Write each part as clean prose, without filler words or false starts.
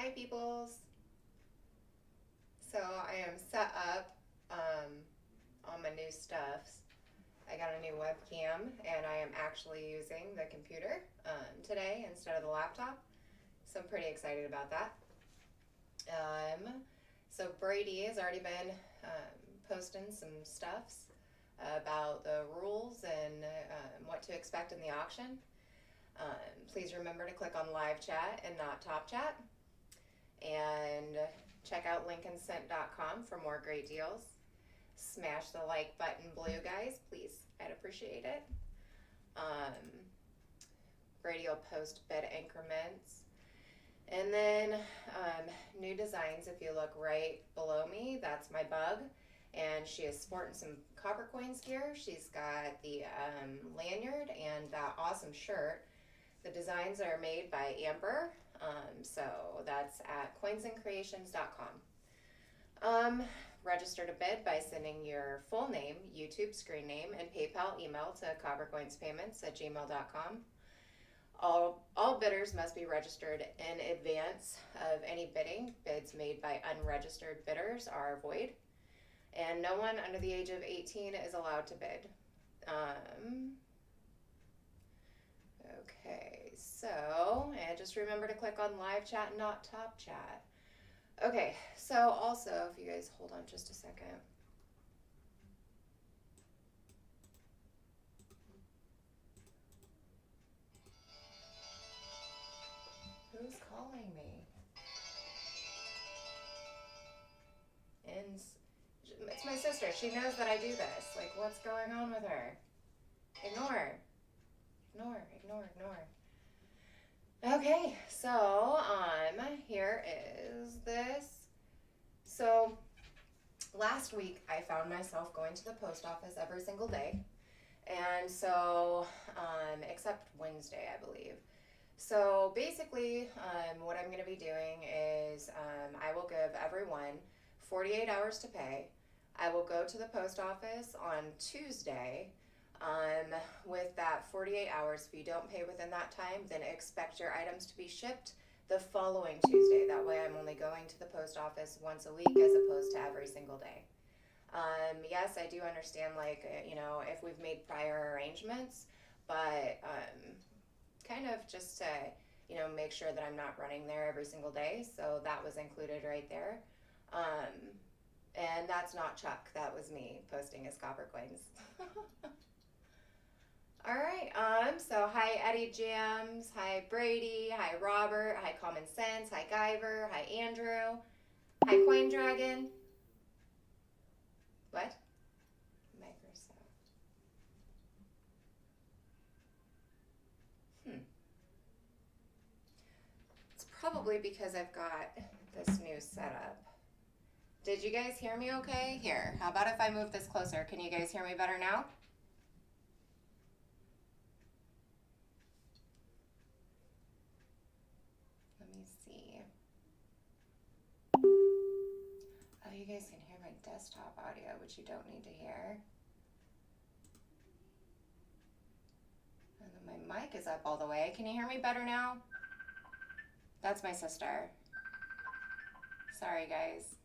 Hi peoples. So I am set up on my new stuffs. I got a new webcam and I am actually using the computer today instead of the laptop. So I'm pretty excited about that. So Brady has already been posting some stuffs about the rules and what to expect in the auction. Please remember to click on live chat and not top chat. And check out lincolnscent.com for more great deals. Smash the like button blue, guys, please. I'd appreciate it. Brady will post bid increments. And then new designs, if you look right below me, that's my bug. And she is sporting some Coppercoins gear. She's got the lanyard and that awesome shirt. The designs are made by Amber. So that's at coinsandcreations.com. Register to bid by sending your full name, YouTube screen name, and PayPal email to coppercoinspayments@gmail.com. All bidders must be registered in advance of any bidding. Bids made by unregistered bidders are void. And no one under the age of 18 is allowed to bid. Okay, so, and just remember to click on live chat and not top chat. Okay, so also, if you guys hold on just a second. Who's calling me? And it's my sister. She knows that I do this. Like, what's going on with her? Ignore. Ignore. Okay, so here is this. So last week I found myself going to the post office every single day. And so, except Wednesday, I believe. So basically, what I'm going to be doing is I will give everyone 48 hours to pay. I will go to the post office on Tuesday. With that 48 hours, if you don't pay within that time, then expect your items to be shipped the following Tuesday. That way I'm only going to the post office once a week as opposed to every single day. Yes, I do understand, like, if we've made prior arrangements, but kind of just to, make sure that I'm not running there every single day. So that was included right there. And that's not Chuck. That was me posting his Coppercoins. All right, so hi Eddie Jams, hi Brady, hi Robert, hi Common Sense, hi Guyver, hi Andrew, hi Coin Dragon. What? Microsoft. It's probably because I've got this new setup. Did you guys hear me okay? Here, how about if I move this closer? Can you guys hear me better now? Oh, you guys can hear my desktop audio, which you don't need to hear. And then my mic is up all the way. Can you hear me better now? That's my sister. Sorry, guys.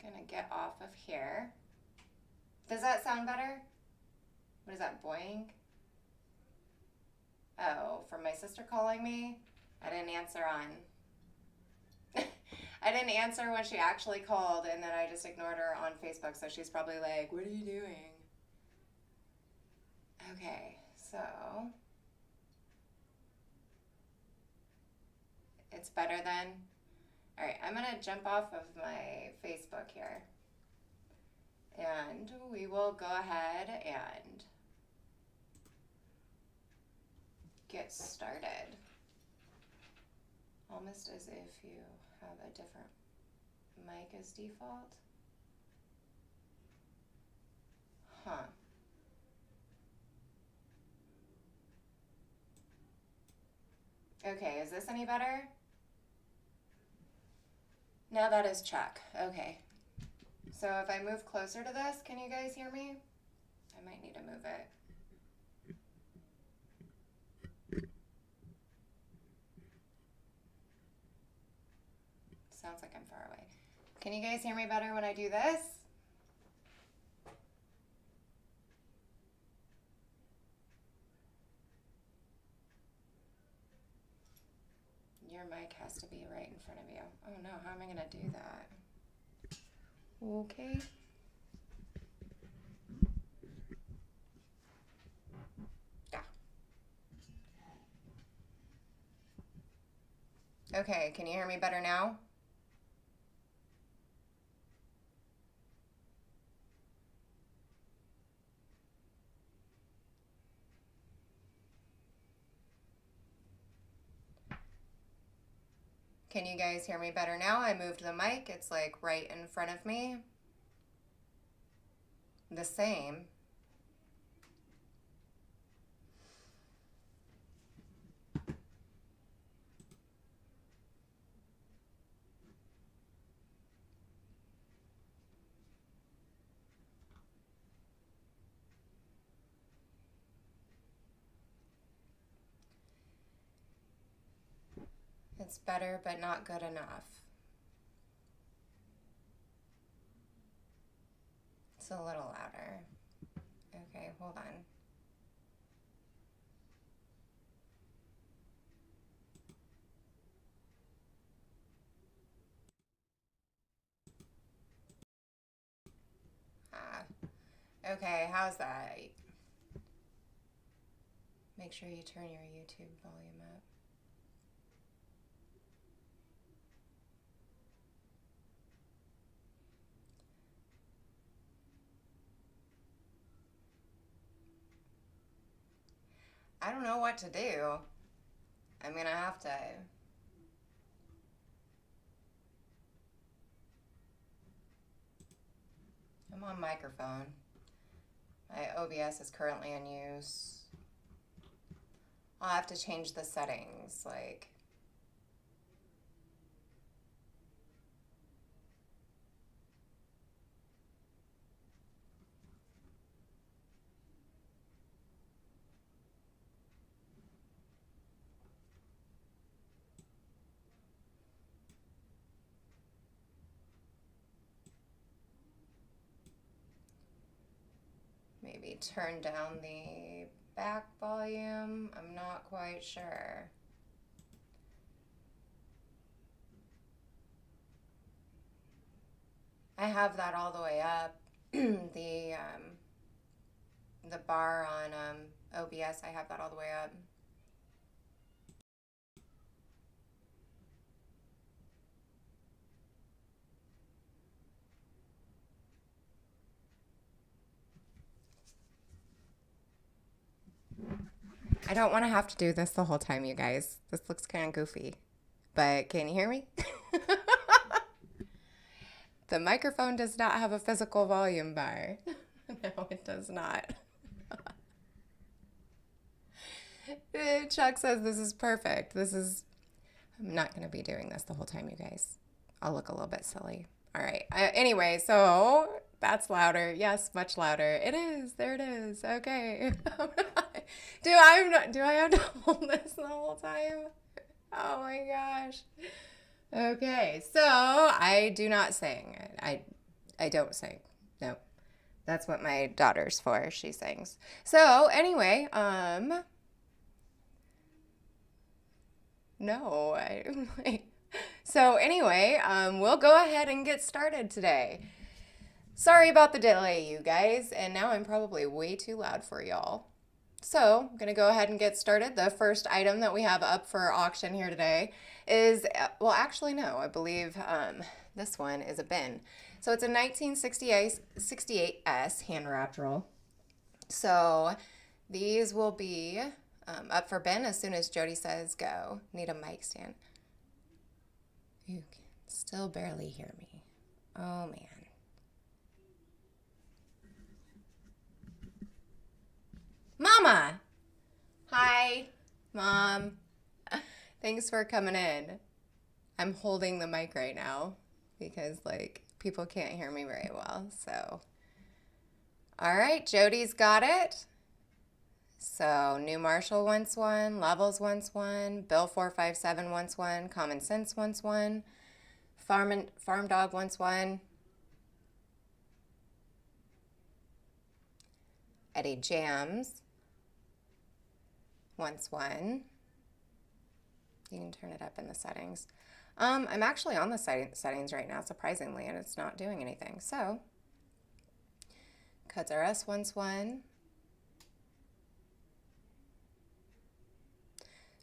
Gonna get off of here. Does that sound better? What is that, boing? Oh, from my sister calling me? I didn't answer on. I didn't answer when she actually called, and then I just ignored her on Facebook, so she's probably like, what are you doing? Okay, so it's better then? All right, I'm gonna jump off of my Facebook here, and we will go ahead and get started. Almost as if you have a different mic as default. Huh. Okay, is this any better? Now that is Chuck. Okay. So if I move closer to this, can you guys hear me? I might need to move it. Sounds like I'm far away. Can you guys hear me better when I do this? Your mic has to be right in front of you. Oh no, how am I going to do that? Okay. Yeah. Okay, can you hear me better now? Can you guys hear me better now? I moved the mic. It's like right in front of me. The same. It's better, but not good enough. It's a little louder. Okay, hold on. Okay, how's that? Make sure you turn your YouTube volume up. I don't know what to do. I'm gonna have to. I'm on microphone. My OBS is currently in use. I'll have to change the settings, like. Maybe turn down the back volume. I'm not quite sure. I have that all the way up. the bar on OBS, I have that all the way up. I don't want to have to do this the whole time, you guys. This looks kind of goofy. But can you hear me? The microphone does not have a physical volume bar. No, it does not. Chuck says this is perfect. I'm not going to be doing this the whole time, you guys. I'll look a little bit silly. All right. Anyway, so that's louder. Yes, much louder. It is. There it is. Okay. Do I have to hold this the whole time? Oh my gosh. Okay. So I do not sing. I don't sing. No. That's what my daughter's for. She sings. So anyway, no, so anyway, we'll go ahead and get started today. Sorry about the delay, you guys, and now I'm probably way too loud for y'all. So I'm gonna go ahead and get started. The first item that we have up for auction here today is, well, actually no, I believe this one is a bin. So it's a 1968 hand wrapped roll. So these will be up for bin as soon as Jody says go. Need a mic stand. You can still barely hear me. Oh man. Mama! Hi, Mom. Thanks for coming in. I'm holding the mic right now because like people can't hear me very well. So, all right, Jody's got it. So New Marshall wants one, Levels wants one, Bill 457 wants one, Common Sense wants one, Farm Dog wants one. Eddie Jams wants one. You can turn it up in the settings. I'm actually on the settings right now, surprisingly, and it's not doing anything. So, Cuds R Us wants one.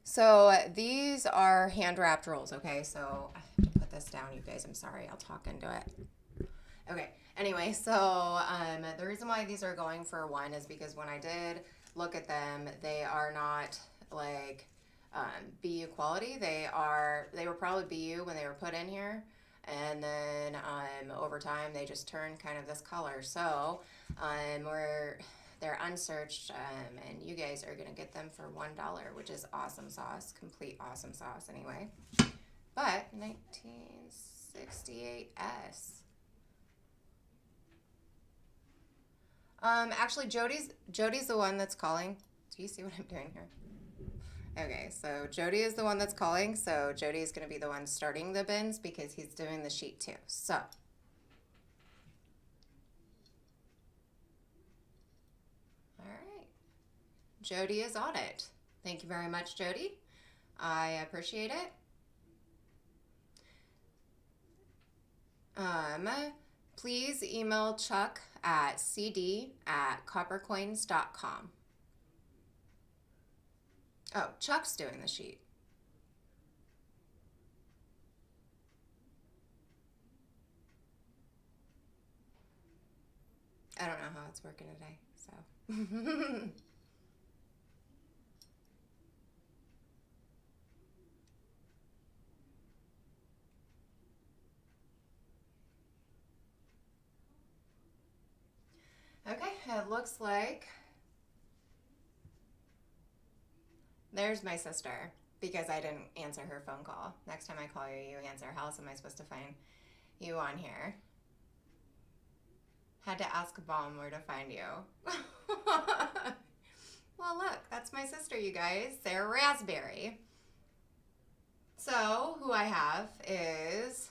So these are hand-wrapped rolls, okay? So I have to put this down, you guys. I'm sorry. I'll talk into it. Okay. Anyway, so the reason why these are going for one is because when I did look at them, they are not like BU quality. They were probably BU when they were put in here, and then over time they just turned kind of this color. So they're unsearched, and you guys are gonna get them for $1, which is awesome sauce, complete awesome sauce anyway. But 1968S. Actually, Jody's the one that's calling. Do you see what I'm doing here? Okay, so Jody is the one that's calling, so Jody is going to be the one starting the bins because he's doing the sheet too. So, all right, Jody is on it. Thank you very much, Jody. I appreciate it. Please email Chuck at cd@coppercoins.com. Oh, Chuck's doing the sheet. I don't know how it's working today, so. Okay, it looks like there's my sister because I didn't answer her phone call. Next time I call you, you answer. How else am I supposed to find you on here? Had to ask Mom where to find you. Well, look, that's my sister, you guys. Sarah Raspberry. So, who I have is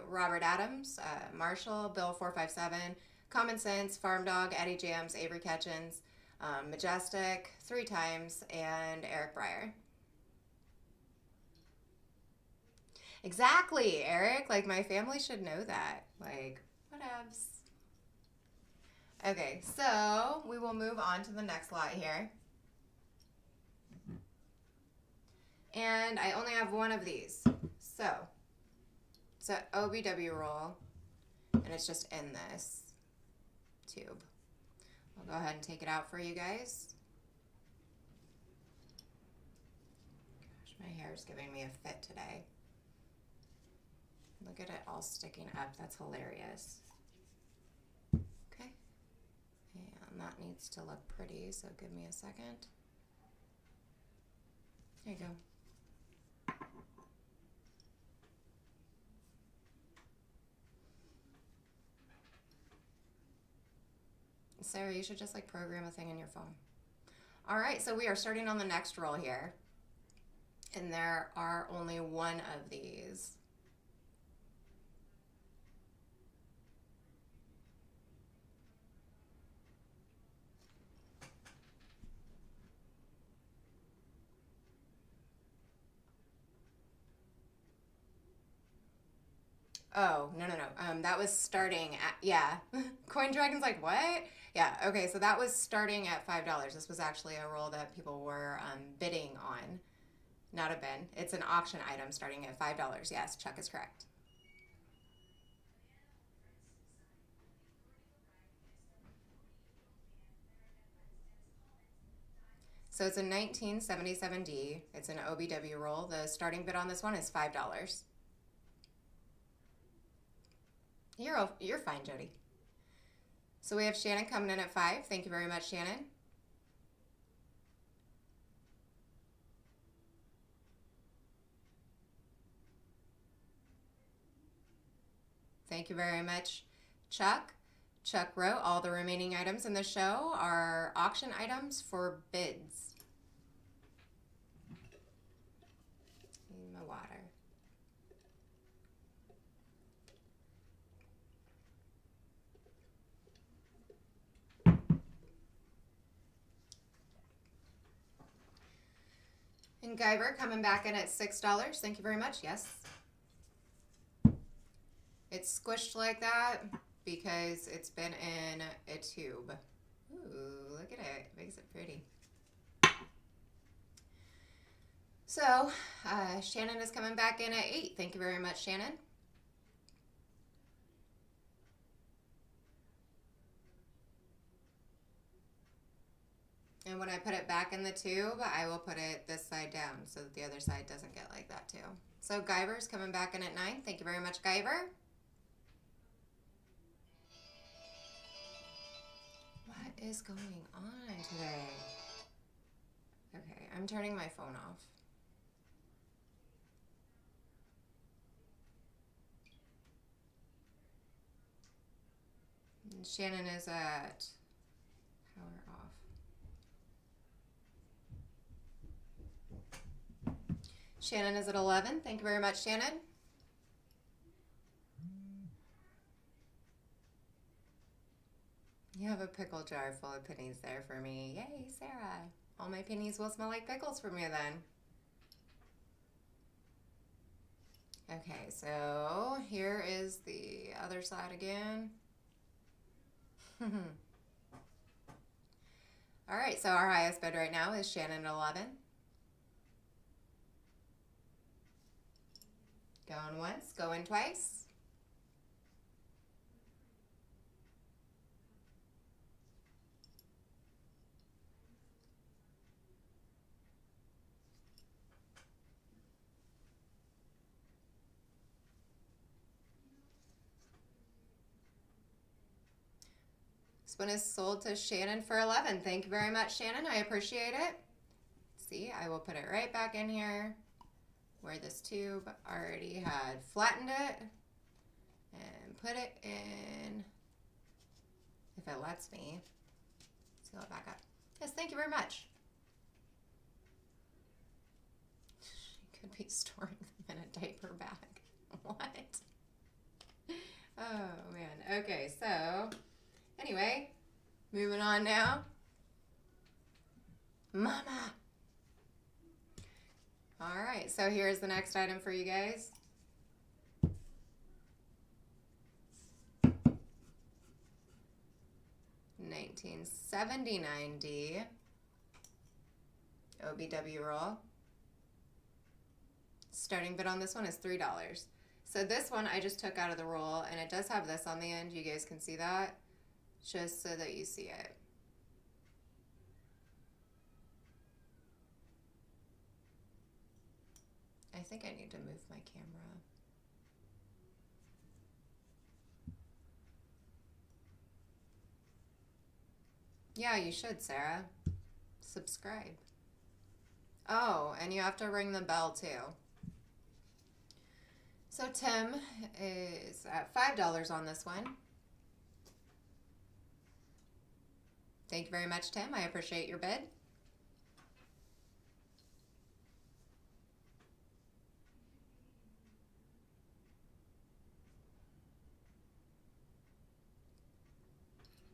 Robert Adams, Marshall, Bill 457, Common Sense, Farm Dog, Eddie Jams, Avery Ketchens, Majestic 3 times, and Eric Breyer. Exactly, Eric. Like, my family should know that. Like, whatevs. Okay, so we will move on to the next lot here. And I only have one of these. So, it's an OBW roll, and it's just in this tube. I'll go ahead and take it out for you guys. Gosh, my hair is giving me a fit today. Look at it all sticking up. That's hilarious. Okay. And that needs to look pretty, so give me a second. There you go. Sarah, you should just like program a thing in your phone. All right, so we are starting on the next roll here. And there are only one of these. Oh, no. That was starting at, yeah. Coin Dragon's like, what? Yeah, okay, so that was starting at $5. This was actually a roll that people were bidding on. Not a bin. It's an auction item starting at $5. Yes, Chuck is correct. So it's a 1977D. It's an OBW roll. The starting bid on this one is $5. You're fine, Jody. So we have Shannon coming in at 5. Thank you very much, Shannon. Thank you very much, Chuck. Chuck wrote, all the remaining items in the show are auction items for bids. Need my water. Guyver coming back in at $6. Thank you very much. Yes. It's squished like that because it's been in a tube. Ooh, look at it. It makes it pretty. So, Shannon is coming back in at 8. Thank you very much, Shannon. And when I put it back in the tube, I will put it this side down so that the other side doesn't get like that too. So Guyver's coming back in at 9. Thank you very much, Guyver. What is going on today? Okay, I'm turning my phone off. And Shannon is at power off. Shannon is at 11. Thank you very much, Shannon. You have a pickle jar full of pennies there for me. Yay, Sarah. All my pennies will smell like pickles from you then. Okay, so here is the other side again. All right, so our highest bid right now is Shannon at 11. Going once, going twice. This one is sold to Shannon for 11. Thank you very much, Shannon. I appreciate it. See, I will put it right back in here where this tube already had flattened it and put it in, if it lets me, seal it back up. Yes, thank you very much. She could be storing them in a diaper bag. What? Oh man. Okay, so anyway, moving on now. Mama. All right, so here's the next item for you guys. $19.79D OBW roll. Starting bid on this one is $3. So this one I just took out of the roll, and it does have this on the end. You guys can see that, just so that you see it. I think I need to move my camera. Yeah, you should, Sarah. Subscribe. Oh, and you have to ring the bell too. So Tim is at $5 on this one. Thank you very much, Tim. I appreciate your bid.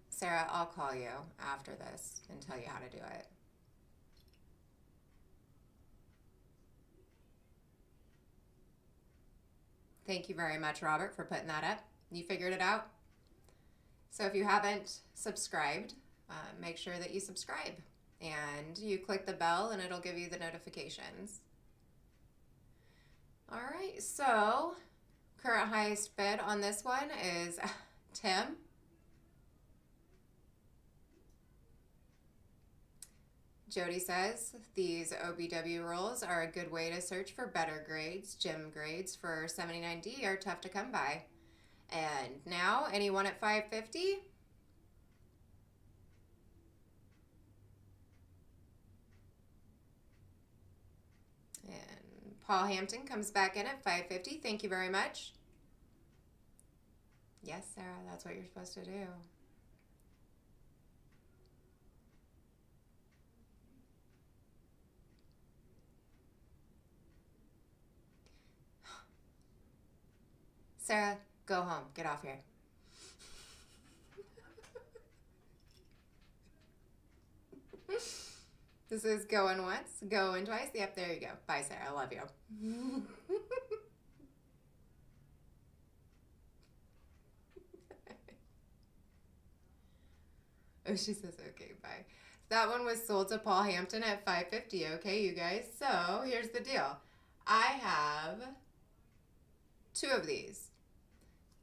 Sarah, I'll call you after this and tell you how to do it. Thank you very much, Robert, for putting that up. You figured it out? So if you haven't subscribed, make sure that you subscribe. And you click the bell and it'll give you the notifications. All right, so current highest bid on this one is Tim. Jody says, these OBW rolls are a good way to search for better grades. Gym grades for 79D are tough to come by. And now, anyone at $5.50? And Paul Hampton comes back in at $5.50. Thank you very much. Yes, Sarah, that's what you're supposed to do. Sarah, go home. Get off here. This is going once, going twice. Yep, there you go. Bye, Sarah. I love you. Oh, she says okay, bye. That one was sold to Paul Hampton at $5.50. Okay, you guys. So here's the deal. I have 2 of these.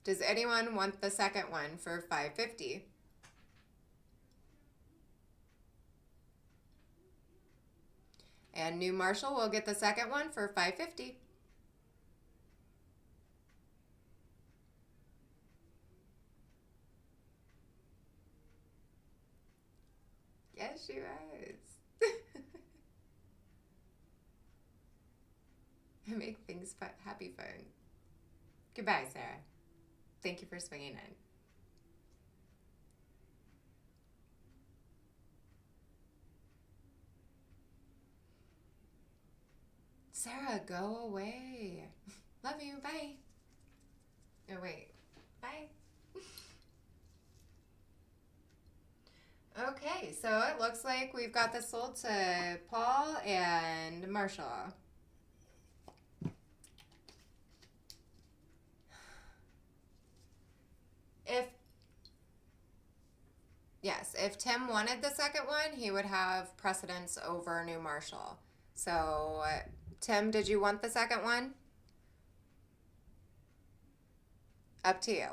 Does anyone want the second one for $5.50? And New Marshall will get the second one for $5.50. Yes, she was. I make things fun, happy fun. Goodbye, Sarah. Thank you for swinging in. Sarah, go away. Love you. Bye. Oh, wait. Bye. Okay, so it looks like we've got this sold to Paul and Marshall. If Tim wanted the second one, he would have precedence over New Marshall. So, Tim, did you want the second one? Up to you.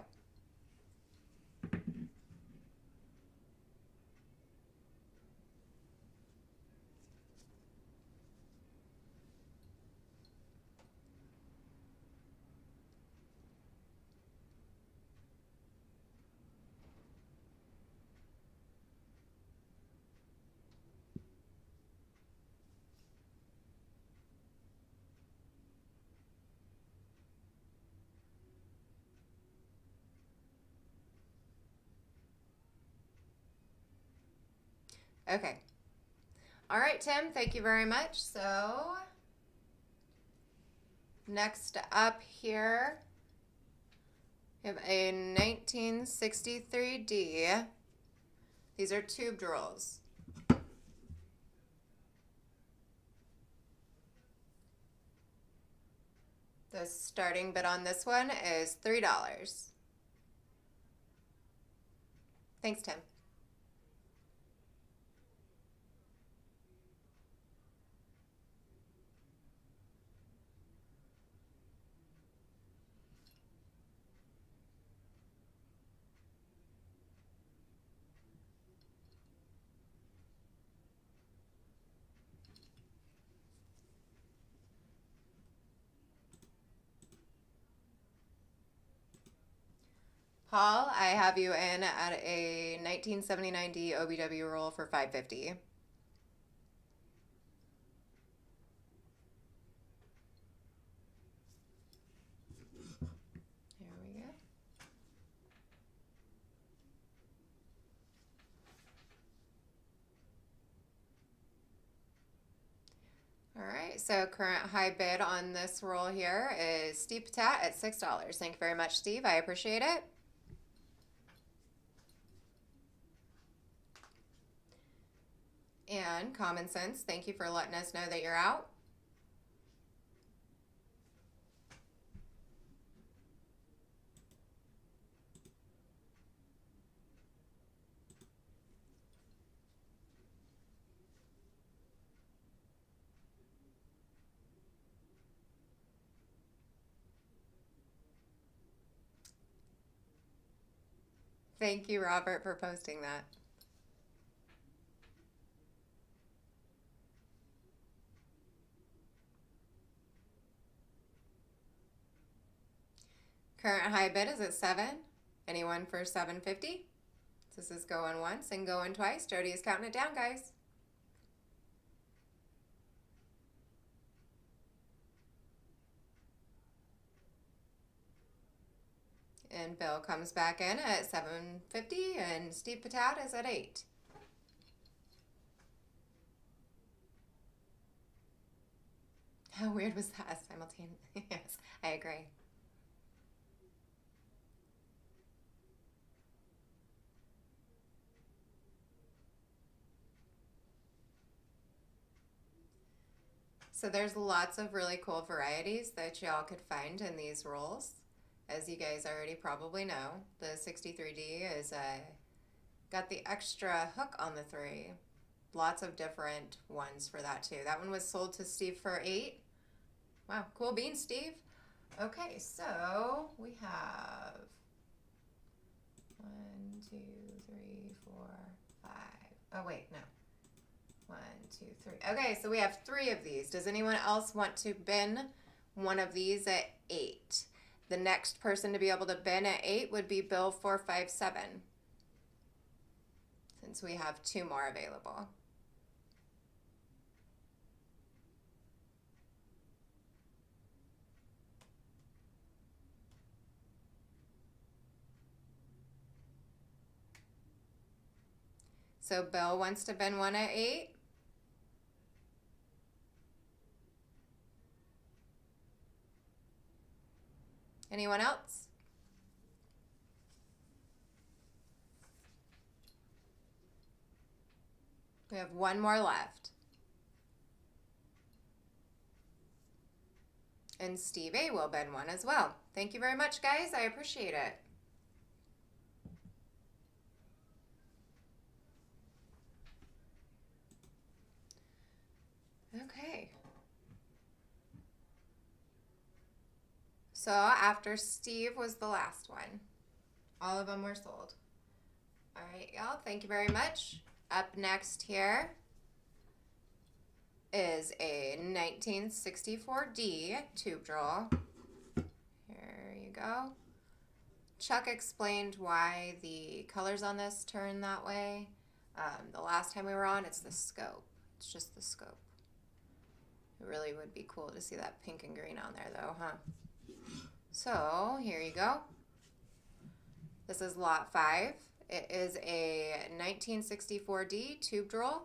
Okay. All right, Tim, thank you very much. So, next up here, we have a 1963D. These are tubed rolls. The starting bid on this one is $3. Thanks, Tim. Paul, I have you in at a 1979D OBW roll for $5.50. Here we go. All right, so current high bid on this roll here is Steve Patat at $6. Thank you very much, Steve. I appreciate it. And Common Sense, thank you for letting us know that you're out. Thank you, Robert, for posting that. Current high bid is at 7. Anyone for $7.50? This is going once and going twice. Jody is counting it down, guys. And Bill comes back in at $7.50, and Steve Patat is at $8. How weird was that? Simultaneous. Yes, I agree. So there's lots of really cool varieties that y'all could find in these rolls. As you guys already probably know, the 63D is got the extra hook on the 3. Lots of different ones for that too. That one was sold to Steve for 8. Wow, cool beans, Steve. Okay, so we have 1, 2, 3, 4, 5. Oh wait, no. 1, 2, 3. Okay, so we have 3 of these. Does anyone else want to bin one of these at 8? The next person to be able to bin at 8 would be Bill 457. Since we have 2 more available. So Bill wants to bin one at 8. Anyone else? We have 1 more left. And Steve A will bin one as well. Thank you very much, guys. I appreciate it. Okay. So after Steve was the last one. All of them were sold. All right, y'all. Thank you very much. Up next here is a 1964D tube drill. Here you go. Chuck explained why the colors on this turn that way. The last time we were on, it's the scope. It's just the scope. It really would be cool to see that pink and green on there though, huh? So here you go. This is lot 5. It is a 1964D tube drill.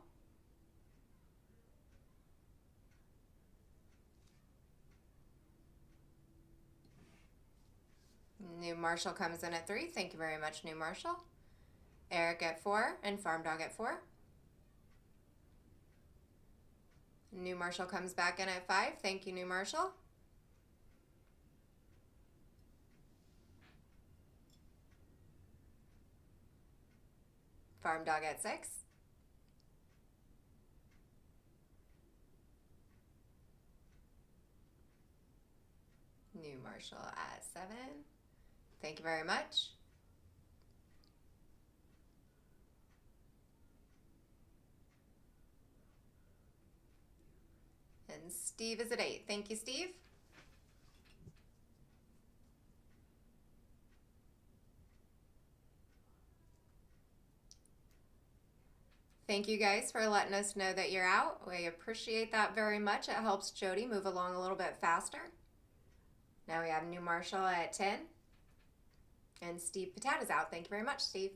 New Marshall comes in at 3. Thank you very much, New Marshall. Eric at 4 and Farm Dog at 4. New Marshall comes back in at 5. Thank you, New Marshall. Farm Dog at 6. New Marshall at 7. Thank you very much. And Steve is at 8. Thank you, Steve. Thank you guys for letting us know that you're out. We appreciate that very much. It helps Jody move along a little bit faster. Now we have New Marshall at 10. And Steve Patat is out. Thank you very much, Steve.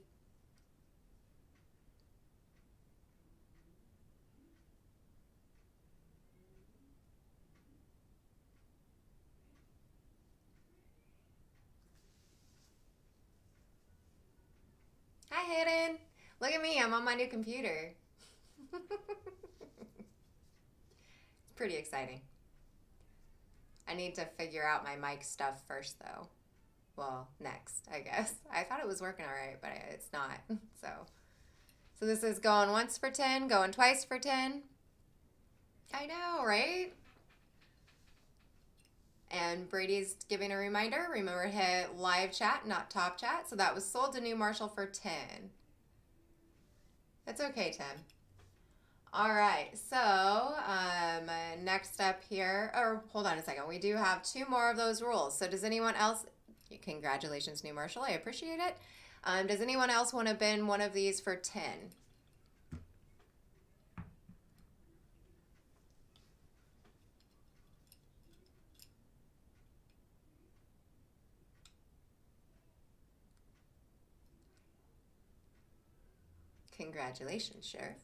Hi, Hayden. Look at me. I'm on my new computer. It's pretty exciting. I need to figure out my mic stuff first, though. Well, next, I guess. I thought it was working all right, but it's not. So this is going once for 10, going twice for 10. I know, right? And Brady's giving a reminder. Remember to hit live chat, not top chat. So that was sold to New Marshall for 10. That's okay, Tim. All right, so next up here, or hold on a second. We do have 2 more of those rules. So does anyone else, congratulations, New Marshall. I appreciate it. Does anyone else want to bin one of these for 10? Congratulations, Sheriff.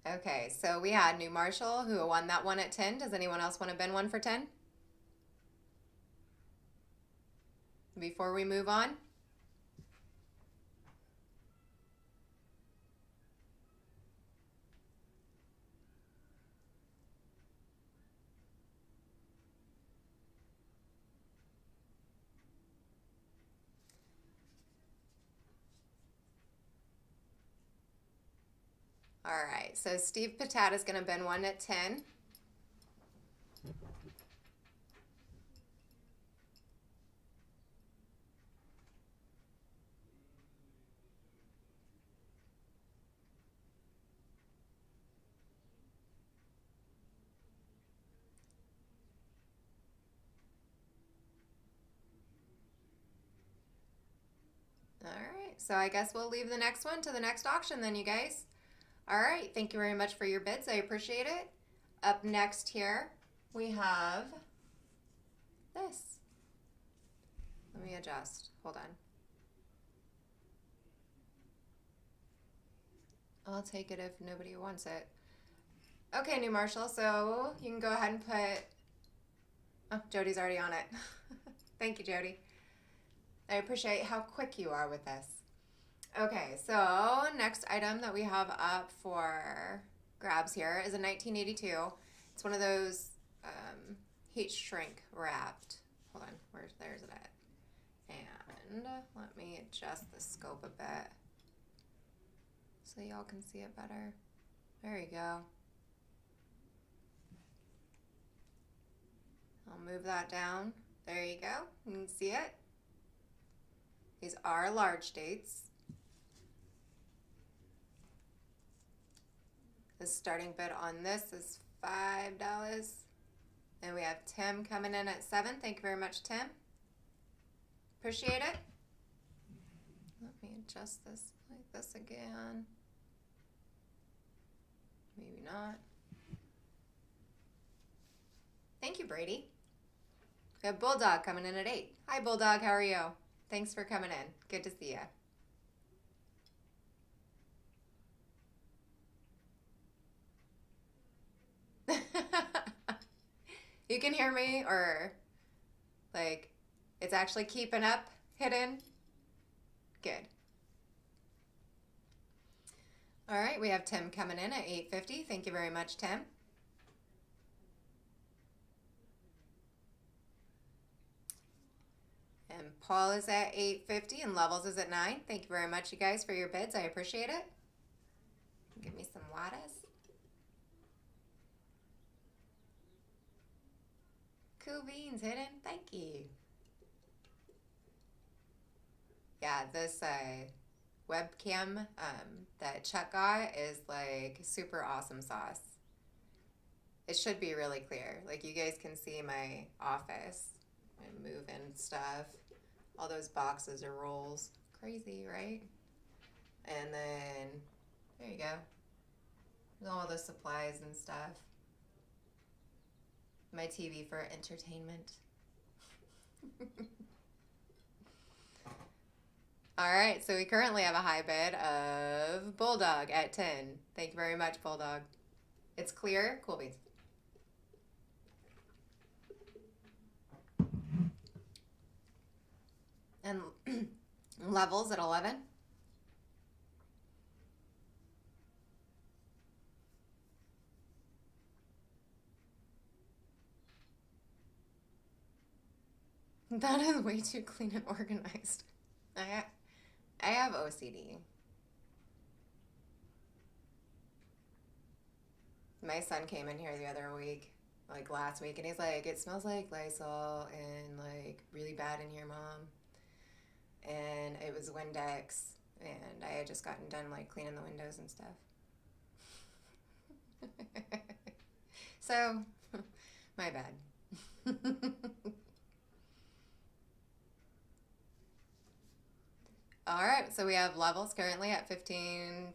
Okay, so we had New Marshall who won that one at 10. Does anyone else want to bin one for 10? before we move on? All right, so Steve Patat is going to bin one at 10. All right, so I guess we'll leave the next one to the next auction then, you guys. All right, thank you very much for your bids. I appreciate it. Up next here, we have this. Let me adjust. Hold on. I'll take it if nobody wants it. Okay, New Marshall, so you can go ahead and put... Oh, Jody's already on it. Thank you, Jody. I appreciate how quick you are with this. Okay, so next item that we have up for grabs here is a 1982. It's one of those heat shrink wrapped. Hold on, there's it at? And let me adjust the scope a bit so y'all can see it better. There you go. I'll move that down. There you go. You can see it. These are large dates. The starting bid on this is $5. And we have Tim coming in at 7. Thank you very much, Tim. Appreciate it. Let me adjust this like this again. Maybe not. Thank you, Brady. We have Bulldog coming in at 8. Hi, Bulldog. How are you? Thanks for coming in. Good to see you. You can hear me, or like it's actually keeping up hidden? Good. All right, we have Tim coming in at $8.50. Thank you very much, Tim. And Paul is at $8.50 and Levels is at $9. Thank you very much, you guys, for your bids. I appreciate it. Give me some waters. Cool beans, Hidden. Thank you. Yeah, this webcam that Chuck got is like super awesome sauce. It should be really clear. Like you guys can see my office and moving stuff. All those boxes or rolls. Crazy, right? And then, there you go. All the supplies and stuff. My TV for entertainment. All right, so we currently have a high bid of Bulldog at 10. Thank you very much, Bulldog. It's clear. Cool beans. And Levels at 11. That is way too clean and organized. I have OCD. My son came in here the other week, like last week, and he's like, it smells like Lysol and like really bad in here, Mom. And it was Windex, and I had just gotten done like cleaning the windows and stuff. So, my bad. All right, so we have Levels currently at $15.50.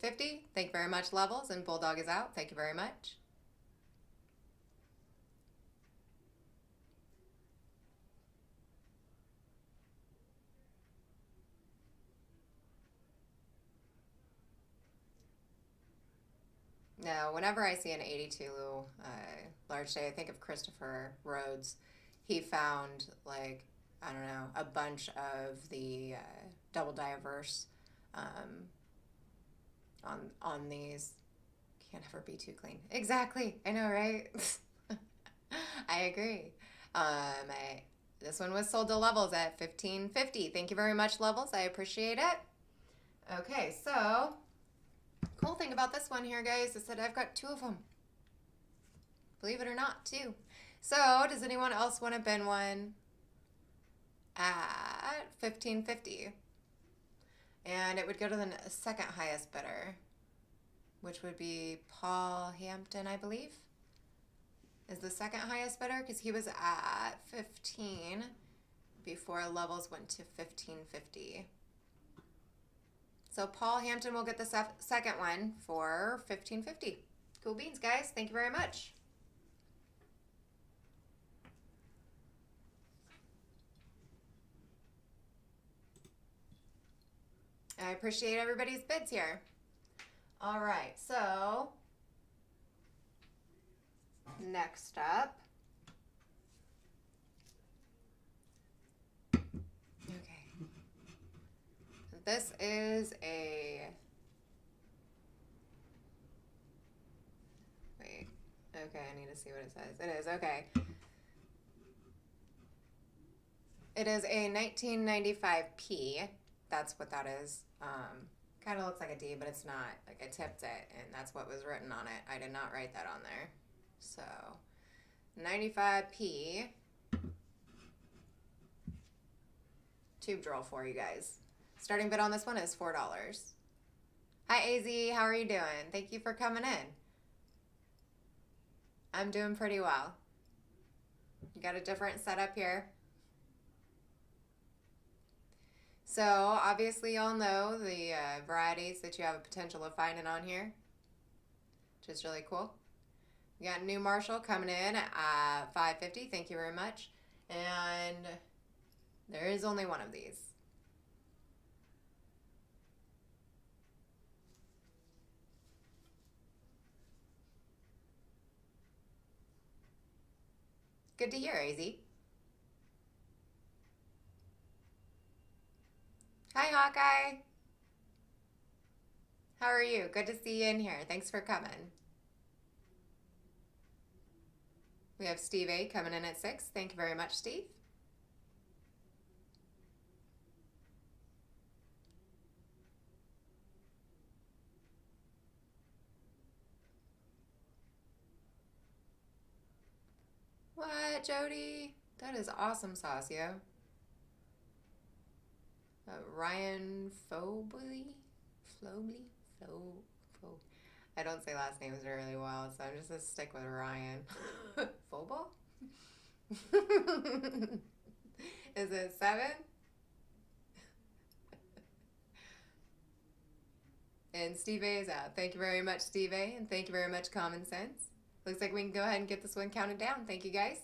Thank you very much, Levels, and Bulldog is out. Thank you very much. Now, whenever I see an 82 large day, I think of Christopher Rhodes. He found like I don't know, a bunch of the double diverse on these. Can't ever be too clean. Exactly. I know, right? I agree. This one was sold to Levels at $15.50. Thank you very much, Levels. I appreciate it. Okay, so cool thing about this one here, guys, is that I've got 2 of them. Believe it or not, 2. So, does anyone else want to bin one at $15.50? And it would go to the second highest bidder, which would be Paul Hampton, I believe, is the second highest bidder, because he was at 15 before Levels went to $15.50. So Paul Hampton will get the second one for $15.50. Cool beans, guys. Thank you very much. I appreciate everybody's bids here. All right, so next up. Okay. This is a... Wait. Okay, I need to see what it says. It is, okay. It is a 1995P. That's what that is. Kind of looks like a D, but it's not. Like, I tipped it, and that's what was written on it. I did not write that on there. So, 95P. Tube drill for you guys. Starting bid on this one is $4. Hi, AZ. How are you doing? Thank you for coming in. I'm doing pretty well. You got a different setup here. So, obviously, y'all know the varieties that you have a potential of finding on here, which is really cool. We got New Marshall coming in at $5.50. Thank you very much. And there is only one of these. Good to hear, AZ. Hi, Hawkeye. How are you? Good to see you in here. Thanks for coming. We have Steve A coming in at 6. Thank you very much, Steve. What, Jody? That is awesome sauce, yo. Ryan Fobley? I don't say last names really well, so I'm just going to stick with Ryan. Foble? Is it 7? And Steve A is out. Thank you very much, Steve A, and thank you very much, Common Sense. Looks like we can go ahead and get this one counted down. Thank you, guys.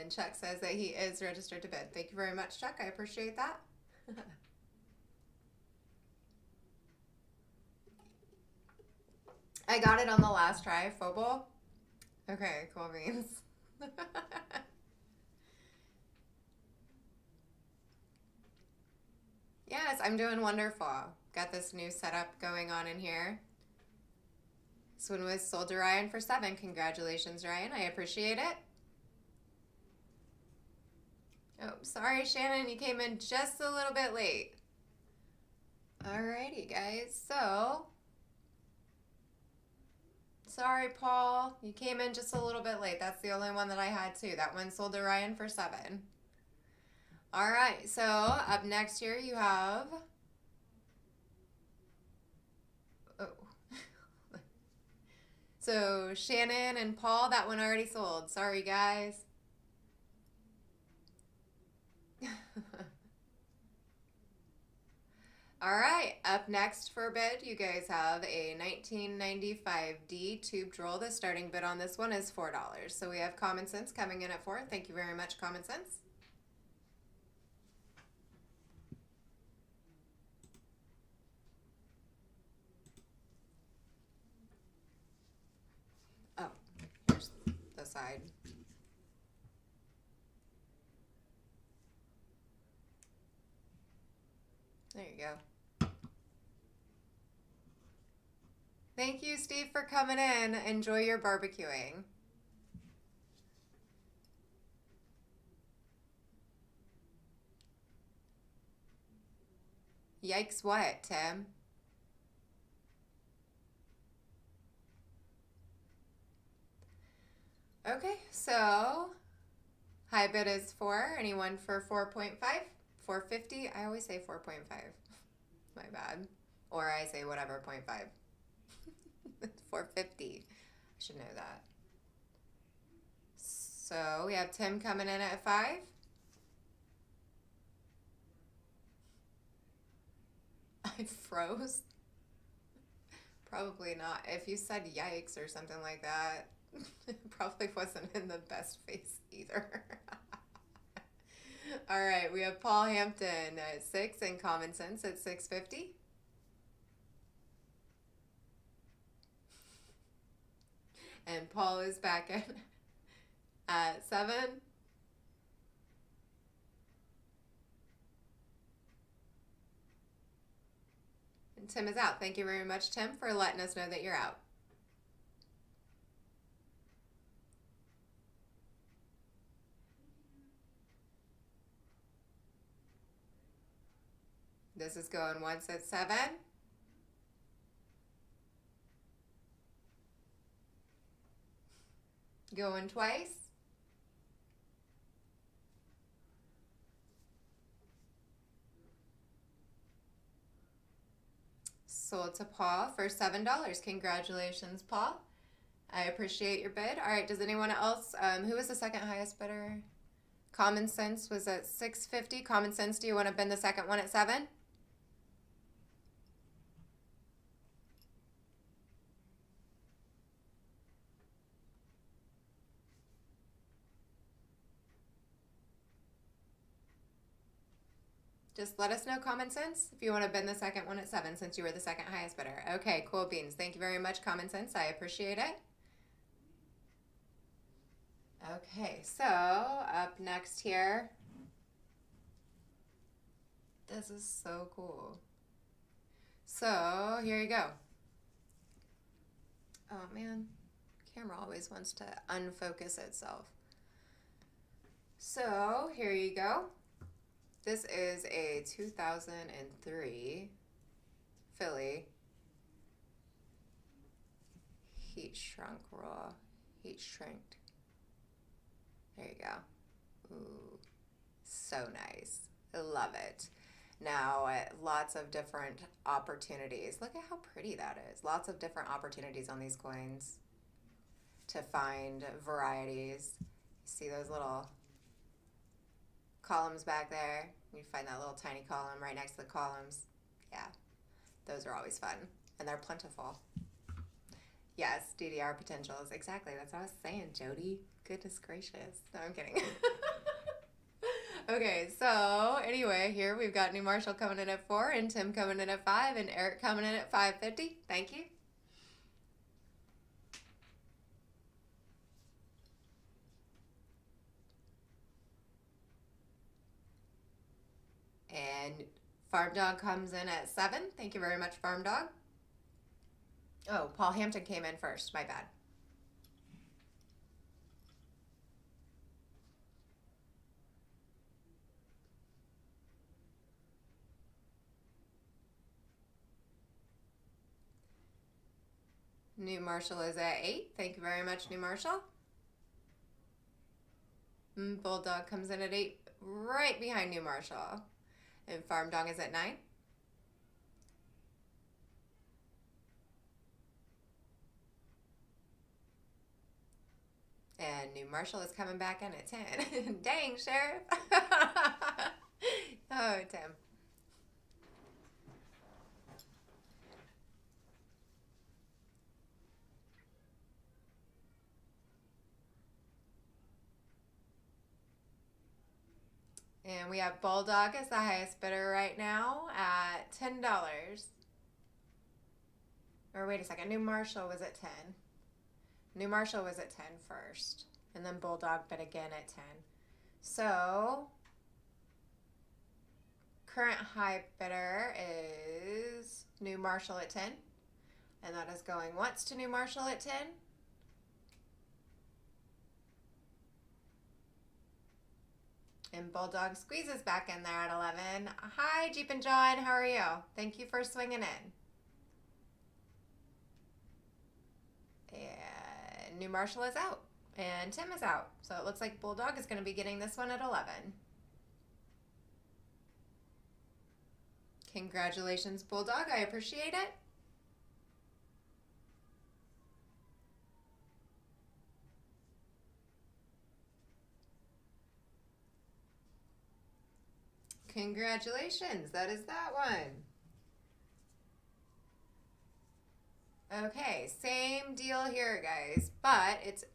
And Chuck says that he is registered to bid. Thank you very much, Chuck. I appreciate that. I got it on the last try, Phobal. Okay, cool beans. Yes, I'm doing wonderful. Got this new setup going on in here. This one was sold to Ryan for 7. Congratulations, Ryan. I appreciate it. Oh, sorry, Shannon. You came in just a little bit late. Alrighty, guys. So, sorry, Paul. You came in just a little bit late. That's the only one that I had, too. That one sold to Ryan for 7. Alright, so up next here you have... Oh. So, Shannon and Paul, that one already sold. Sorry, guys. Alright, up next for bid, you guys have a 1995D tube drill. The starting bid on this one is $4. So we have Common Sense coming in at 4. Thank you very much, Common Sense. Oh, side. There you go. Thank you, Steve, for coming in. Enjoy your barbecuing. Yikes, what, Tim? Okay, so high bid is 4. Anyone for 4.5? 450? I always say 4.5. My bad. Or I say whatever, 0.5. 450. I should know that. So we have Tim coming in at 5. I froze. Probably not. If you said yikes or something like that, it probably wasn't in the best face either. All right, we have Paul Hampton at 6 and Common Sense at 650. And Paul is back in at 7. And Tim is out. Thank you very much, Tim, for letting us know that you're out. This is going once at 7. Going twice. Sold to Paul for $7. Congratulations, Paul. I appreciate your bid. All right, does anyone else, who was the second highest bidder? Common Sense was at 650. Common Sense, do you want to bid the second one at 7? Just let us know, Common Sense, if you want to bid the second one at 7 since you were the second highest bidder. Okay, cool beans. Thank you very much, Common Sense. I appreciate it. Okay, so up next here. This is so cool. So here you go. Oh man, camera always wants to unfocus itself. So here you go. This is a 2003 Philly heat shrunk raw, heat shrinked. There you go. Ooh, so nice. I love it. Now, lots of different opportunities. Look at how pretty that is. Lots of different opportunities on these coins to find varieties. See those little columns back there? You find that little tiny column right next to the columns. Yeah, those are always fun, and they're plentiful. Yes, DDR potentials. Exactly, that's what I was saying, Jody. Goodness gracious. No, I'm kidding. Okay, so anyway, here we've got New Marshall coming in at 4, and Tim coming in at 5, and Eric coming in at 550. Thank you. And Farm Dog comes in at 7. Thank you very much, Farm Dog. Oh, Paul Hampton came in first. My bad. New Marshall is at 8. Thank you very much, New Marshall. Bulldog comes in at 8, right behind New Marshall. And Farm Dog is at 9. And New Marshall is coming back in at 10. Dang, Sheriff. Oh, Tim. And we have Bulldog as the highest bidder right now at $10. Or wait a second, New Marshall was at 10. New Marshall was at 10 first. And then Bulldog bid again at 10. So current high bidder is New Marshall at 10. And that is going once to New Marshall at 10. And Bulldog squeezes back in there at 11. Hi, Jeep and John. How are you? Thank you for swinging in. And New Marshall is out. And Tim is out. So it looks like Bulldog is going to be getting this one at 11. Congratulations, Bulldog. I appreciate it. Congratulations. That is that one. Okay, same deal here, guys, but it's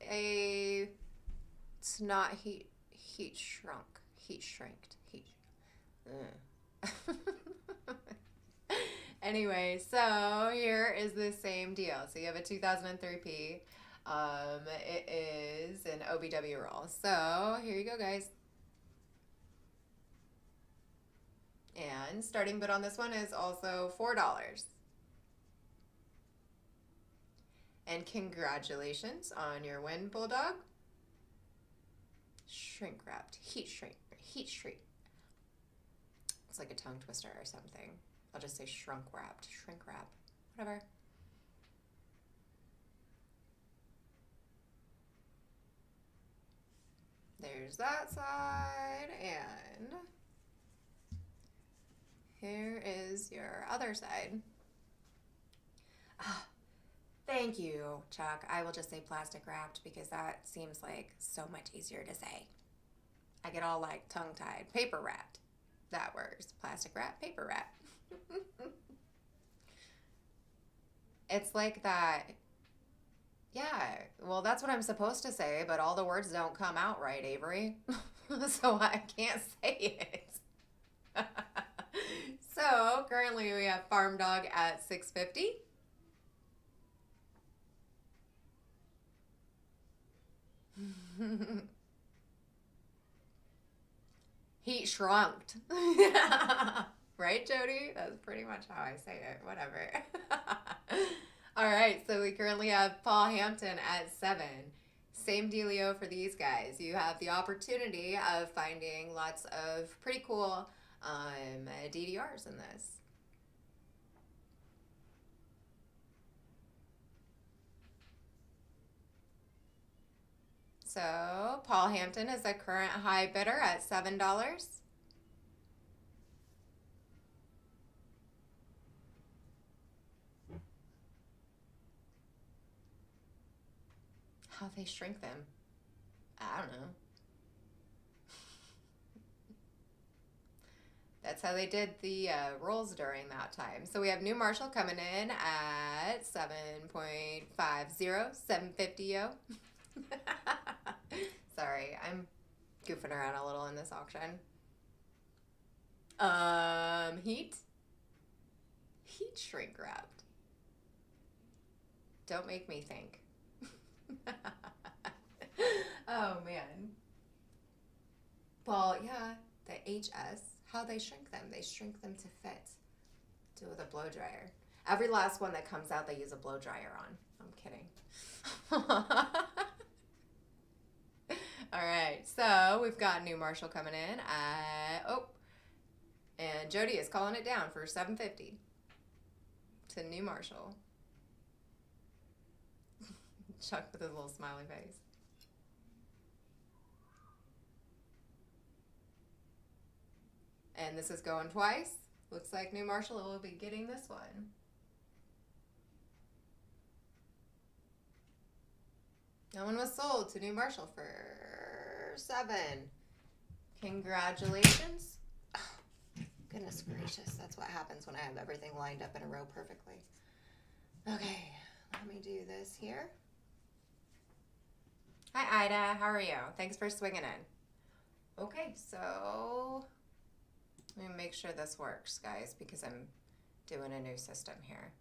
not heat shrinked. Anyway, so here is the same deal. So you have a 2003P. It is an OBW roll. So here you go, guys. And starting bid on this one is also $4. And congratulations on your win, Bulldog. Shrink wrapped, heat shrink. It's like a tongue twister or something. I'll just say shrink wrap, whatever. There's that side, and here is your other side. Thank you, Chuck. I will just say plastic wrapped because that seems like so much easier to say. I get all like tongue-tied. Paper wrapped. That works. Plastic wrap, paper wrap. It's like that. Yeah, well, that's what I'm supposed to say, but all the words don't come out right, Avery. So I can't say it. So currently we have Farm Dog at $6.50. Heat shrunked. Right, Jody? That's pretty much how I say it. Whatever. All right, so we currently have Paul Hampton at 7. Same dealio for these guys. You have the opportunity of finding lots of pretty cool DDRs in this. So Paul Hampton is the current high bidder at $7. How they shrink them? I don't know. That's how they did the rolls during that time. So we have New Marshall coming in at 7.50, 750-yo. Sorry, I'm goofing around a little in this auction. Heat shrink wrapped. Don't make me think. Oh man. Well, yeah, the HS, how they shrink them. They shrink them to fit. Do it with a blow dryer. Every last one that comes out, they use a blow dryer on. I'm kidding. All right, so we've got New Marshall coming in at, and Jody is calling it down for $7.50 to New Marshall. Chuck with his little smiley face. And this is going twice. Looks like New Marshall will be getting this one. That one was sold to New Marshall for $7. Congratulations. Oh, goodness gracious. That's what happens when I have everything lined up in a row perfectly. Okay, let me do this here. Hi, Ida. How are you? Thanks for swinging in. Okay, so let me make sure this works, guys, because I'm doing a new system here.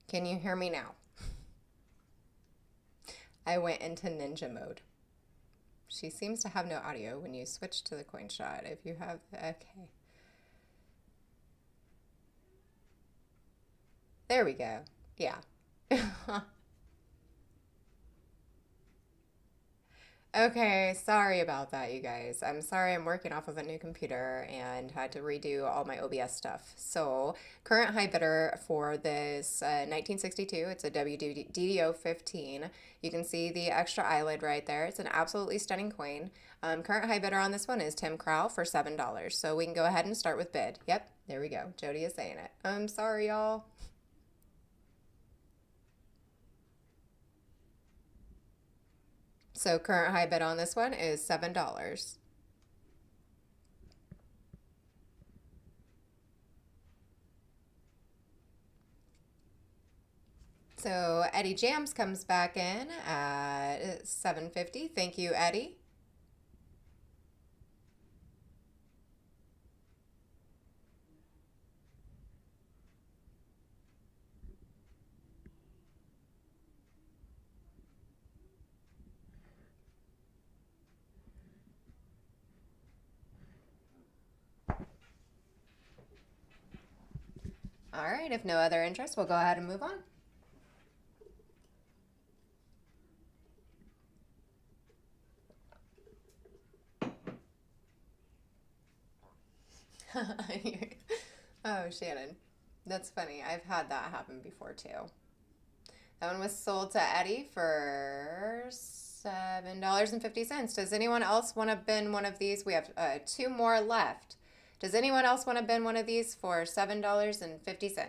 Can you hear me now? I went into ninja mode. She seems to have no audio when you switch to the coin shot. If you have, okay. There we go. Yeah. Okay, sorry about that, you guys. I'm sorry I'm working off of a new computer and had to redo all my OBS stuff. So, current high bidder for this 1962, it's a WDDO 15. You can see the extra eyelid right there. It's an absolutely stunning coin. Current high bidder on this one is Tim Crowell for $7. So, we can go ahead and start with bid. Yep, there we go. Jody is saying it. I'm sorry, y'all. So, current high bid on this one is $7. So Eddie Jams comes back in at 750. Thank you, Eddie. All right, if no other interest, we'll go ahead and move on. Oh, Shannon. That's funny. I've had that happen before too. That one was sold to Eddie for $7.50. Does anyone else want to bin one of these? We have two more left. Does anyone else want to bin one of these for $7.50?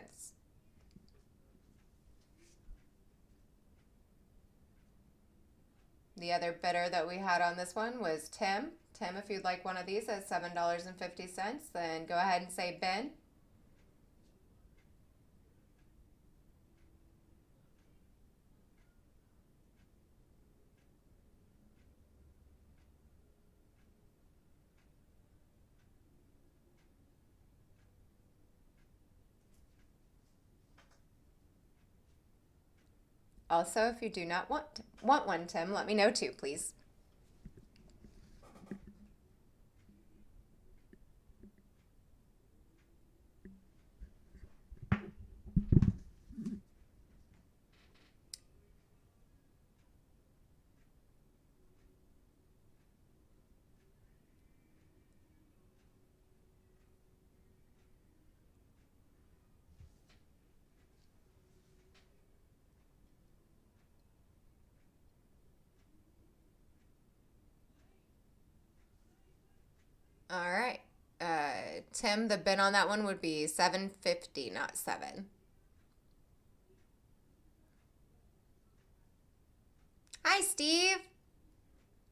The other bidder that we had on this one was Tim. Tim, if you'd like one of these at $7.50, then go ahead and say bin. Also, if you do not want one, Tim, let me know too, please. All right. Tim, the bin on that one would be $7.50, not 7. Hi, Steve.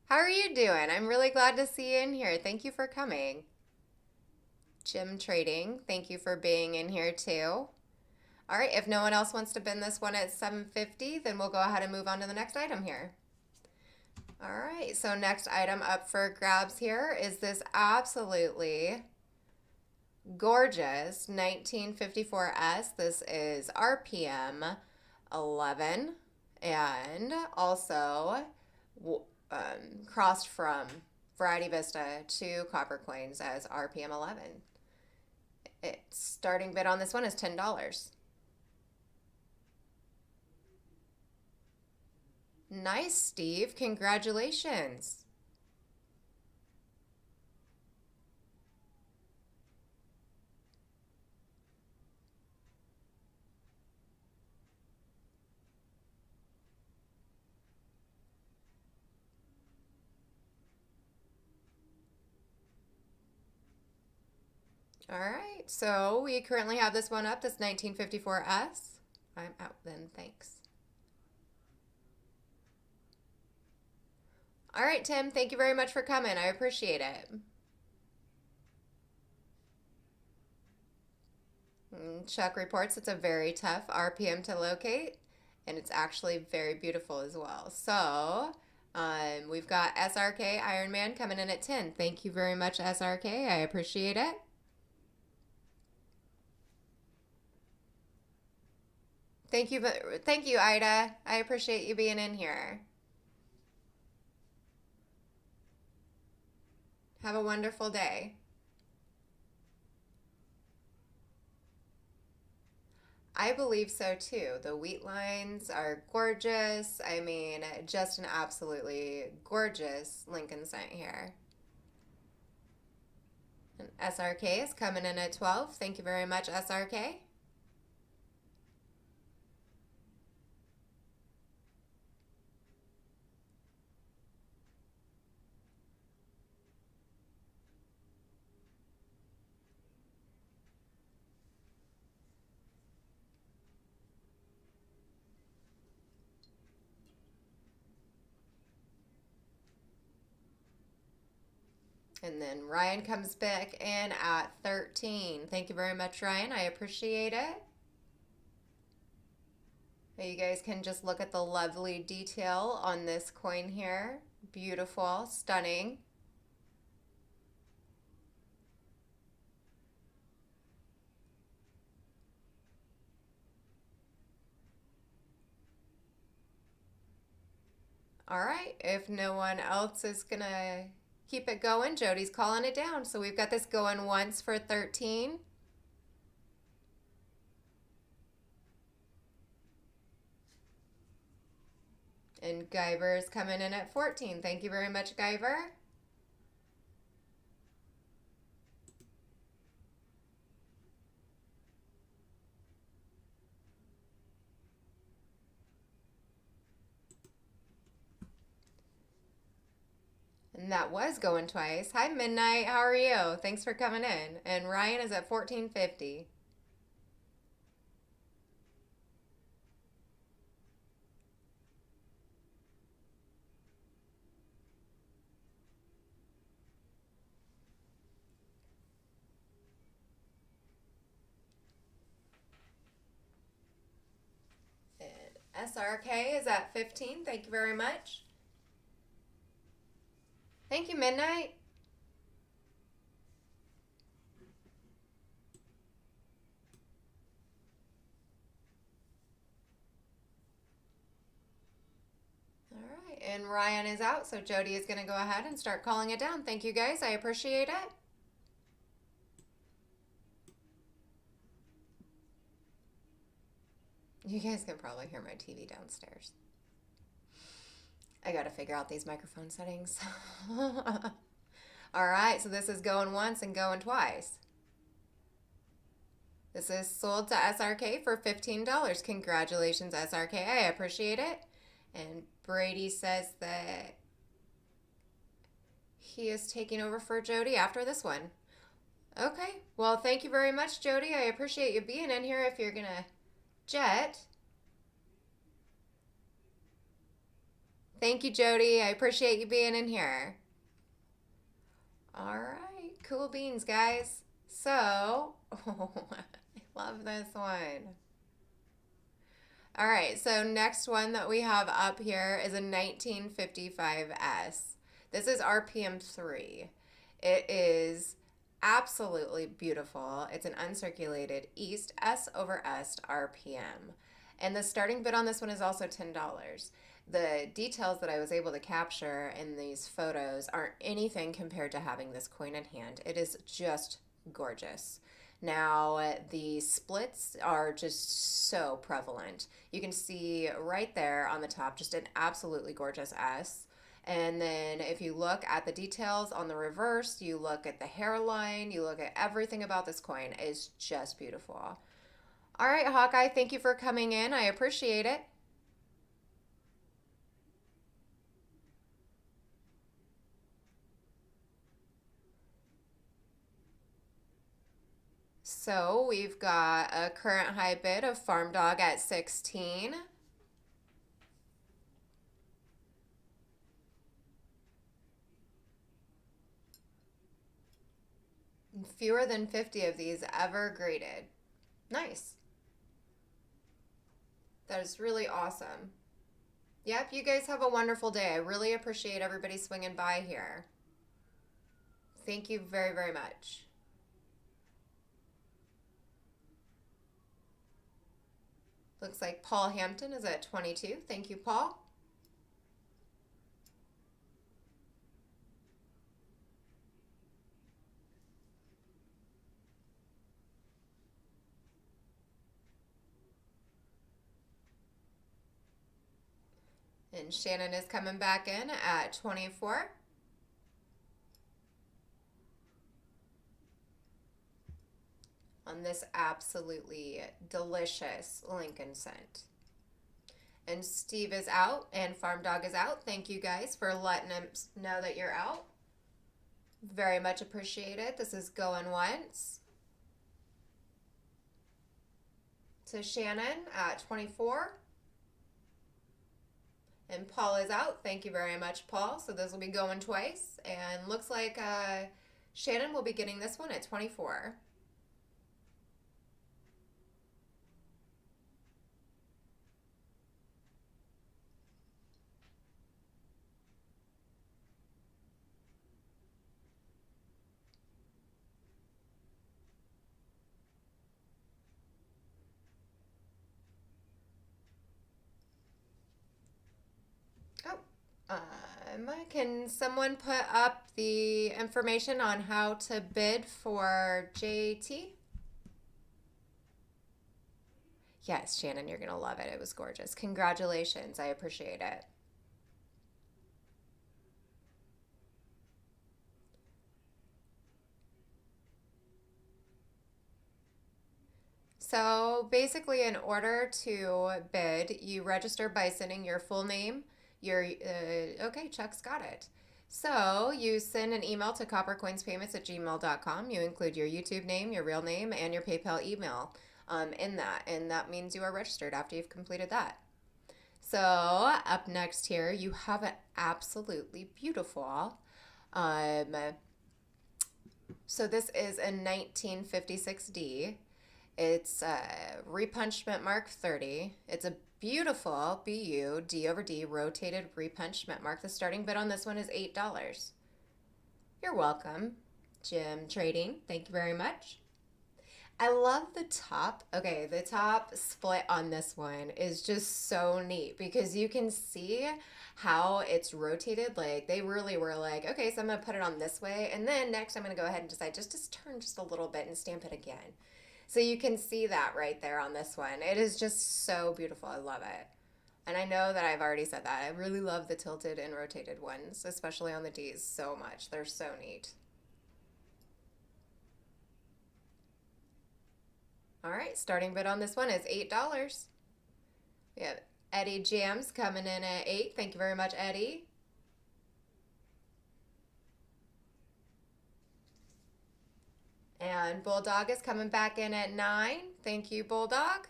How are you doing? I'm really glad to see you in here. Thank you for coming. Jim Trading, thank you for being in here too. All right, if no one else wants to bin this one at $7.50, then we'll go ahead and move on to the next item here. All right, so next item up for grabs here is this absolutely gorgeous 1954S. This is RPM 11 and also crossed from Variety Vista to Coppercoins as RPM 11. Its starting bid on this one is $10. Nice, Steve. Congratulations. All right, so we currently have this one up, this 1954S. I'm out then, thanks. All right, Tim, thank you very much for coming. I appreciate it. Chuck reports it's a very tough RPM to locate, and it's actually very beautiful as well. So we've got SRK Iron Man coming in at 10. Thank you very much, SRK. I appreciate it. Thank you, Ida. I appreciate you being in here. Have a wonderful day. I believe so too. The wheat lines are gorgeous. I mean, just an absolutely gorgeous Lincoln cent here. And SRK is coming in at 12. Thank you very much, SRK. And then Ryan comes back in at 13. Thank you very much, Ryan. I appreciate it. You guys can just look at the lovely detail on this coin here. Beautiful, stunning. All right, if no one else is gonna keep it going, Jody's calling it down. So we've got this going once for 13. And Guyver is coming in at 14. Thank you very much, Guyver. And that was going twice. Hi, Midnight. How are you? Thanks for coming in. And Ryan is at 14.50. And SRK is at 15. Thank you very much. Thank you, Midnight. All right, and Ryan is out, so Jody is going to go ahead and start calling it down. Thank you, guys. I appreciate it. You guys can probably hear my TV downstairs. I got to figure out these microphone settings. All right, so this is going once and going twice. This is sold to SRK for $15. Congratulations, SRK. I appreciate it. And Brady says that he is taking over for Jody after this one. Okay, well, thank you very much, Jody. I appreciate you being in here if you're going to jet. Thank you, Jody. I appreciate you being in here. All right, cool beans, guys. So, oh, I love this one. All right, so next one that we have up here is a 1955S. This is RPM 3. It is absolutely beautiful. It's an uncirculated East S over S RPM. And the starting bid on this one is also $10. The details that I was able to capture in these photos aren't anything compared to having this coin in hand. It is just gorgeous. Now, the splits are just so prevalent. You can see right there on the top just an absolutely gorgeous S. And then if you look at the details on the reverse, you look at the hairline, you look at everything about this coin, is just beautiful. All right, Hawkeye, thank you for coming in. I appreciate it. So we've got a current high bid of Farm Dog at 16. Fewer than 50 of these ever graded. Nice. That is really awesome. Yep, you guys have a wonderful day. I really appreciate everybody swinging by here. Thank you very, very much. Looks like Paul Hampton is at 22. Thank you, Paul. And Shannon is coming back in at 24. On this absolutely delicious Lincoln scent. And Steve is out and Farm Dog is out. Thank you guys for letting him know that you're out. Very much appreciated. This is going once. To Shannon at 24. And Paul is out. Thank you very much, Paul. So this will be going twice. And looks like Shannon will be getting this one at 24. Oh, can someone put up the information on how to bid for JT? Yes, Shannon, you're going to love it. It was gorgeous. Congratulations. I appreciate it. So basically, in order to bid, you register by sending your full name. Okay, Chuck's got it. So you send an email to coppercoinspayments@gmail.com. You include your YouTube name, your real name, and your PayPal email in that. And that means you are registered after you've completed that. So up next here, you have an absolutely beautiful. Um, so this is a 1956D. It's repunchment mark 30. It's a beautiful BU D over D rotated repunchment mark. The starting bid on this one is $8. You're welcome, Jim Trading. Thank you very much. I love the top. Okay, the top split on this one is just so neat because you can see how it's rotated. Like they really were like, okay, so I'm gonna put it on this way, and then next I'm gonna go ahead and decide just to turn just a little bit and stamp it again. So you can see that right there on this one. It is just so beautiful. I love it. And I know that I've already said that. I really love the tilted and rotated ones, especially on the Ds so much. They're so neat. All right, starting bid on this one is $8. We have Eddie Jams coming in at 8. Thank you very much, Eddie. And Bulldog is coming back in at 9. Thank you, Bulldog.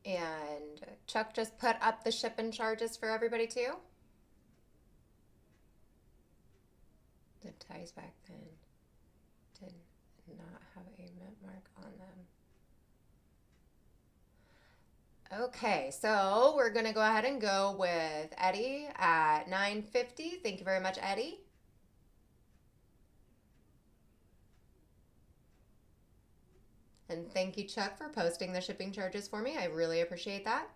And Chuck just put up the shipping charges for everybody too. The ties back then did not have a mint mark on them. Okay, so we're gonna go ahead and go with Eddie at $9.50. Thank you very much, Eddie. And thank you, Chuck, for posting the shipping charges for me. I really appreciate that.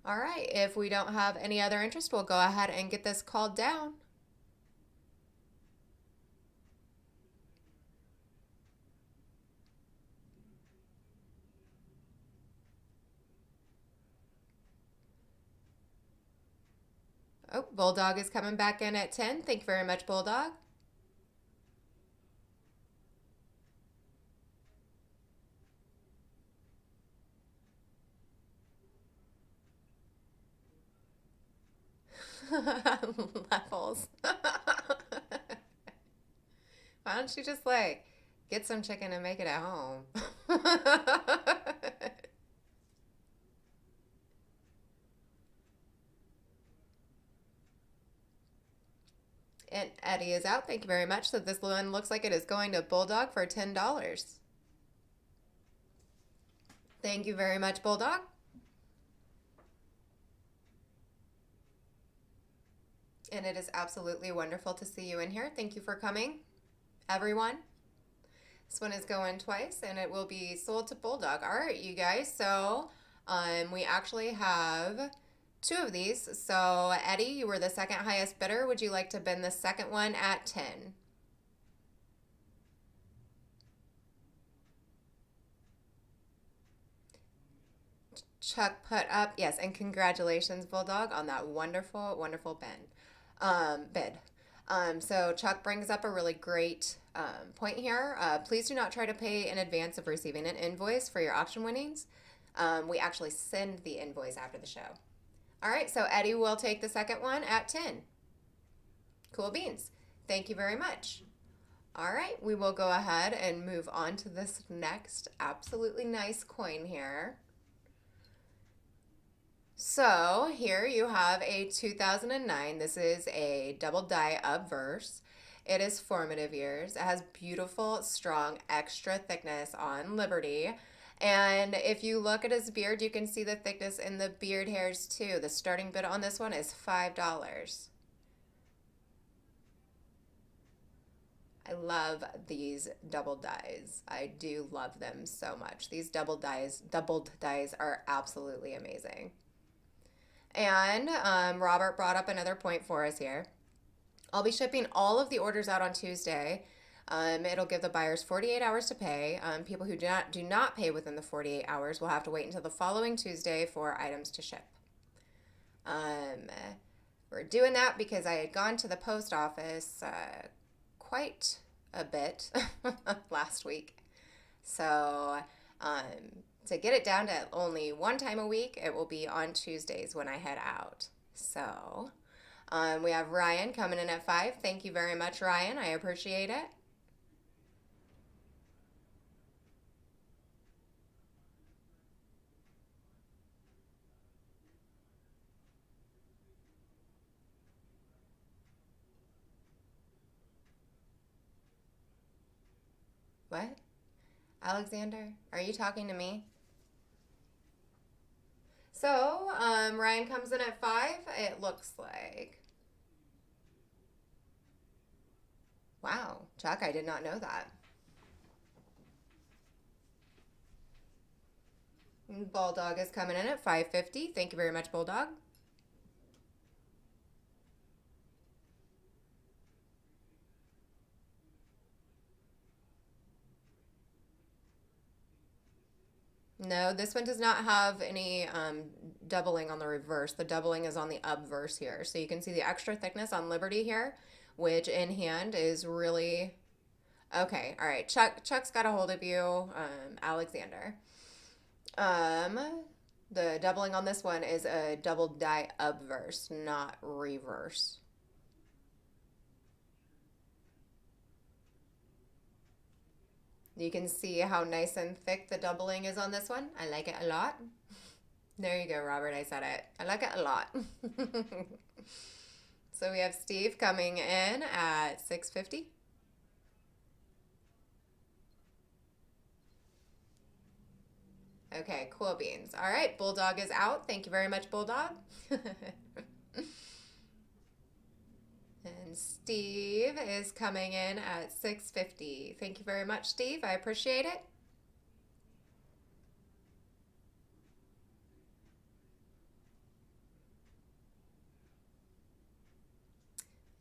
All right, if we don't have any other interest, we'll go ahead and get this called down. Oh, Bulldog is coming back in at 10. Thank you very much, Bulldog. Levels. Why don't you just like get some chicken and make it at home? And Eddie is out. Thank you very much. So this one looks like it is going to Bulldog for $10. Thank you very much, Bulldog. And it is absolutely wonderful to see you in here. Thank you for coming, everyone. This one is going twice, and it will be sold to Bulldog. All right, you guys. So we actually have two of these. So Eddie, you were the second highest bidder. Would you like to bid the second one at 10? Chuck put up, yes, and congratulations, Bulldog, on that wonderful, wonderful bid. So Chuck brings up a really great point here. Please do not try to pay in advance of receiving an invoice for your auction winnings. We actually send the invoice after the show. All right, so Eddie will take the second one at 10. Cool beans. Thank you very much. All right, we will go ahead and move on to this next absolutely nice coin here. So here you have a 2009. This is a double die obverse. It is formative years. It has beautiful, strong, extra thickness on Liberty. And if you look at his beard, you can see the thickness in the beard hairs too. The starting bid on this one is $5. I love these double dies. I do love them so much. These doubled dies are absolutely amazing. And Robert brought up another point for us here. I'll be shipping all of the orders out on Tuesday. It'll give the buyers 48 hours to pay. People who do not pay within the 48 hours will have to wait until the following Tuesday for items to ship. We're doing that because I had gone to the post office quite a bit last week. So to get it down to only one time a week, it will be on Tuesdays when I head out. So we have Ryan coming in at 5. Thank you very much, Ryan. I appreciate it. What? Alexander, are you talking to me? So, Ryan comes in at 5, it looks like. Wow, Chuck, I did not know that. Bulldog is coming in at 550. Thank you very much, Bulldog. No, this one does not have any doubling on the reverse. The doubling is on the obverse here. So you can see the extra thickness on Liberty here, which in hand is really... Okay, all right. Chuck's got a hold of you, Alexander. The doubling on this one is a double die obverse, not reverse. You can see how nice and thick the doubling is on this one. I like it a lot. There you go, Robert. I said it. I like it a lot. So we have Steve coming in at 650. Okay, cool beans. All right, Bulldog is out. Thank you very much, Bulldog. And Steve is coming in at 650. Thank you very much, Steve. I appreciate it.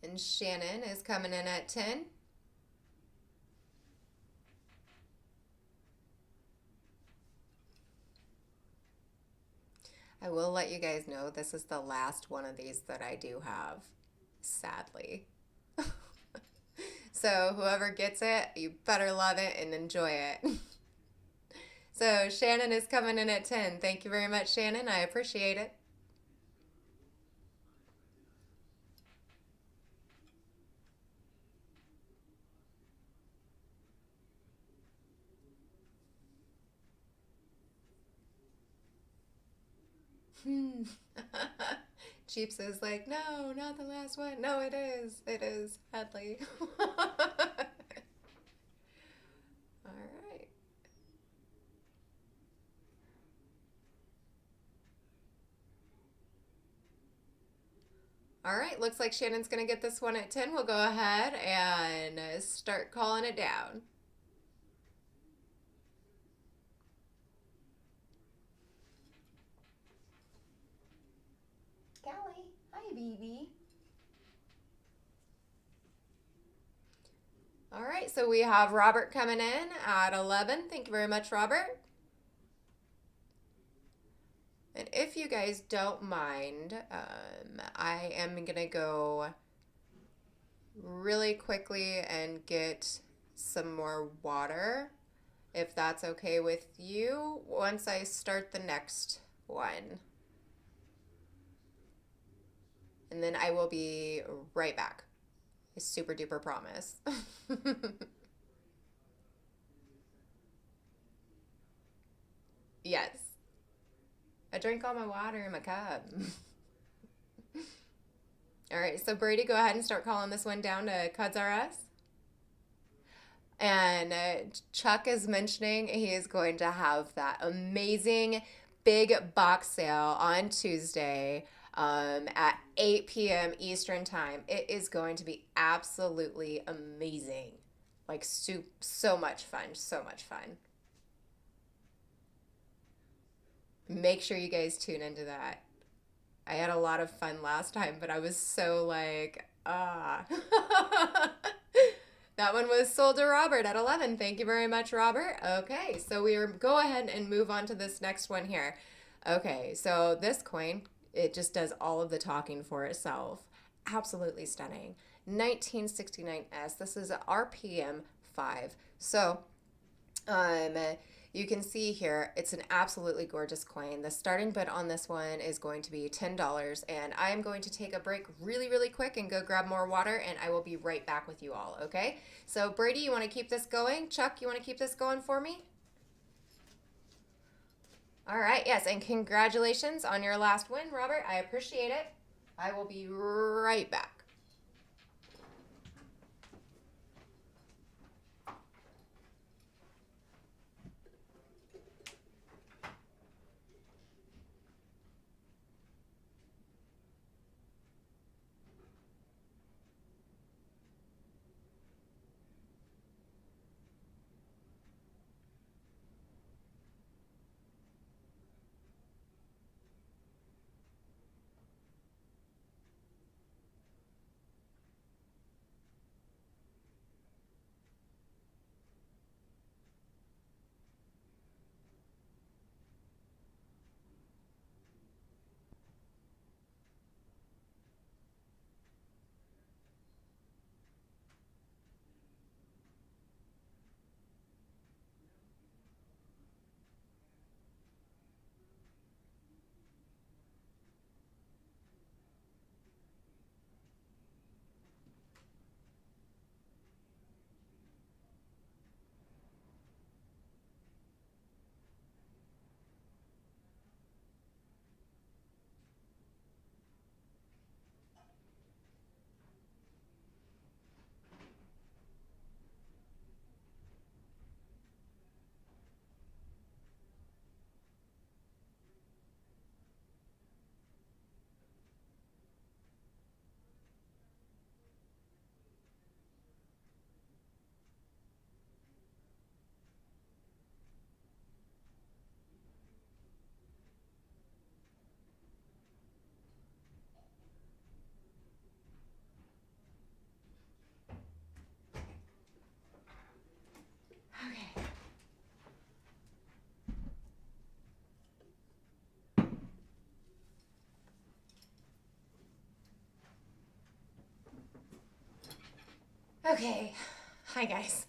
And Shannon is coming in at 10. I will let you guys know this is the last one of these that I do have, sadly. So whoever gets it, you better love it and enjoy it. So Shannon is coming in at 10. Thank you very much, Shannon. I appreciate it. Jeeps is like, no, not the last one. No, it is. It is. Hadley. All right. All right. Looks like Shannon's going to get this one at 10. We'll go ahead and start calling it down. Callie, hi, baby. All right. So we have Robert coming in at 11. Thank you very much, Robert. And if you guys don't mind, I am going to go really quickly and get some more water, if that's okay with you, once I start the next one. And then I will be right back. I super duper promise. Yes. I drink all my water in my cup. All right, so Brady, go ahead and start calling this one down to Cuds R Us. And Chuck is mentioning he is going to have that amazing big box sale on Tuesday at 8 p.m. Eastern Time. It is going to be absolutely amazing. Like, so much fun. So much fun. Make sure you guys tune into that. I had a lot of fun last time, but I was so like, ah. That one was sold to Robert at 11. Thank you very much, Robert. Okay, so we are go ahead and move on to this next one here. Okay, so this coin, it just does all of the talking for itself. Absolutely stunning. 1969S. This is a RPM 5. So, um, you can see here, it's an absolutely gorgeous coin. The starting bid on this one is going to be $10, and I am going to take a break really, really quick and go grab more water, and I will be right back with you all, okay? So, Brady, you want to keep this going? Chuck, you want to keep this going for me? All right, yes, and congratulations on your last win, Robert. I appreciate it. I will be right back. Okay. Okay. Hi, guys.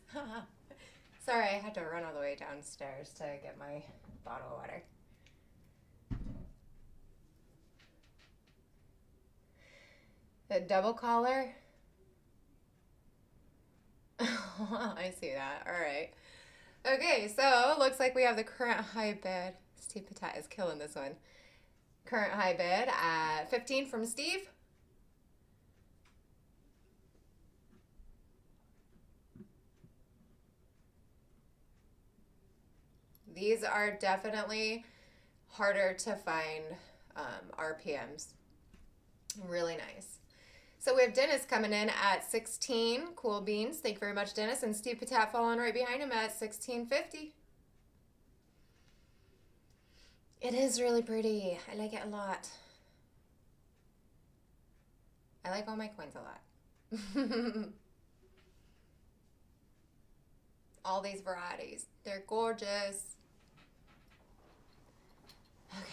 Sorry, I had to run all the way downstairs to get my bottle of water. The double collar? I see that. All right. Okay, so looks like we have the current high bid. Steve Patat is killing this one. Current high bid at 15 from Steve. These are definitely harder to find RPMs. Really nice. So we have Dennis coming in at 16. Cool beans. Thank you very much, Dennis. And Steve Patat following right behind him at 16.50. It is really pretty. I like it a lot. I like all my coins a lot. All these varieties. They're gorgeous. Okay.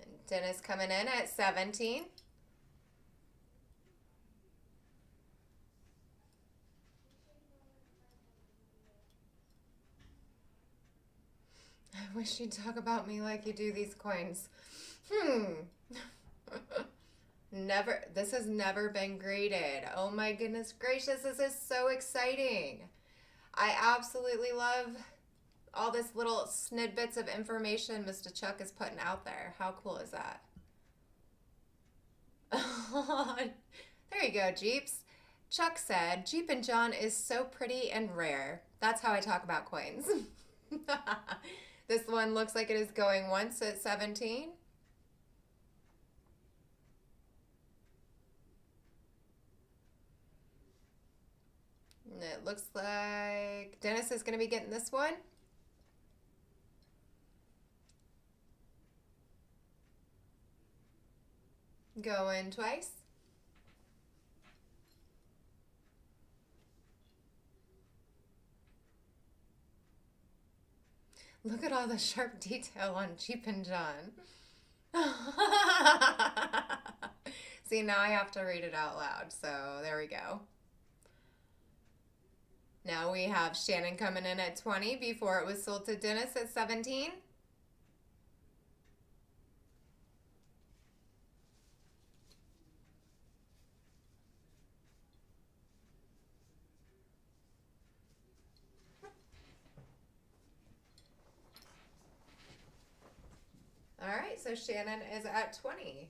And Dennis coming in at 17. I wish you'd talk about me like you do these coins. Never, this has never been graded. Oh my goodness gracious, this is so exciting. I absolutely love all this little snidbits of information Mr. Chuck is putting out there. How cool is that? There you go, Jeeps. Chuck said, Jeep and John is so pretty and rare. That's how I talk about coins. This one looks like it is going once at 17. And it looks like Dennis is going to be getting this one. Going twice. Look at all the sharp detail on Jeep and John. See, now I have to read it out loud, so there we go. Now we have Shannon coming in at 20 before it was sold to Dennis at 17. All right, so Shannon is at 20.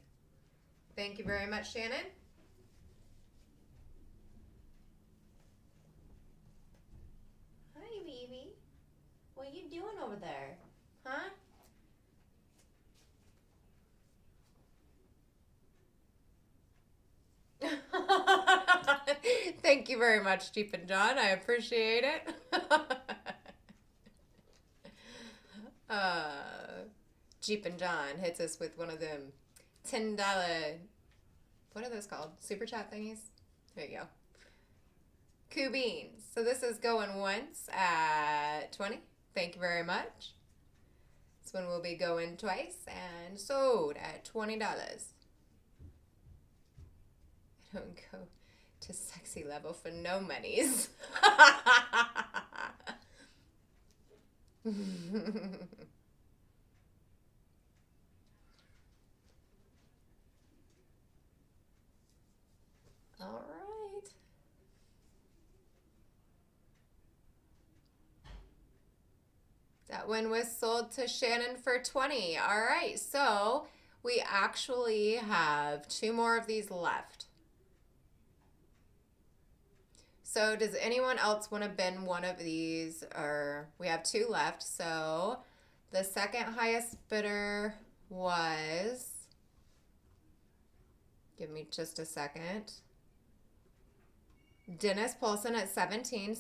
Thank you very much, Shannon. Hi, baby. What you doing over there? Huh? Thank you very much, Jeep and John. I appreciate it. Jeep and John hits us with one of them $10, what are those called? Super chat thingies? There you go. Cool beans. So this is going once at 20. Thank you very much. This one will be going twice and sold at $20. I don't go to sexy level for no monies. All right. That one was sold to Shannon for 20. All right, so we actually have 2 more of these left. So does anyone else want to bin one of these? Or we have 2 left. So the second highest bidder was, give me just a second, Dennis Paulson at 17.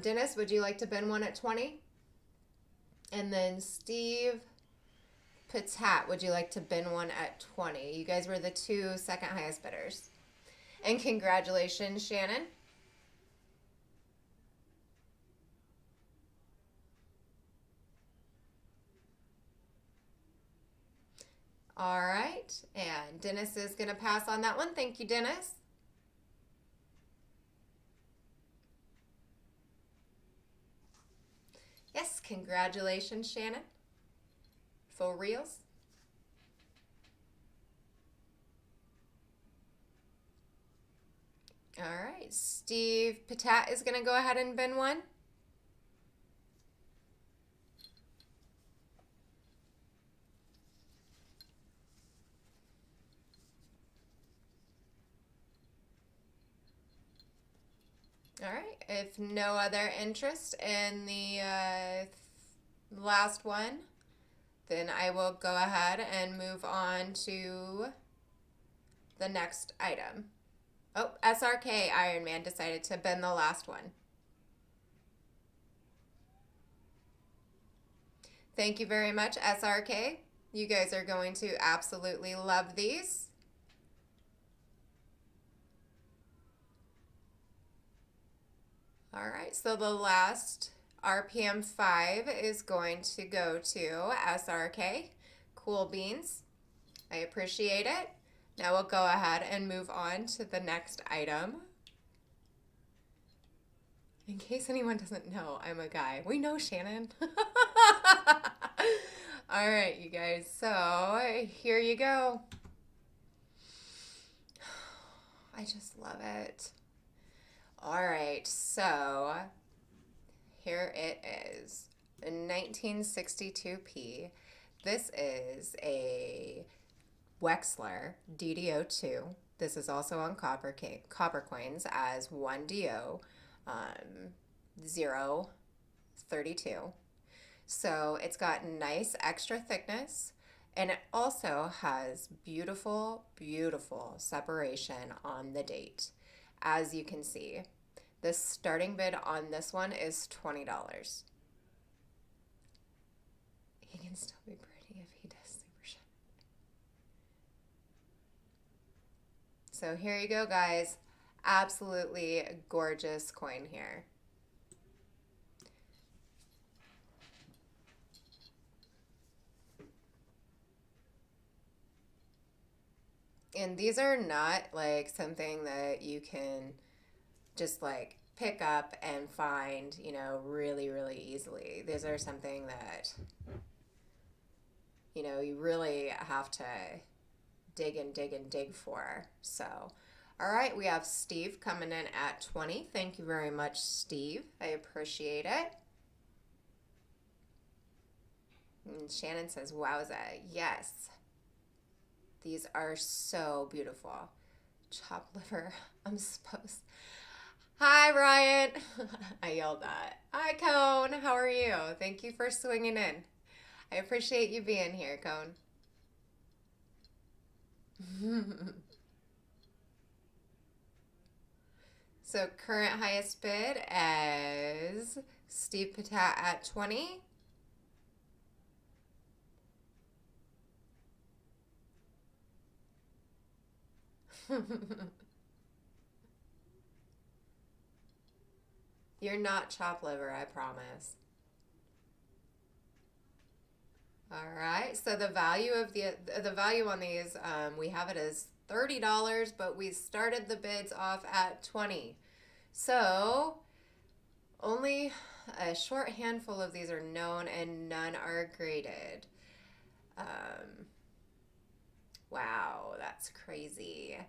Dennis, would you like to bin one at 20? And then Steve Patat, would you like to bin one at 20? You guys were the 2 second highest bidders. And congratulations, Shannon. All right, and Dennis is going to pass on that one. Thank you, Dennis. Yes, congratulations, Shannon. For reals. All right, Steve Patat is going to go ahead and bin one. All right. If no other interest in the last one, then I will go ahead and move on to the next item. Oh, SRK Iron Man decided to bend the last one. Thank you very much, SRK. You guys are going to absolutely love these. All right, so the last RPM 5 is going to go to SRK. Cool beans. I appreciate it. Now we'll go ahead and move on to the next item. In case anyone doesn't know, I'm a guy. We know, Shannon. All right, you guys. So here you go. I just love it. All right, so here it is. A 1962p. This is a Wexler DDO2. This is also on Coppercoins as 1DO 032. So it's got nice extra thickness, and it also has beautiful, beautiful separation on the date. As you can see, the starting bid on this one is $20. He can still be pretty if he does super shine. So here you go, guys. Absolutely gorgeous coin here. And these are not like something that you can just like pick up and find, you know, really, really easily. These are something that, you know, you really have to dig and dig and dig for. So, all right, we have Steve coming in at 20. Thank you very much, Steve. I appreciate it. And Shannon says, wowza, yes. These are so beautiful. Chop liver, I'm supposed. Hi, Ryan. I yelled that. Hi, Cone. How are you? Thank you for swinging in. I appreciate you being here, Cone. So current highest bid is Steve Patat at 20. You're not chopped liver, I promise. All right, so the value of the value on these, we have it as $30, but we started the bids off at 20. So only a short handful of these are known and none are graded. Wow, that's crazy.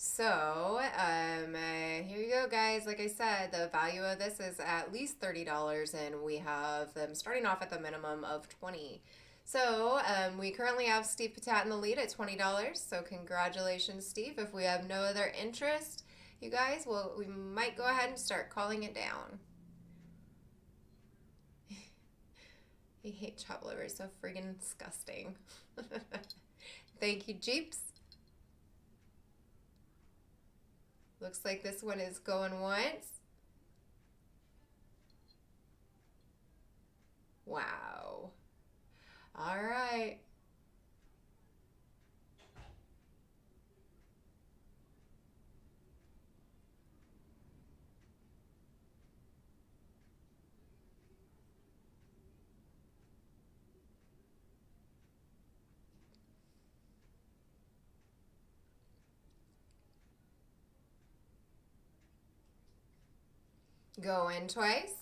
So, here you go, guys. Like I said, the value of this is at least $30, and we have them starting off at the minimum of $20. So, we currently have Steve Patat in the lead at $20. So, congratulations, Steve. If we have no other interest, you guys, well, we might go ahead and start calling it down. I hate chopped liver. So friggin' disgusting. Thank you, Jeeps. Looks like this one is going once. Wow. All right. Go in twice.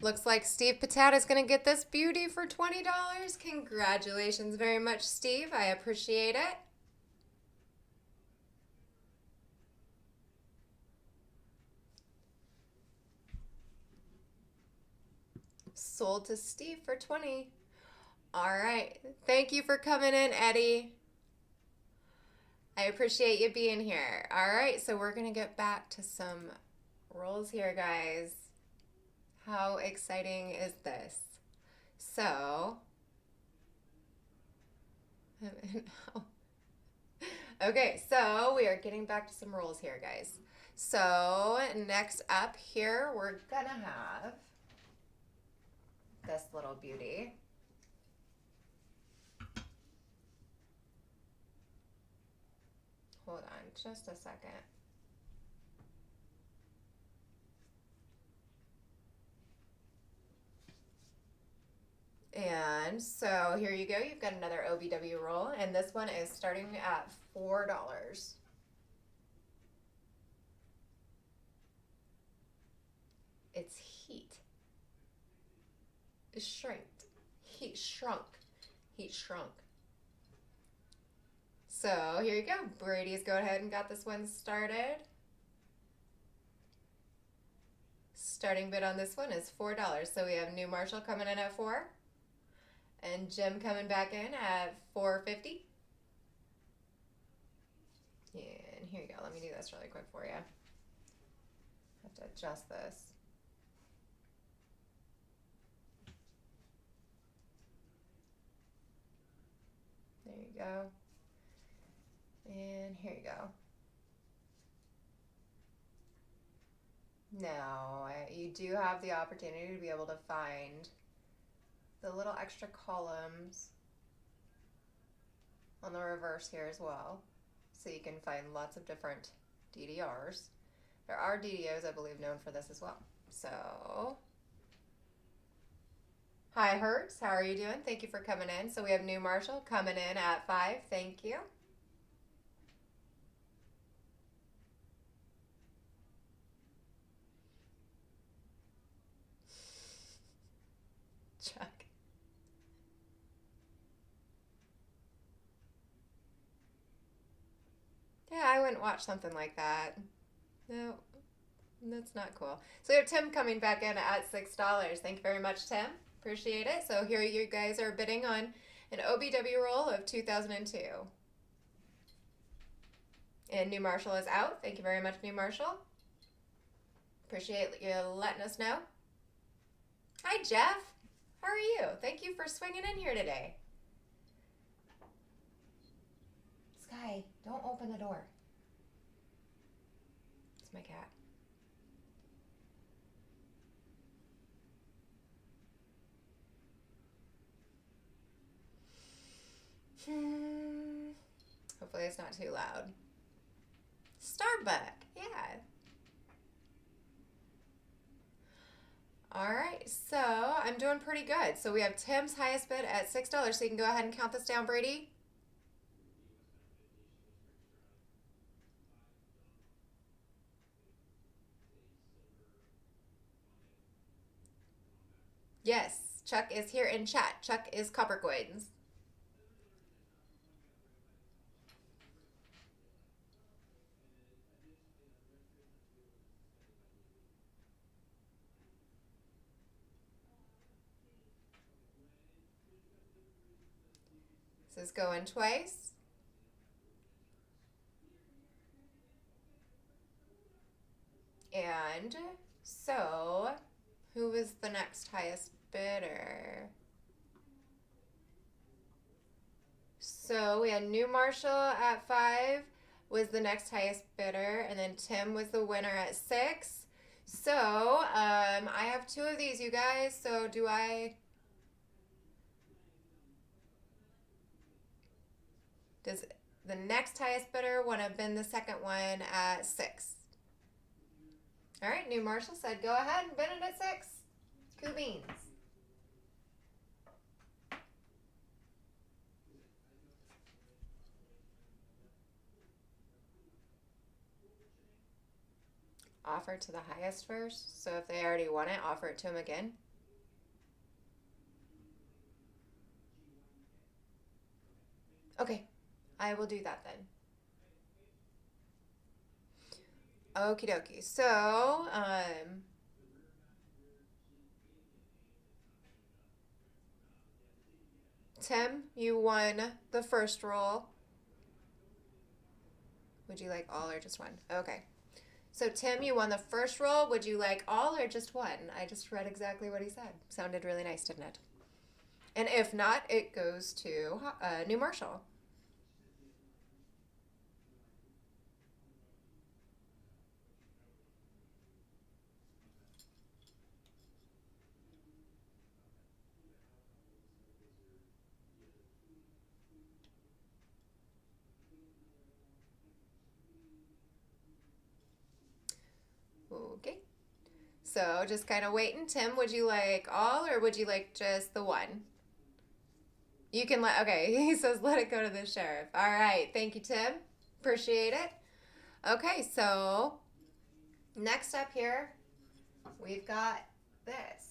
Looks like Steve Patat is going to get this beauty for $20. Congratulations very much, Steve. I appreciate it. Sold to Steve for 20. All right. Thank you for coming in, Eddie. I appreciate you being here. All right, so we're going to get back to some Rolls here, guys. How exciting is this? So, okay, so we are getting back to some rolls here, guys. So, next up here, we're gonna have this little beauty. Hold on just a second. And so here you go. You've got another OBW roll, and this one is starting at $4. It's heat. It's shrinked. Heat shrunk. Heat shrunk. So here you go. Brady's go ahead and got this one started. Starting bid on this one is $4. So we have New Marshall coming in at 4. And Jim coming back in at $4.50. And here you go. Let me do this really quick for you. I have to adjust this. There you go. And here you go. Now, you do have the opportunity to be able to find the little extra columns on the reverse here as well. So you can find lots of different DDRs. There are DDOs, I believe, known for this as well. So, hi Hertz, how are you doing? Thank you for coming in. So we have New Marshall coming in at 5. Thank you. Chuck. Yeah, I wouldn't watch something like that. No, that's not cool. So we have Tim coming back in at $6. Thank you very much, Tim. Appreciate it. So here you guys are bidding on an OBW roll of 2002. And New Marshall is out. Thank you very much, New Marshall. Appreciate you letting us know. Hi, Jeff. How are you? Thank you for swinging in here today. Sky, don't open the door. It's my cat. Hopefully it's not too loud. Starbuck, yeah. All right, so I'm doing pretty good. So we have Tim's highest bid at $6. So you can go ahead and count this down, Brady. Yes, Chuck is here in chat. Chuck is Coppercoins. This is going twice. And so, who was the next highest bidder? So we had New Marshall at 5 was the next highest bidder, and then Tim was the winner at 6. So I have 2 of these, you guys. So do I? Does the next highest bidder want to have been the second one at 6? All right, New Marshall said go ahead and bid it at 6. Cool beans. Offer to the highest first. So if they already won it, offer it to them again. Okay, I will do that then. Okie dokie. So, Tim, you won the first roll. Would you like all or just one? Okay. So, Tim, you won the first roll. Would you like all or just one? I just read exactly what he said. Sounded really nice, didn't it? And if not, it goes to New Marshall. Okay. So just kind of waiting. Tim, would you like all or would you like just the one? You can let, okay, he says let it go to the sheriff. All right. Thank you, Tim. Appreciate it. Okay, so next up here, we've got this.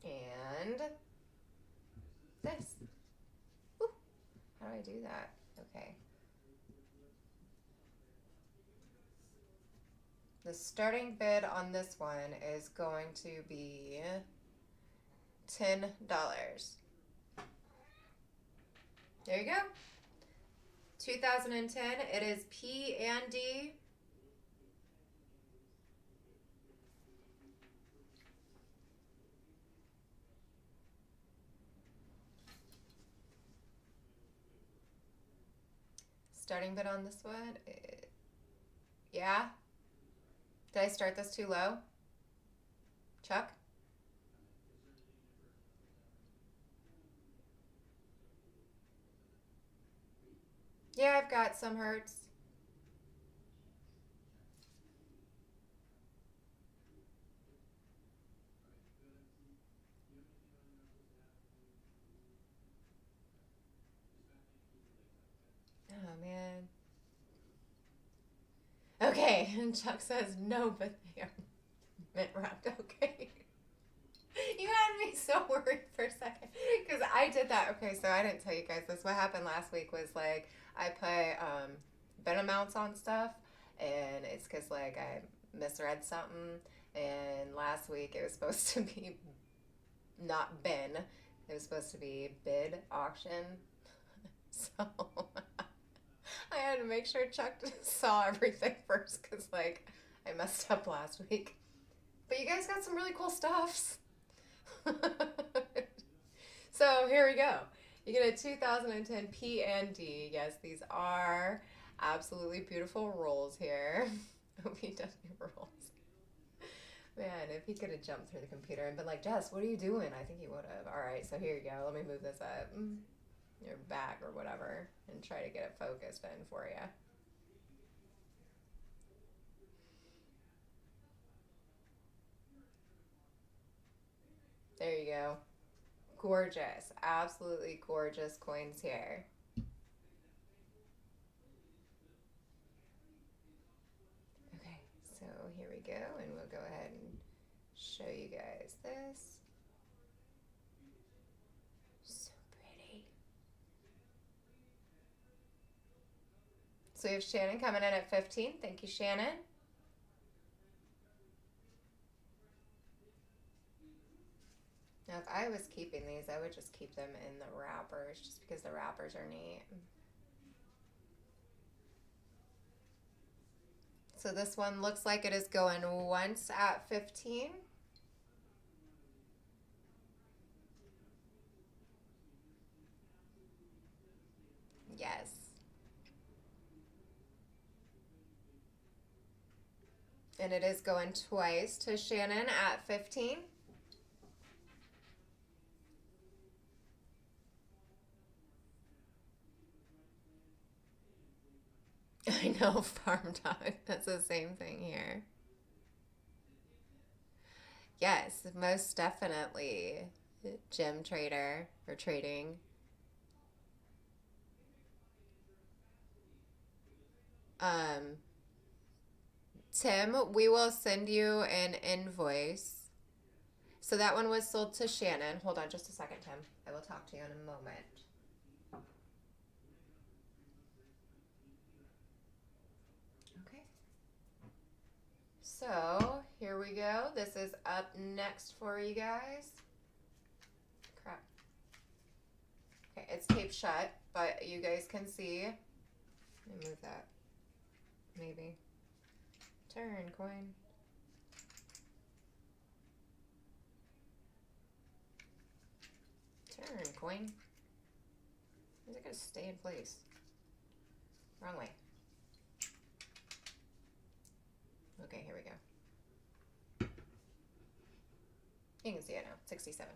And this. Woo. How do I do that? Okay. The starting bid on this one is going to be $10. There you go. 2010. It is P and D. Starting bid on this one. Yeah. Did I start this too low? Chuck? Yeah, I've got some hertz. Oh, man. Okay, and Chuck says no, but they are mint wrapped. Okay. You had me so worried for a second because I did that. Okay, so I didn't tell you guys this. What happened last week was like I put bin amounts on stuff, and it's because like I misread something. And last week it was supposed to be not bin, it was supposed to be bid auction. So I had to make sure Chuck saw everything first because like I messed up last week. But you guys got some really cool stuffs. So here we go. You get a 2010 P and D. Yes, these are absolutely beautiful rolls here. Hope he does new rolls. Man, if he could have jumped through the computer and been like, Jess, what are you doing? I think he would have. All right, so here you go. Let me move this up your back or whatever and try to get it focused in for you. There you go. Gorgeous. Absolutely gorgeous coins here. Okay, so here we go, and we'll go ahead and show you guys this. So pretty. So we have Shannon coming in at 15. Thank you, Shannon. Now, if I was keeping these, I would just keep them in the wrappers just because the wrappers are neat. So this one looks like it is going once at 15. Yes. And it is going twice to Shannon at 15. I know, farm dog. That's the same thing here. Yes, most definitely. Gym trader or trading. Um, Tim, we will send you an invoice. So that one was sold to Shannon. Hold on just a second, Tim. I will talk to you in a moment. Okay. So here here we go. This is up next for you guys. Crap. Okay, it's taped shut, but you guys can see. Let me move that. Maybe. Turn, coin. Turn, coin. Is it gonna stay in place? Wrong way. Okay, here we go. You can see it now. 67.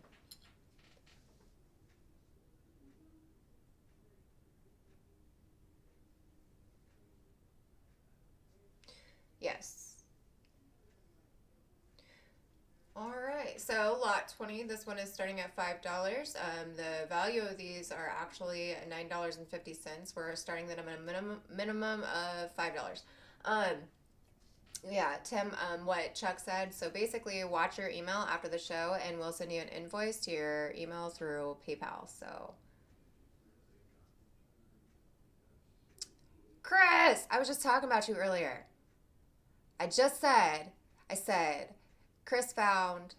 Yes. All right, so lot 20, this one is starting at $5. The value of these are actually $9.50. We're starting them at a minimum of $5. Yeah, Tim, what Chuck said. So basically, watch your email after the show, and we'll send you an invoice to your email through PayPal. So, Chris, I was just talking about you earlier. I said, Chris found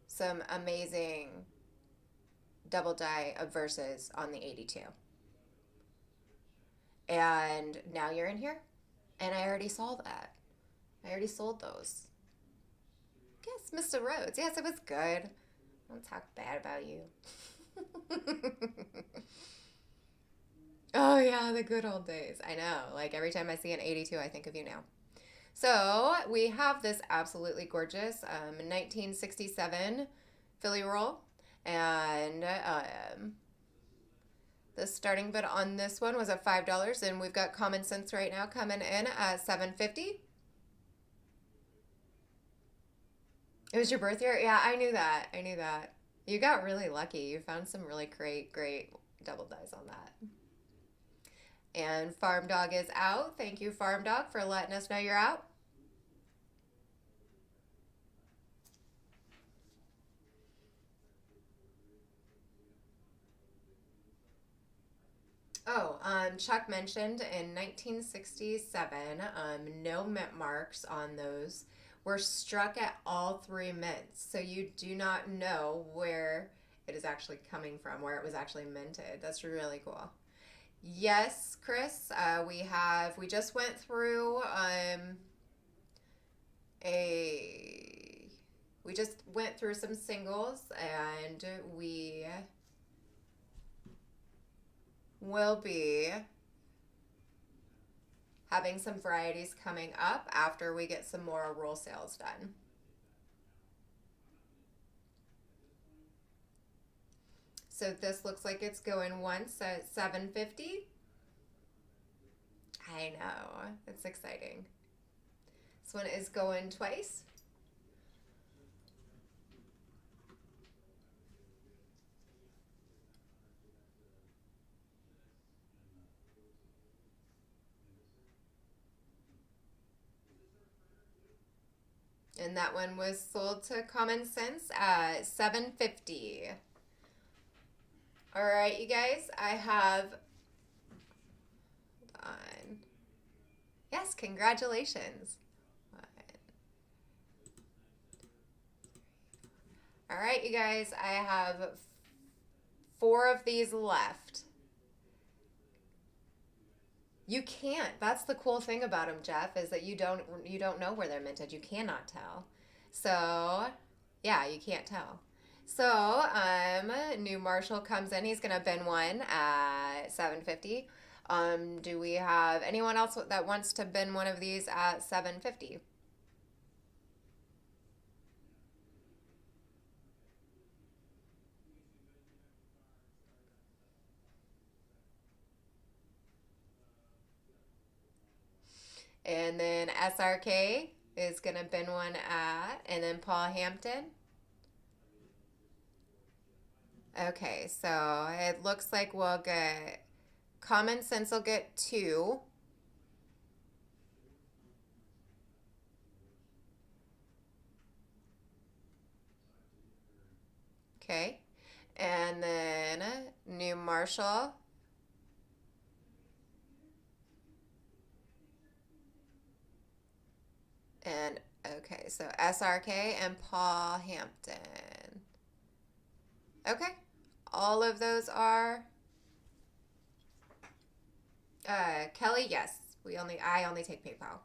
some amazing double die of verses on the 82. And now you're in here, and I already saw that. I already sold those. Yes, Mr. Rhodes. Yes, it was good. Don't talk bad about you. Oh, yeah, the good old days. I know. Like, every time I see an 82, I think of you now. So, we have this absolutely gorgeous 1967 Philly roll. And the starting bid on this one was at $5. And we've got Common Sense right now coming in at $7.50. It was your birth year? Yeah, I knew that. You got really lucky. You found some really great double dies on that. And Farm Dog is out. Thank you, Farm Dog, for letting us know you're out. Oh, Chuck mentioned in 1967, no mint marks on those were struck at all three mints. So you do not know where it is actually coming from, where it was actually minted. That's really cool. Yes, Chris, we just went through we just went through some singles, and we will be having some varieties coming up after we get some more roll sales done. So this looks like it's going once at $7.50. I know, it's exciting. This one is going twice. And that one was sold to Common Sense at $7.50. All right, you guys, I have, hold on. Yes, congratulations. All right, you guys, I have 4 of these left. You can't. That's the cool thing about them, Jeff, is that you don't know where they're minted. You cannot tell. So, yeah, you can't tell. So, new Marshall comes in. He's gonna bin one at $7.50. Do we have anyone else that wants to bin one of these at $7.50? And then SRK is going to bin one at, and then Paul Hampton. Okay, so it looks like we'll get, Common Sense will get 2. Okay, and then New Marshall. And Okay, so SRK and Paul Hampton. Okay, all of those are Kelly. Yes, I only take PayPal.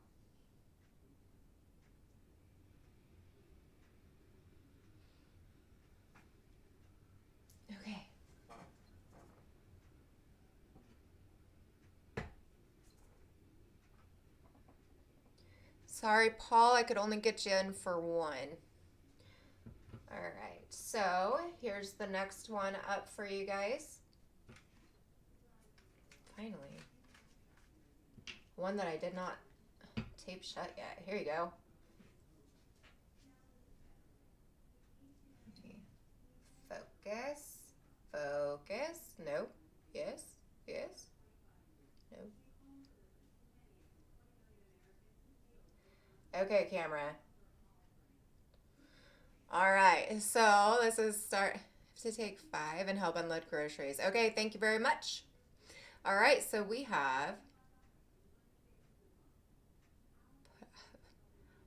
Okay. Sorry, Paul, I could only get you in for one. All right, so here's the next one up for you guys. Finally. One that I did not tape shut yet. Here you go. Focus. Focus. Nope. Yes. Yes. Nope. Okay, camera. All right, so this is start to take 5 and help unload groceries. Okay, thank you very much. All right, so we have.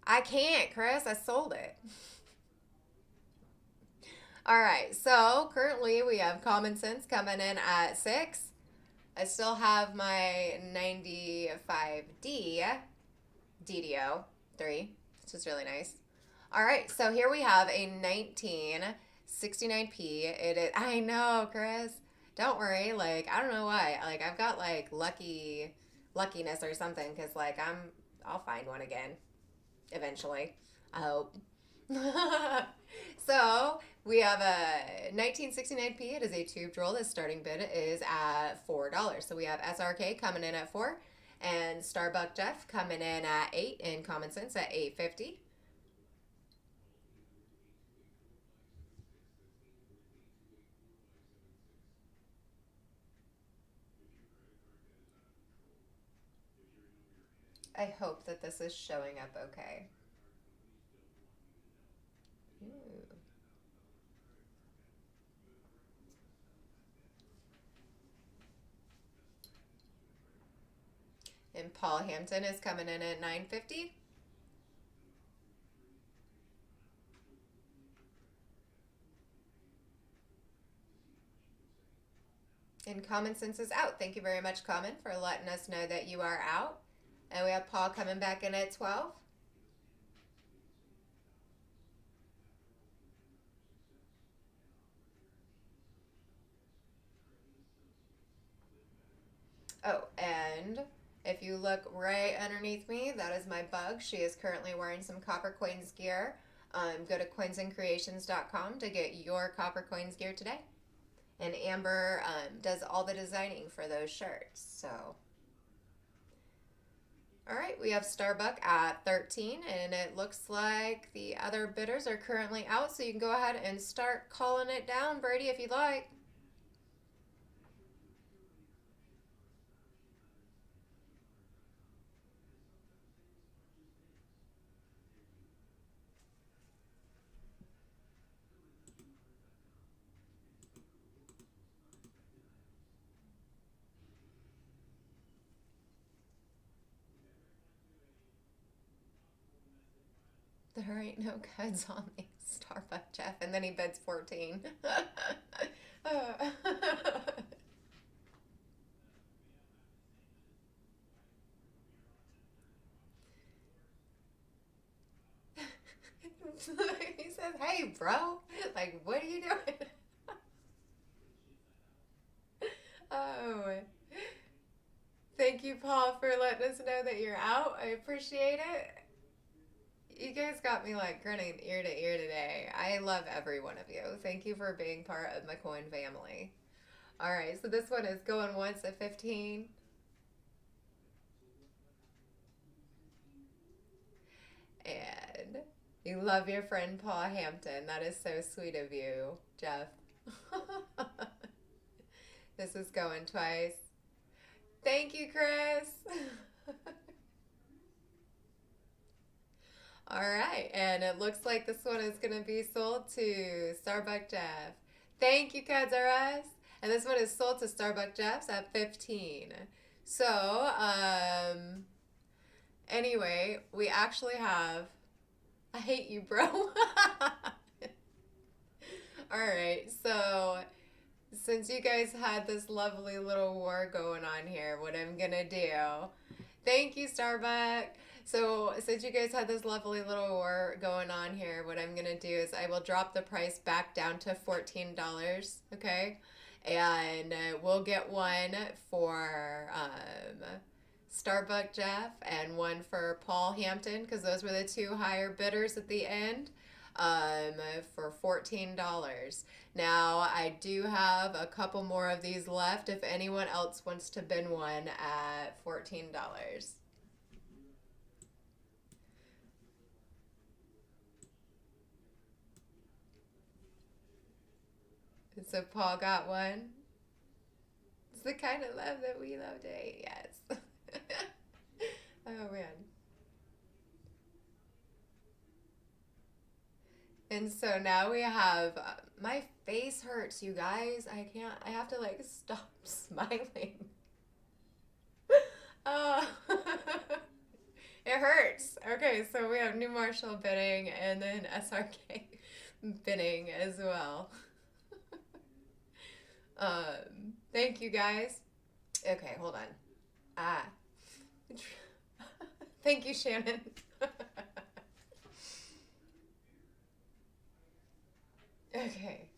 I can't, Chris. I sold it. All right, so currently we have Common Sense coming in at 6. I still have my 95D DDO 3, which is really nice. All right, so here we have a 1969P. It is, I know, Chris. Don't worry. Like, I don't know why. Like, I've got like luckiness or something because like I'll find one again eventually. I hope. So we have a 1969P. It is a tube roll. The starting bid is at $4. So we have SRK coming in at 4, and Starbuck Jeff coming in at 8, and Common Sense at 8.50. I hope that this is showing up okay. Ooh. And Paul Hampton is coming in at 9.50. And Common Sense is out. Thank you very much, Common, for letting us know that you are out. And we have Paul coming back in at 12. Oh, and if you look right underneath me, that is my bug. She is currently wearing some Coppercoins gear. Go to coinsandcreations.com to get your Coppercoins gear today. And Amber does all the designing for those shirts. So, all right, we have Starbuck at 13, and it looks like the other bidders are currently out. So you can go ahead and start calling it down, Brady, if you'd like. There ain't no goods on me, Starbuck Jeff, and then he bids 14. He says, "Hey, bro, like, what are you doing?" Oh, thank you, Paul, for letting us know that you're out. I appreciate it. You guys got me like grinning ear to ear today. I love every one of you. Thank you for being part of my coin family. All right, so this one is going once at 15. And you love your friend Paul Hampton. That is so sweet of you, Jeff. This is going twice. Thank you, Chris. All right, and it looks like this one is going to be sold to Starbuck Jeff. Thank you, Cats R Us. And this one is sold to Starbuck Jeffs at 15. So, anyway, we actually have I hate you, bro. All right, so since you guys had this lovely little war going on here, what I'm gonna do, thank you, Starbucks. So, since you guys had this lovely little war going on here, what I'm gonna do is I will drop the price back down to $14, okay? And we'll get one for Starbuck Jeff and one for Paul Hampton because those were the two higher bidders at the end um, for $14. Now, I do have a couple more of these left if anyone else wants to bid one at $14. So, Paul got one. It's the kind of love that we love to hate, yes. Oh, man. And so now we have my face hurts, you guys. I have to like stop smiling. Oh, it hurts. Okay, so we have New Marshall bidding and then SRK bidding as well. Thank you guys. Okay, hold on. Ah, thank you, Shannon. Okay.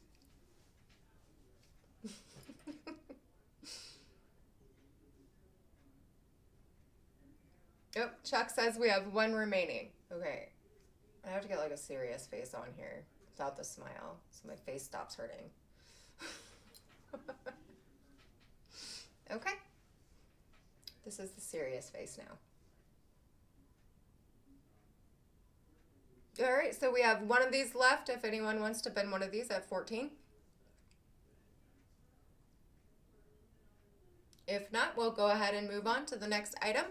Oh, Chuck says we have one remaining. Okay. I have to get like a serious face on here without the smile so my face stops hurting. Okay. This is the serious face now. All right, so we have one of these left if anyone wants to bid one of these at 14. If not, we'll go ahead and move on to the next item.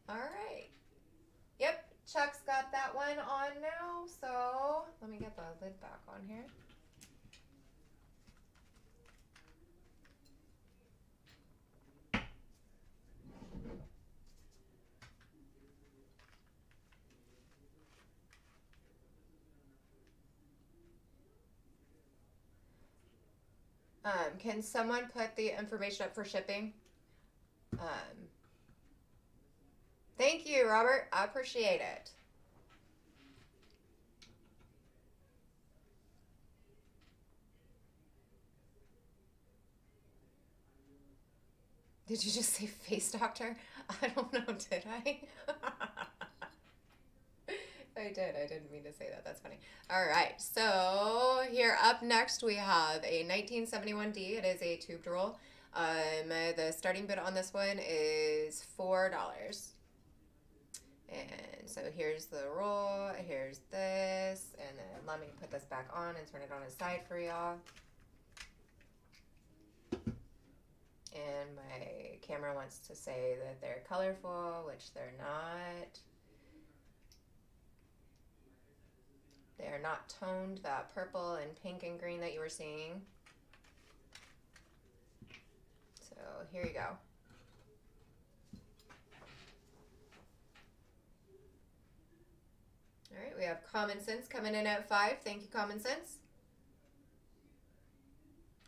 All right. Yep, Chuck's got that one on now, so let me get the lid back on here. Can someone put the information up for shipping? Thank you, Robert. I appreciate it. Did you just say face doctor? I don't know, did I? I did. I didn't mean to say that. That's funny. All right. So here up next we have a 1971D. It is a tubed roll. The starting bid on this one is $4. And so here's the roll. Here's this, and then let me put this back on and turn it on its side for y'all. And my camera wants to say that they're colorful, which they're not. They're not toned, that purple and pink and green that you were seeing. So here you go. All right, we have Common Sense coming in at 5. Thank you, Common Sense.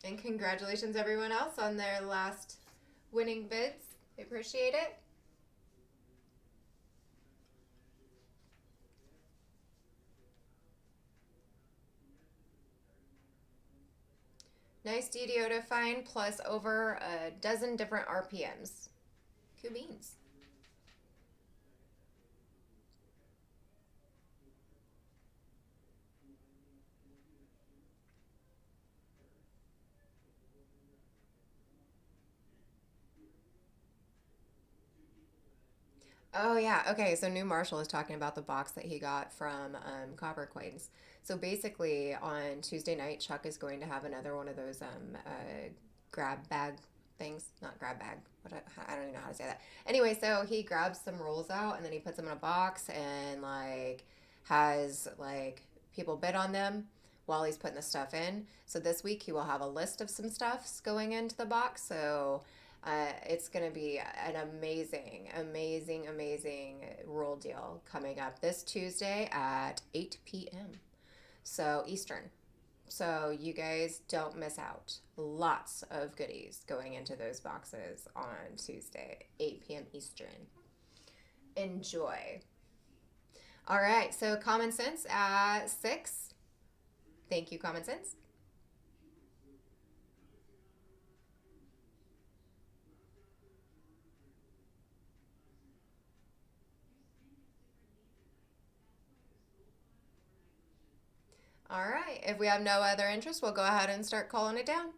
And congratulations everyone else on their last winning bids. I appreciate it. Nice DDO to find, plus over a dozen different RPMs. Cool beans. Oh yeah, okay. So New Marshall is talking about the box that he got from Coppercoins. So basically, on Tuesday night, Chuck is going to have another one of those grab bag things. Not grab bag. I don't even know how to say that. Anyway, so he grabs some rolls out and then he puts them in a box and like has like people bid on them. while he's putting the stuff in. So this week he will have a list of some stuffs going into the box. So it's going to be an amazing, amazing, amazing roll deal coming up this Tuesday at 8 p.m. So Eastern. So you guys don't miss out. Lots of goodies going into those boxes on Tuesday, 8 p.m. Eastern. Enjoy. All right, so Common Sense at 6. Thank you, Common Sense. All right, if we have no other interest, we'll go ahead and start calling it down.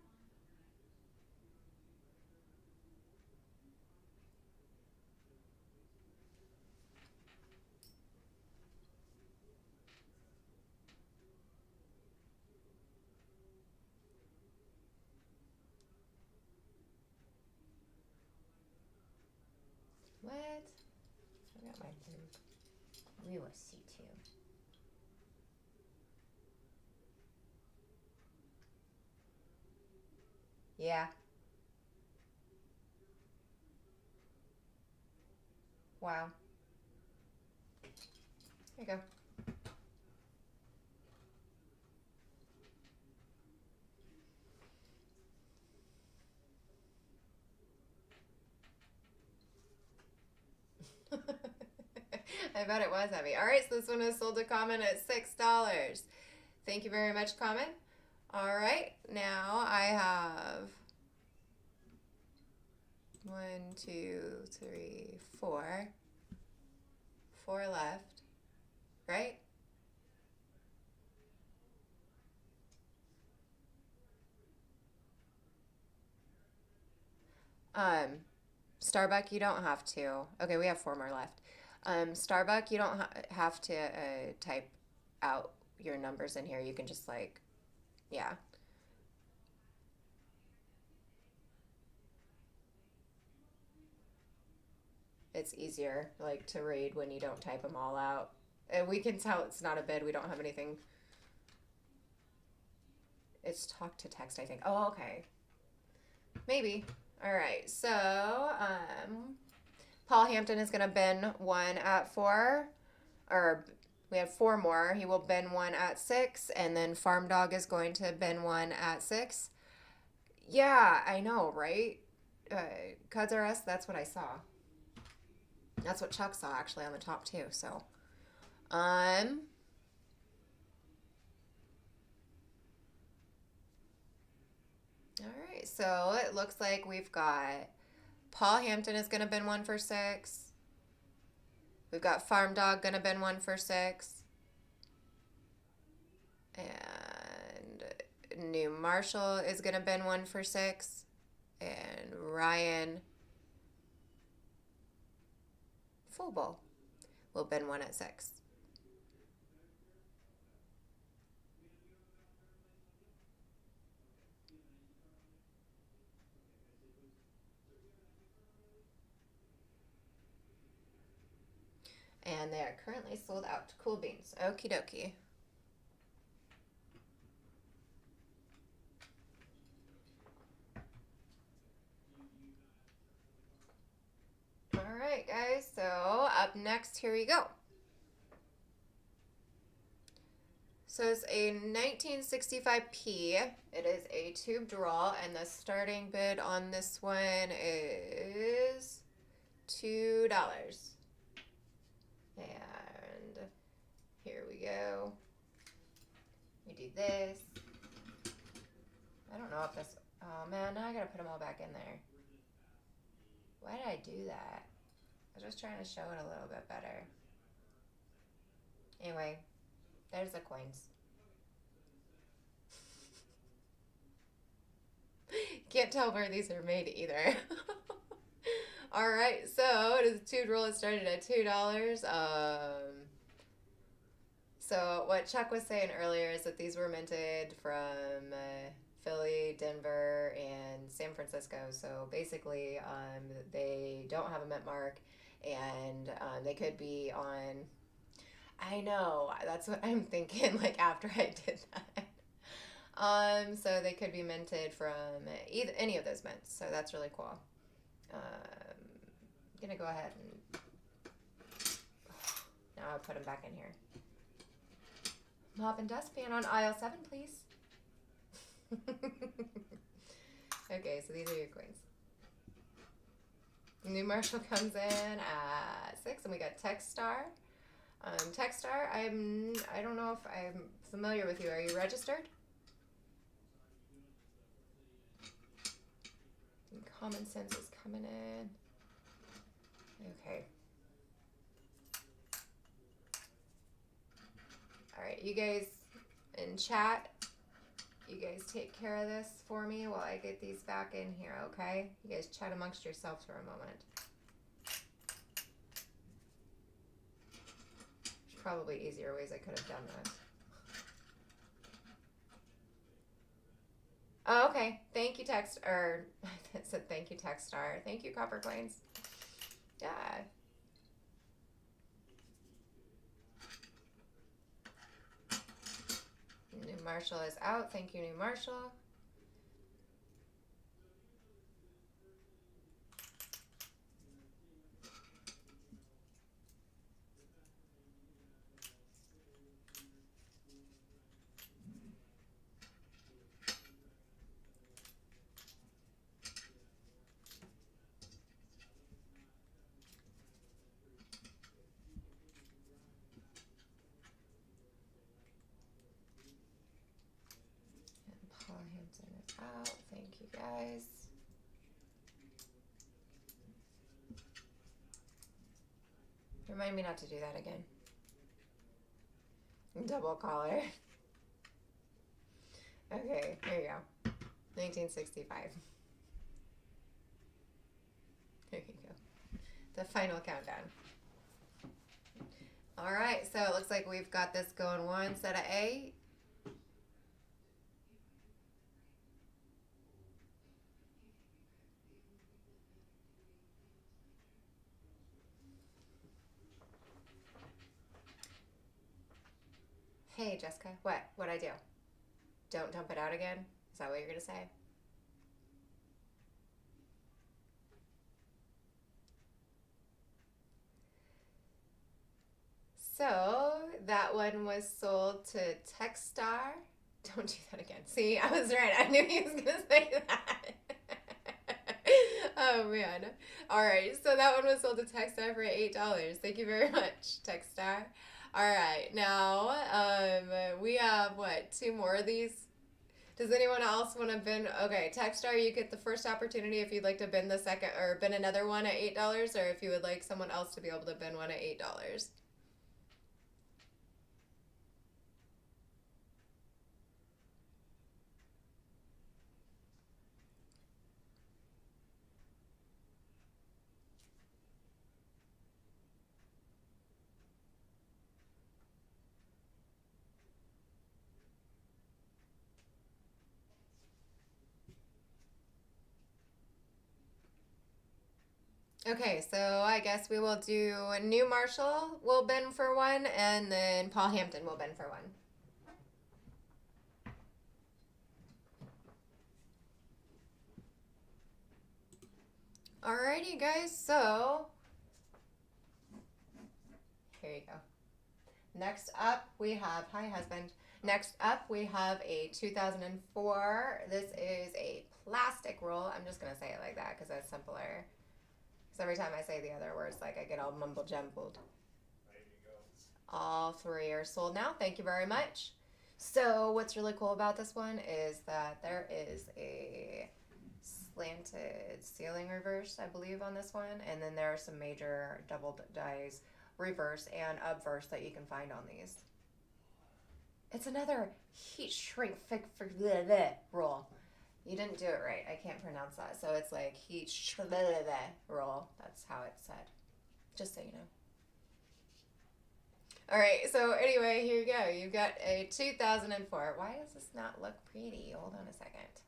What? I got my food. We will see too. Yeah. Wow. There you go. I bet it was heavy. All right, so this one is sold to Common at $6. Thank you very much, Common. All right, now I have 1, 2, 3, 4. 4 left, right? Um, Starbuck, you don't have to. Okay, we have 4 more left. Starbuck, you don't have to type out your numbers in here. You can just like, yeah, it's easier like to read when you don't type them all out. And we can tell it's not a bid. We don't have anything. It's talk to text, I think. Oh, okay. Maybe. All right. So, Paul Hampton is going to bin one at 4, or we have 4 more. He will bin one at 6, and then Farm Dog is going to bin one at 6. Yeah, I know, right? Cuds R Us, that's what I saw. That's what Chuck saw actually on the top too. So, um, all right. So it looks like we've got Paul Hampton is gonna bin one for 6. We've got Farm Dog gonna bin one for 6, and New Marshall is gonna bin one for 6, and Ryan Full Bowl will bin one at 6. And they are currently sold out. Cool beans. Okie dokie. All right, guys. So up next, here we go. So it's a 1965P. It is a tube draw, and the starting bid on this one is $2. And here we go. We do this. I don't know if this. Oh man, now I gotta put them all back in there. Why did I do that? I was just trying to show it a little bit better. Anyway, there's the coins. Can't tell where these are made either. All right, so it is a tube roll. It started at $2. So what Chuck was saying earlier is that these were minted from Philly, Denver, and San Francisco. So basically, they don't have a mint mark, and they could be on. I know, that's what I'm thinking. Like after I did that. So they could be minted from either any of those mints. So that's really cool. I'm gonna go ahead and now I'll put them back in here. Mop and dustpan on aisle 7, please. Okay, so these are your coins. New Marshall comes in at 6, and we got Techstar. Techstar, I don't know if I'm familiar with you. Are you registered? And Common Sense is coming in. Okay. All right, you guys in chat, you guys take care of this for me while I get these back in here, okay? You guys chat amongst yourselves for a moment. There's probably easier ways I could have done this. Oh, okay. Thank you, I said thank you, Techstar. Thank you, Coppercoins. Yeah. New Marshall is out. Thank you, New Marshall. And Paul Hampton is out. Thank you, guys. Remind me not to do that again. Double collar. Okay, here you go. 1965. There you go. The final countdown. All right, so it looks like we've got this going one set of 8. Hey, Jessica, what? What'd I do? Don't dump it out again? Is that what you're gonna say? So that one was sold to Techstar. Don't do that again. See, I was right. I knew he was gonna say that. Oh man. All right. So that one was sold to Techstar for $8. Thank you very much, Techstar. All right. Now, we have what? 2 more of these. Does anyone else want to bin? Okay, Techstar, you get the first opportunity if you'd like to bin the second or bin another one at $8, or if you would like someone else to be able to bin one at $8. Okay, so I guess we will do New Marshall will bin for one, and then Paul Hampton will bin for one. Alrighty, guys, so here you go. Next up, we have, hi, husband. Next up, we have a 2004. This is a plastic roll. I'm just going to say it like that because that's simpler. Because every time I say the other words, like I get all mumble jumbled. There you go. All 3 are sold now. Thank you very much. So what's really cool about this one is that there is a slanted ceiling reverse, I believe, on this one. And then there are some major double dies reverse and obverse that you can find on these. It's another heat shrink roll. You didn't do it right. I can't pronounce that. So it's like heat roll. That's how it's said. Just so you know. All right. So anyway, here you go. You've got a 2004. Why does this not look pretty? Hold on a second.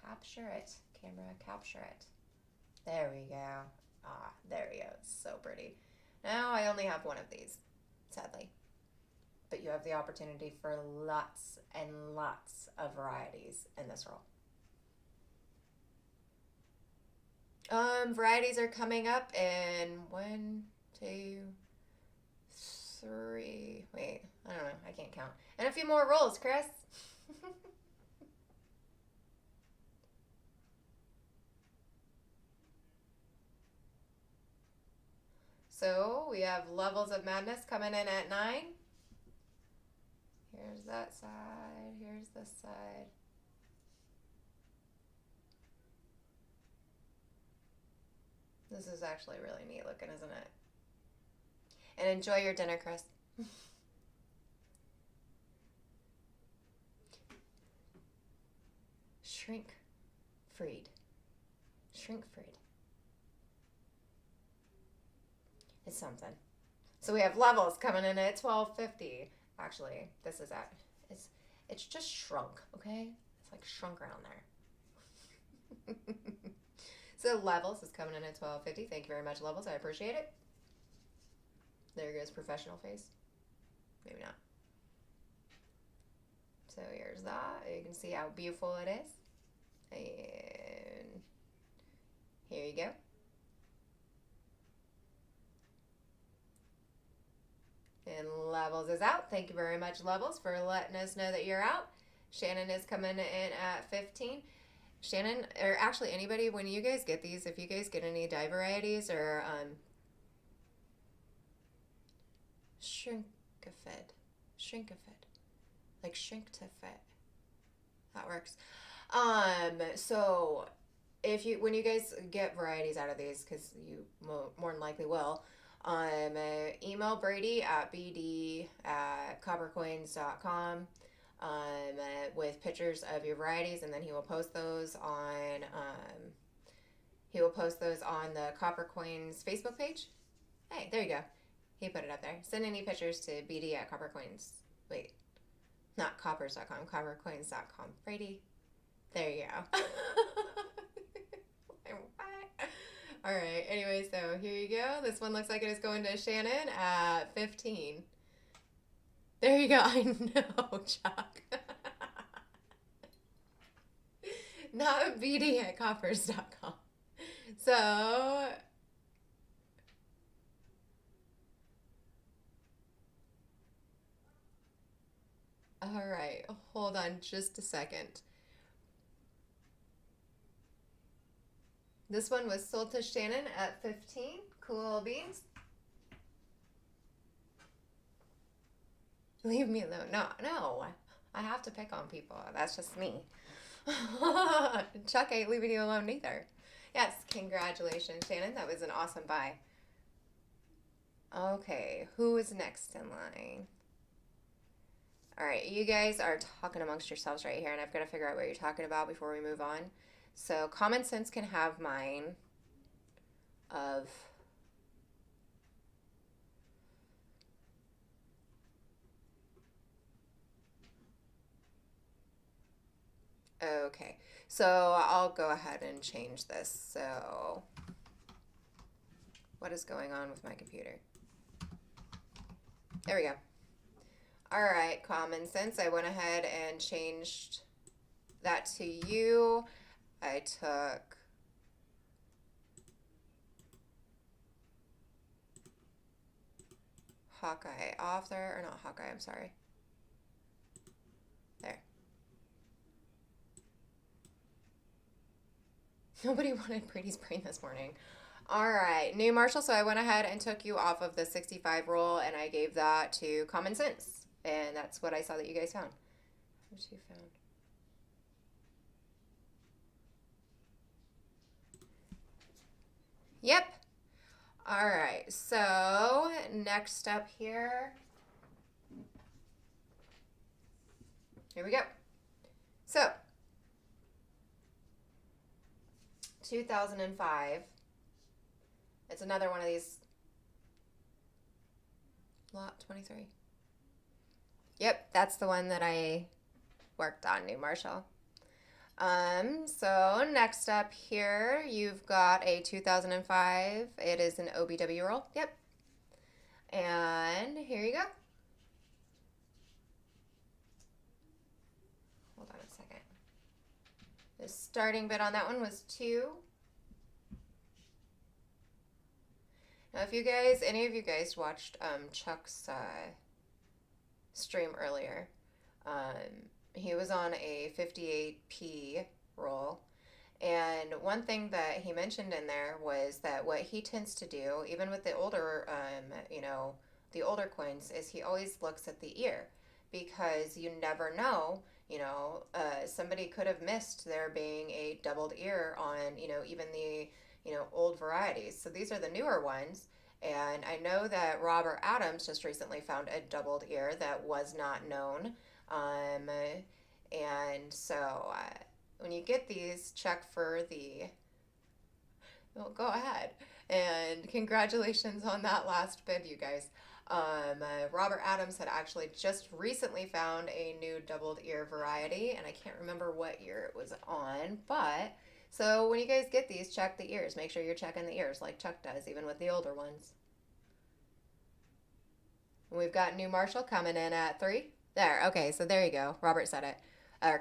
Capture it. Camera, capture it. There we go. Ah, there we go. It's so pretty. Now I only have one of these. sadly. But you have the opportunity for lots and lots of varieties in this roll. Varieties are coming up in 1, 2, 3. Wait, I don't know. I can't count. And a few more rolls, Chris. So we have Levels of Madness coming in at 9. Here's that side. Here's this side. This is actually really neat looking, isn't it? And enjoy your dinner, Chris. Shrink freed. Shrink freed. It's something. So we have Levels coming in at $12.50. Actually, this is at it's just shrunk, okay? It's like shrunk around there. So Levels is coming in at $12.50. Thank you very much, Levels. I appreciate it. There goes professional face. Maybe not. So here's that. You can see how beautiful it is. And here you go. And Levels is out. Thank you very much, Levels, for letting us know that you're out. Shannon is coming in at 15. Shannon, or actually anybody, when you guys get these, if you guys get any dye varieties or shrink-a-fit, like shrink to fit, that works. So if you, when you guys get varieties out of these, because you more than likely will, email Brady at bd@coppercoins.com with pictures of your varieties, and then he will post those on the Coppercoins Facebook page. Hey, there you go. He put it up there. Send any pictures to bd@coppercoins. Wait, not coppers.com, coppercoins.com. Brady, there you go. All right. Anyway, so here you go. This one looks like it is going to Shannon at 15. There you go. I know, Chuck. Not bd@coppers.com. So, all right. Hold on just a second. This one was sold to Shannon at 15. Cool beans. Leave me alone. No. I have to pick on people. That's just me. Chuck ain't leaving you alone either. Yes, congratulations, Shannon. That was an awesome buy. Okay, who is next in line? All right, you guys are talking amongst yourselves right here, and I've got to figure out what you're talking about before we move on. So Common Sense can have mine of okay. So I'll go ahead and change this. So what is going on with my computer? There we go. All right, Common Sense. I went ahead and changed that to you. I took Hawkeye off there, or not Hawkeye, I'm sorry. There. Nobody wanted Brady's brain this morning. All right, new Marshall. So I went ahead and took you off of the 65 roll, and I gave that to Common Sense. And that's what I saw that you guys found. What you found? Yep. All right, so next up here we go. So 2005. It's another one of these. Lot 23. Yep, that's the one that I worked on, New Marshall. So next up here, you've got a 2005. It is an OBW roll. Yep. And here you go. Hold on a second. The starting bid on that one was 2. Now, if you guys, any of you guys watched Chuck's stream earlier, he was on a 58p roll. And one thing that he mentioned in there was that what he tends to do, even with the older, the older coins, is he always looks at the ear, because you never know, somebody could have missed there being a doubled ear on, even the, old varieties. So these are the newer ones. And I know that Robert Adams just recently found a doubled ear that was not known. And so when you get these, check for the. Well, go ahead. And congratulations on that last bid, you guys. Robert Adams had actually just recently found a new doubled ear variety, and I can't remember what year it was on, but so when you guys get these, check the ears. Make sure you're checking the ears like Chuck does, even with the older ones. We've got New Marshall coming in at 3. There, okay, so there you go. Robert said it.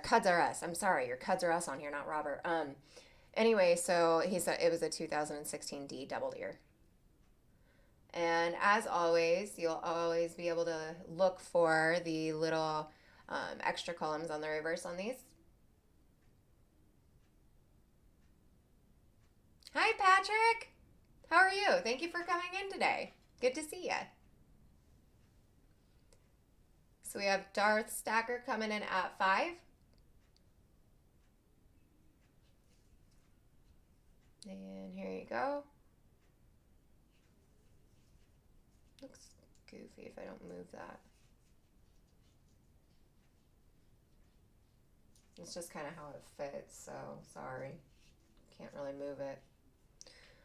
Cuds are us. I'm sorry, your Cuds are us on here, not Robert. Anyway, so he said it was a 2016 D doubled ear. And as always, you'll always be able to look for the little extra columns on the reverse on these. Hi, Patrick. How are you? Thank you for coming in today. Good to see you. So we have Darth Stacker coming in at 5. And here you go. Looks goofy if I don't move that. It's just kind of how it fits, so sorry. Can't really move it.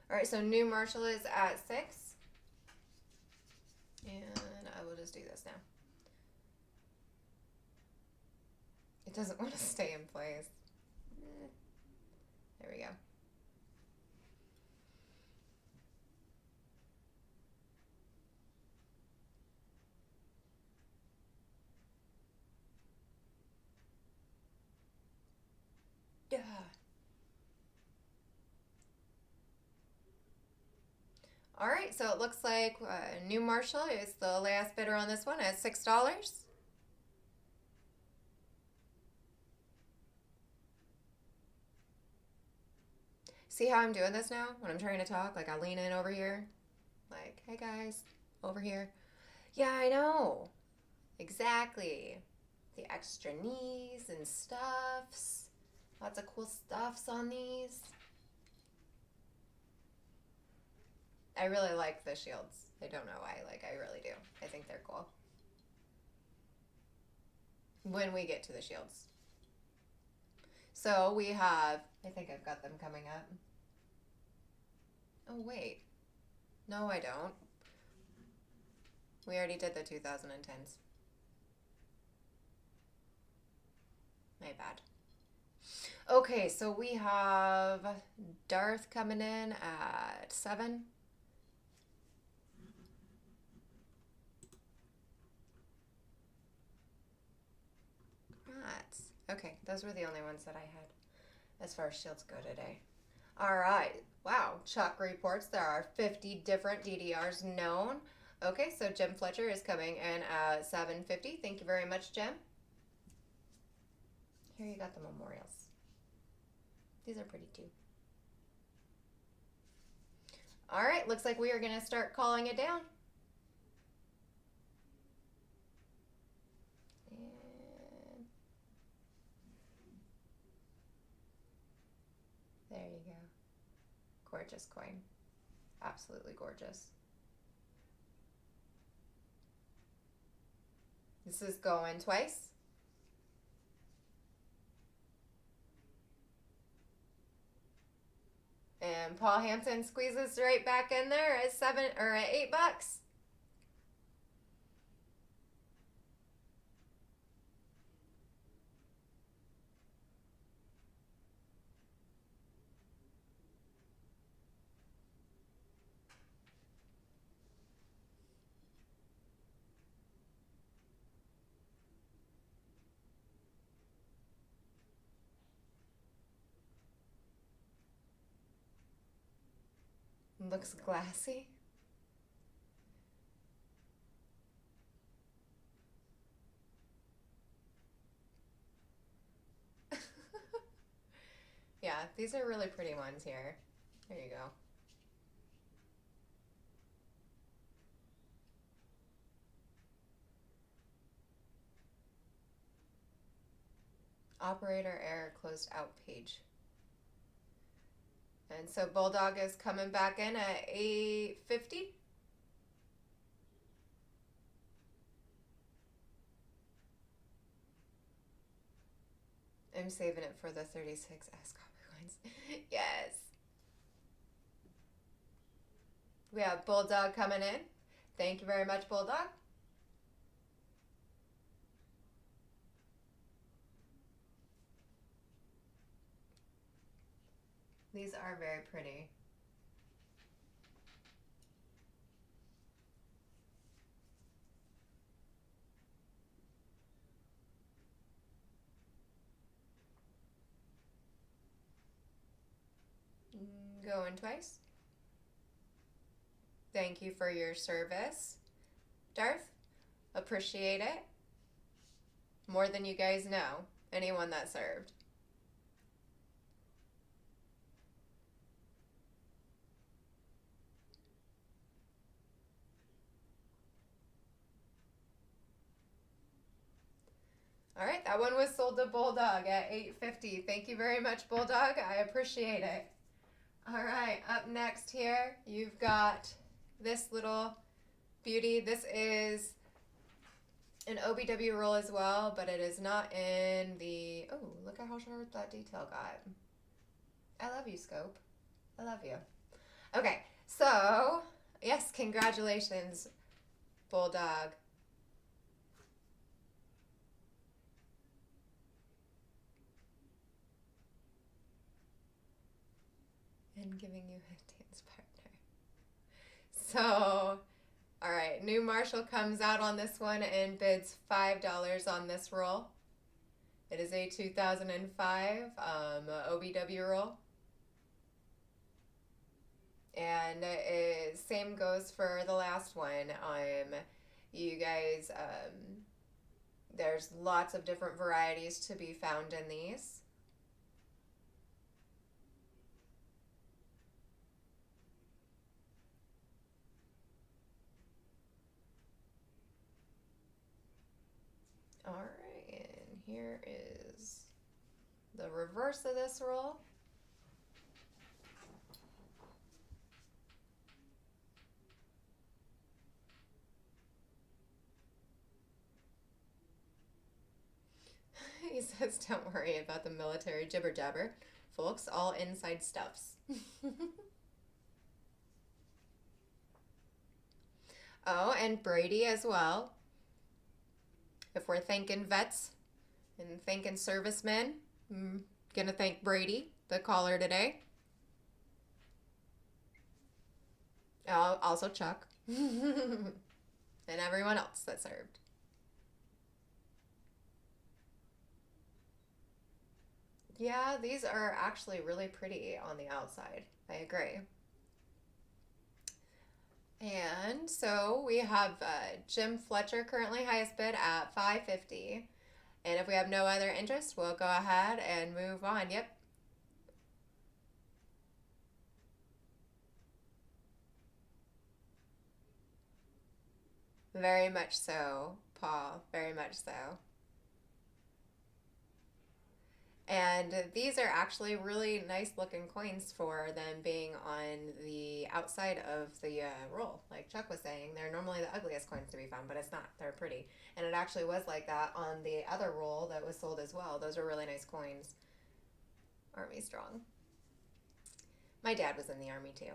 All right, so New Marshall is at 6. And I will just do this now. It doesn't want to stay in place. There we go. Yeah. All right, so it looks like New Marshall is the last bidder on this one at $6. See how I'm doing this now when I'm trying to talk? Like I lean in over here. Like, hey guys, over here. Yeah, I know. Exactly. The extra knees and stuffs. Lots of cool stuffs on these. I really like the shields. I don't know why. Like, I really do. I think they're cool. When we get to the shields. So we have, I think I've got them coming up. Oh, wait. No, I don't. We already did the 2010s. My bad. Okay, so we have Darth coming in at 7. Okay, those were the only ones that I had as far as shields go today. All right. Wow. Chuck reports there are 50 different DDRs known. Okay, so Jim Fletcher is coming in at 750. Thank you very much, Jim. Here you got the memorials. These are pretty too. All right, looks like we are going to start calling it down. There you go. Gorgeous coin. Absolutely gorgeous. This is going twice. And Paul Hampton squeezes right back in there at $8. Looks glassy. Yeah, these are really pretty ones here. There you go. Operator error, closed out page. And so Bulldog is coming back in at 850. I'm saving it for the 36S Coppercoins. Yes. We have Bulldog coming in. Thank you very much, Bulldog. These are very pretty. Going twice. Thank you for your service, Darth. Appreciate it. More than you guys know. Anyone that served. All right, that one was sold to Bulldog at $8.50. Thank you very much, Bulldog. I appreciate it. All right, up next here, you've got this little beauty. This is an OBW roll as well, but it is not in the... Oh, look at how sharp that detail got. I love you, Scope. I love you. Okay, so, yes, congratulations, Bulldog. And giving you a dance partner. So, all right, new Marshall comes out on this one and bids $5 on this roll. It is a 2005 OBW roll. And same goes for the last one. You guys, there's lots of different varieties to be found in these. All right, and here is the reverse of this roll. He says, don't worry about the military jibber jabber. Folks, all inside stuffs. Oh, and Brady as well. If we're thanking vets and thanking servicemen, I'm going to thank Brady, the caller today. Also Chuck. And everyone else that served. Yeah, these are actually really pretty on the outside. I agree. And so we have Jim Fletcher currently highest bid at $5.50. And if we have no other interest, we'll go ahead and move on. Yep. Very much so, Paul. Very much so. And these are actually really nice looking coins for them being on the outside of the roll. Like Chuck was saying, they're normally the ugliest coins to be found, but it's not. They're pretty. And it actually was like that on the other roll that was sold as well. Those are really nice coins. Army strong. My dad was in the Army too.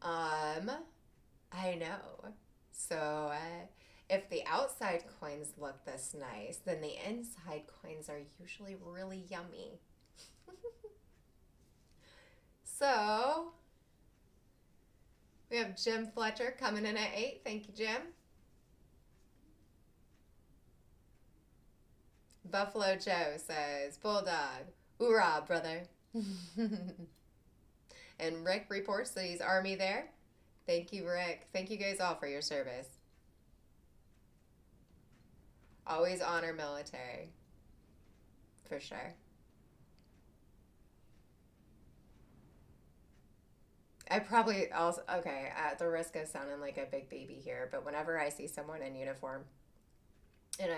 I know. So, if the outside coins look this nice, then the inside coins are usually really yummy. So, we have Jim Fletcher coming in at 8. Thank you, Jim. Buffalo Joe says, Bulldog, hoorah, brother. And Rick reports that he's Army there. Thank you, Rick. Thank you guys all for your service. Always honor military. For sure. I probably also, okay, at the risk of sounding like a big baby here, but whenever I see someone in uniform and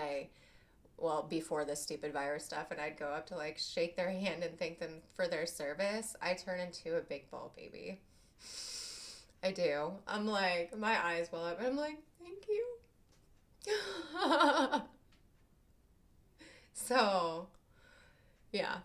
well, before the stupid virus stuff, and I'd go up to like shake their hand and thank them for their service, I turn into a big ball baby. I do. I'm like, my eyes well up, and I'm like, thank you. So, yeah.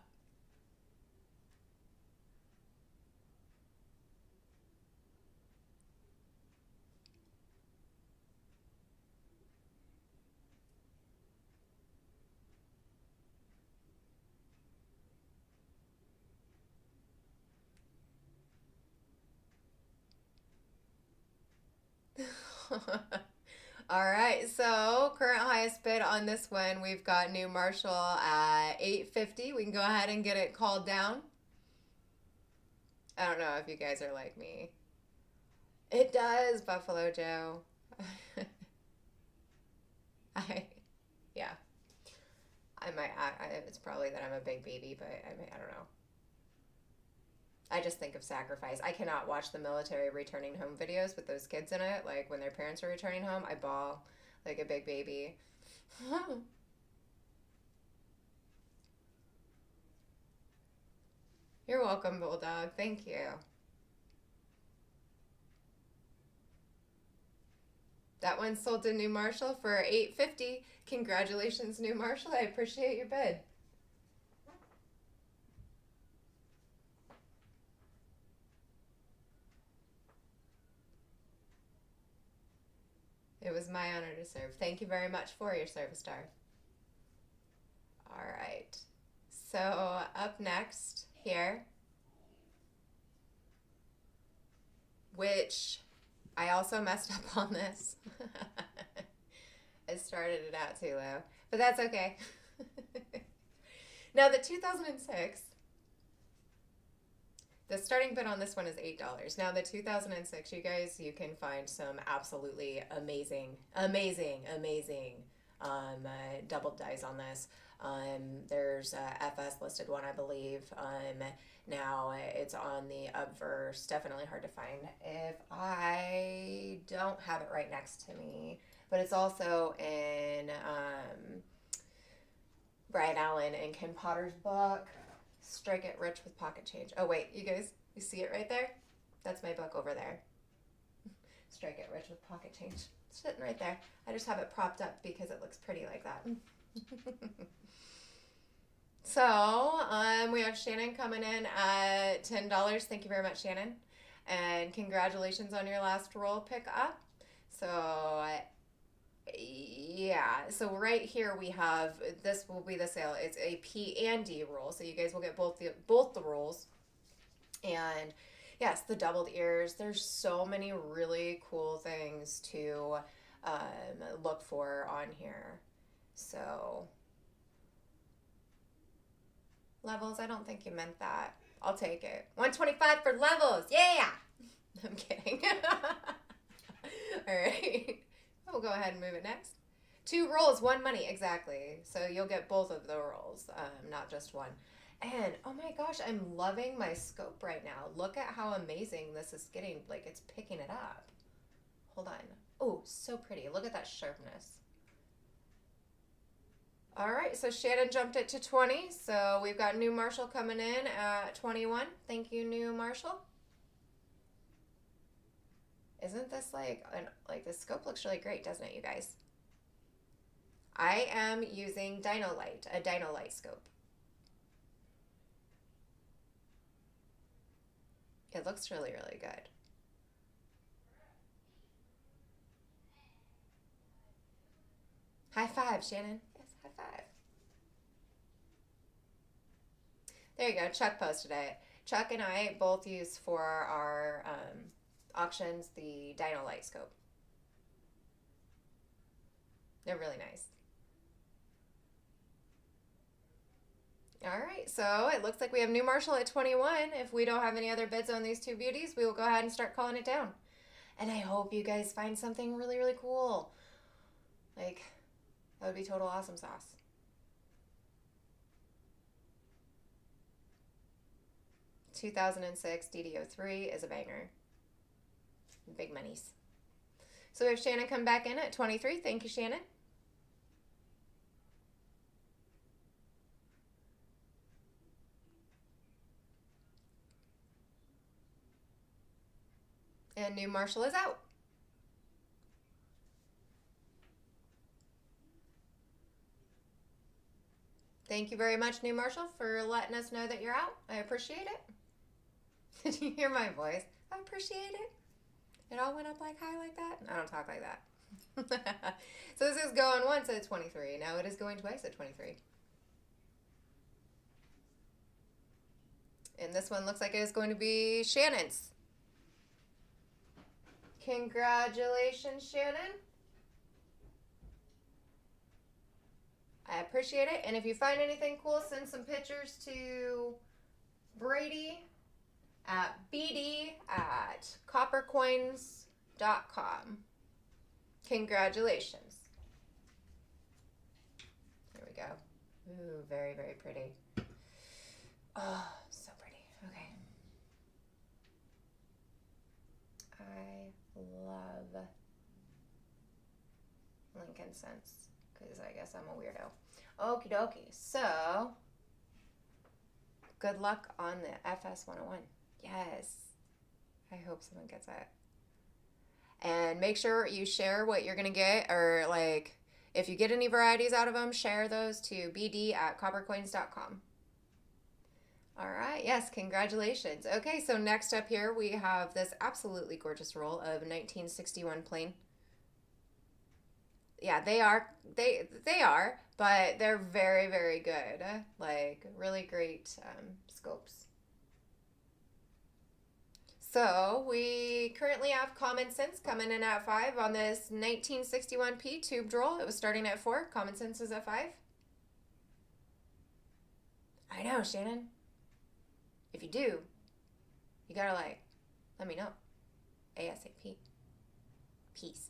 All right, so current highest bid on this one, we've got New Marshall at $8.50. We can go ahead and get it called down. I don't know if you guys are like me. It does, Buffalo Joe. Yeah. It's probably that I'm a big baby, but I don't know. I just think of sacrifice. I cannot watch the military returning home videos with those kids in it. Like when their parents are returning home, I bawl like a big baby. You're welcome, Bulldog. Thank you. That one sold to New Marshall for $8.50. Congratulations, New Marshall. I appreciate your bid. It was my honor to serve. Thank you very much for your service, Star. All right. So up next here, which I also messed up on this. I started it out too low, but that's okay. Now the 2006, the starting bid on this one is $8. Now the 2006, you guys, you can find some absolutely amazing double dice on this. There's a FS listed one, I believe. Now it's on the Upverse. Definitely hard to find if I don't have it right next to me. But it's also in Brian Allen and Ken Potter's book, Strike It Rich with Pocket Change. Oh wait, you guys, you see it right there? That's my book over there. Strike It Rich with Pocket Change. It's sitting right there. I just have it propped up because it looks pretty like that. So, we have Shannon coming in at $10. Thank you very much, Shannon. And congratulations on your last roll pick up. So, yeah. So right here we have, this will be the sale. It's a P and D roll. So you guys will get both the rolls. And yes, the doubled ears. There's so many really cool things to look for on here. So levels, I don't think you meant that. I'll take it. 125 for levels. Yeah. I'm kidding. All right. We'll go ahead and move it next. 2 rolls, 1 money. Exactly. So you'll get both of the rolls, not just one. And oh my gosh, I'm loving my scope right now. Look at how amazing this is getting. Like, it's picking it up. Hold on. Oh, so pretty. Look at that sharpness. All right, so Shannon jumped it to 20. So we've got New Marshall coming in at 21. Thank you, New Marshall. Isn't this like the scope looks really great, doesn't it, you guys? I am using Dynolite, a Dynolite scope. It looks really, really good. High five, Shannon. Yes, high five. There you go. Chuck posted it. Chuck and I both use for our auctions the Dynolite scope. They're really nice. All right, so it looks like we have New Marshall at 21. If we don't have any other bids on these two beauties, we will go ahead and start calling it down. And I hope you guys find something really, really cool. Like, that would be total awesome sauce. $2006 DDO3 is a banger. Big monies. So we have Shannon come back in at 23. Thank you, Shannon. And New Marshall is out. Thank you very much, New Marshall, for letting us know that you're out. I appreciate it. Did you hear my voice? I appreciate it. It all went up like high like that? I don't talk like that. So this is going once at 23. Now it is going twice at 23. And this one looks like it is going to be Shannon's. Congratulations, Shannon. I appreciate it. And if you find anything cool, send some pictures to Brady at bd@coppercoins.com. Congratulations. There we go. Ooh, very, very pretty. Oh, so pretty. Okay. I love Lincoln Cents because I guess I'm a weirdo. Okie dokie. So, good luck on the FS 101. Yes. I hope someone gets it. And make sure you share what you're going to get, or like if you get any varieties out of them, share those to bd@coppercoins.com. All right. Yes. Congratulations. Okay. So next up here, we have this absolutely gorgeous roll of 1961 plain. Yeah, they are, but they're very, very good. Like really great scopes. So we currently have Common Sense coming in at 5 on this 1961p tubed roll. It was starting at 4. Common Sense is at 5. I know, Shannon. If you do, you gotta like, let me know. ASAP. Peace.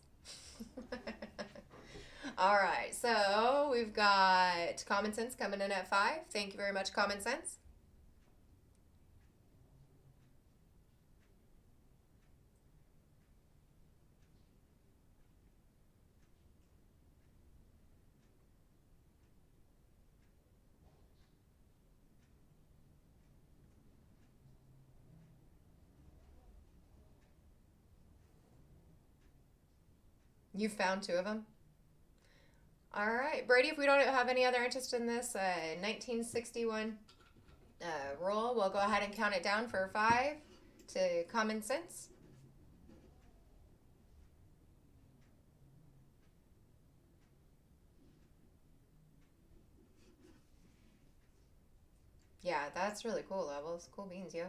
All right, so we've got Common Sense coming in at 5. Thank you very much, Common Sense. You found 2 of them? All right, Brady, if we don't have any other interest in this 1961 roll, we'll go ahead and count it down for 5 to Common Sense. Yeah, that's really cool, Levels. Cool beans, yo.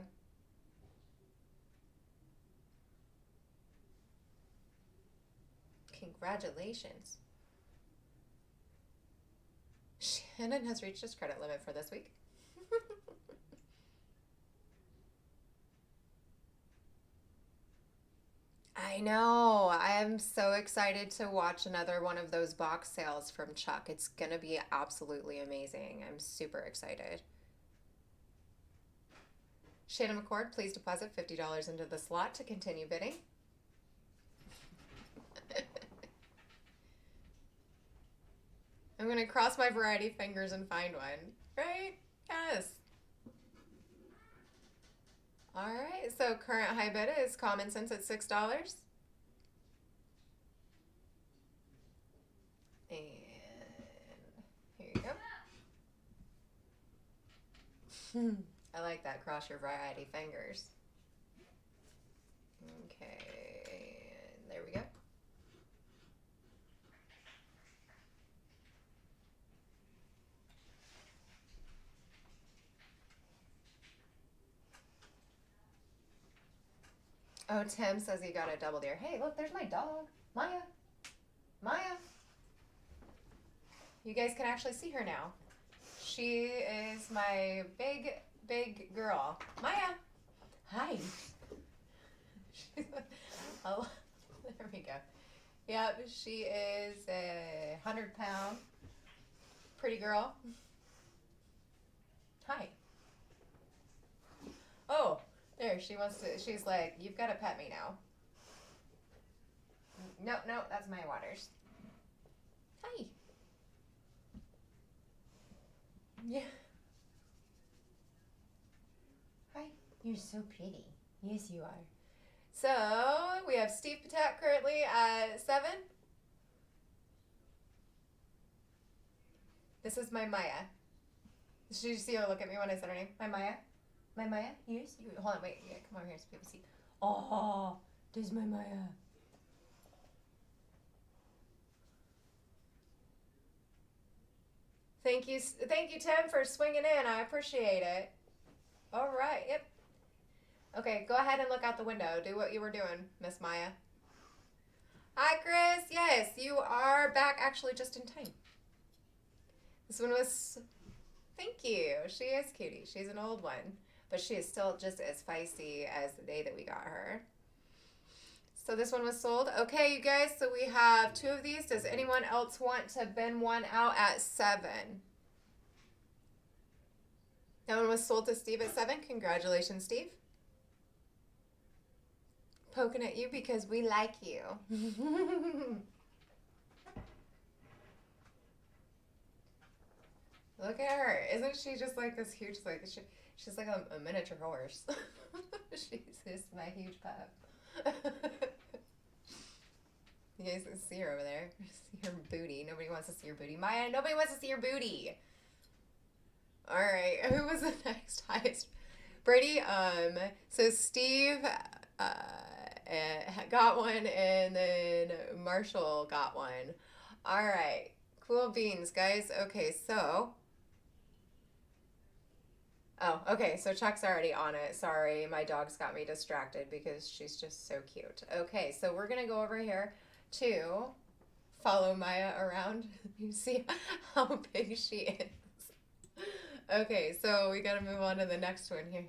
Congratulations. Shannon has reached his credit limit for this week. I know. I am so excited to watch another one of those box sales from Chuck. It's going to be absolutely amazing. I'm super excited. Shannon McCord, please deposit $50 into the slot to continue bidding. I'm going to cross my variety fingers and find one. Right? Yes. All right. So current high bid is Common Sense at $6. And here you go. I like that. Cross your variety fingers. Okay. There we go. Oh, Tim says he got a double deer. Hey, look, there's my dog. Maya. Maya. You guys can actually see her now. She is my big girl. Maya. Hi. Oh, there we go. Yep, she is a 100-pound pretty girl. Hi. Oh, there, she's like, you've got to pet me now. No, that's my Waters. Hi. Yeah. Hi. You're so pretty. Yes, you are. So, we have Steve Patek currently at 7. This is my Maya. Did you see her look at me when I said her name? My Maya? My Maya? Yes? Hold on, wait. Yeah, come over here so people see. Oh, there's my Maya. Thank you, Tim, for swinging in. I appreciate it. All right, yep. Okay, go ahead and look out the window. Do what you were doing, Miss Maya. Hi, Chris. Yes, you are back actually just in time. This one was... Thank you. She is cutie. She's an old one, but she is still just as feisty as the day that we got her. So this one was sold. Okay, you guys, so we have 2 of these. Does anyone else want to bin one out at 7? That one was sold to Steve at 7. Congratulations, Steve. Poking at you because we like you. Look at her. Isn't she just like this huge, like, she's like a miniature horse. She's just my huge pup. You guys can see her over there. See her booty. Nobody wants to see your booty. Maya, nobody wants to see your booty. All right. Who was the next highest? Brady. So Steve got one, and then Marshall got one. All right. Cool beans, guys. Okay, so... Oh, okay, so Chuck's already on it. Sorry, my dog's got me distracted because she's just so cute. Okay, so we're going to go over here to follow Maya around. You see how big she is. Okay, so we got to move on to the next one here.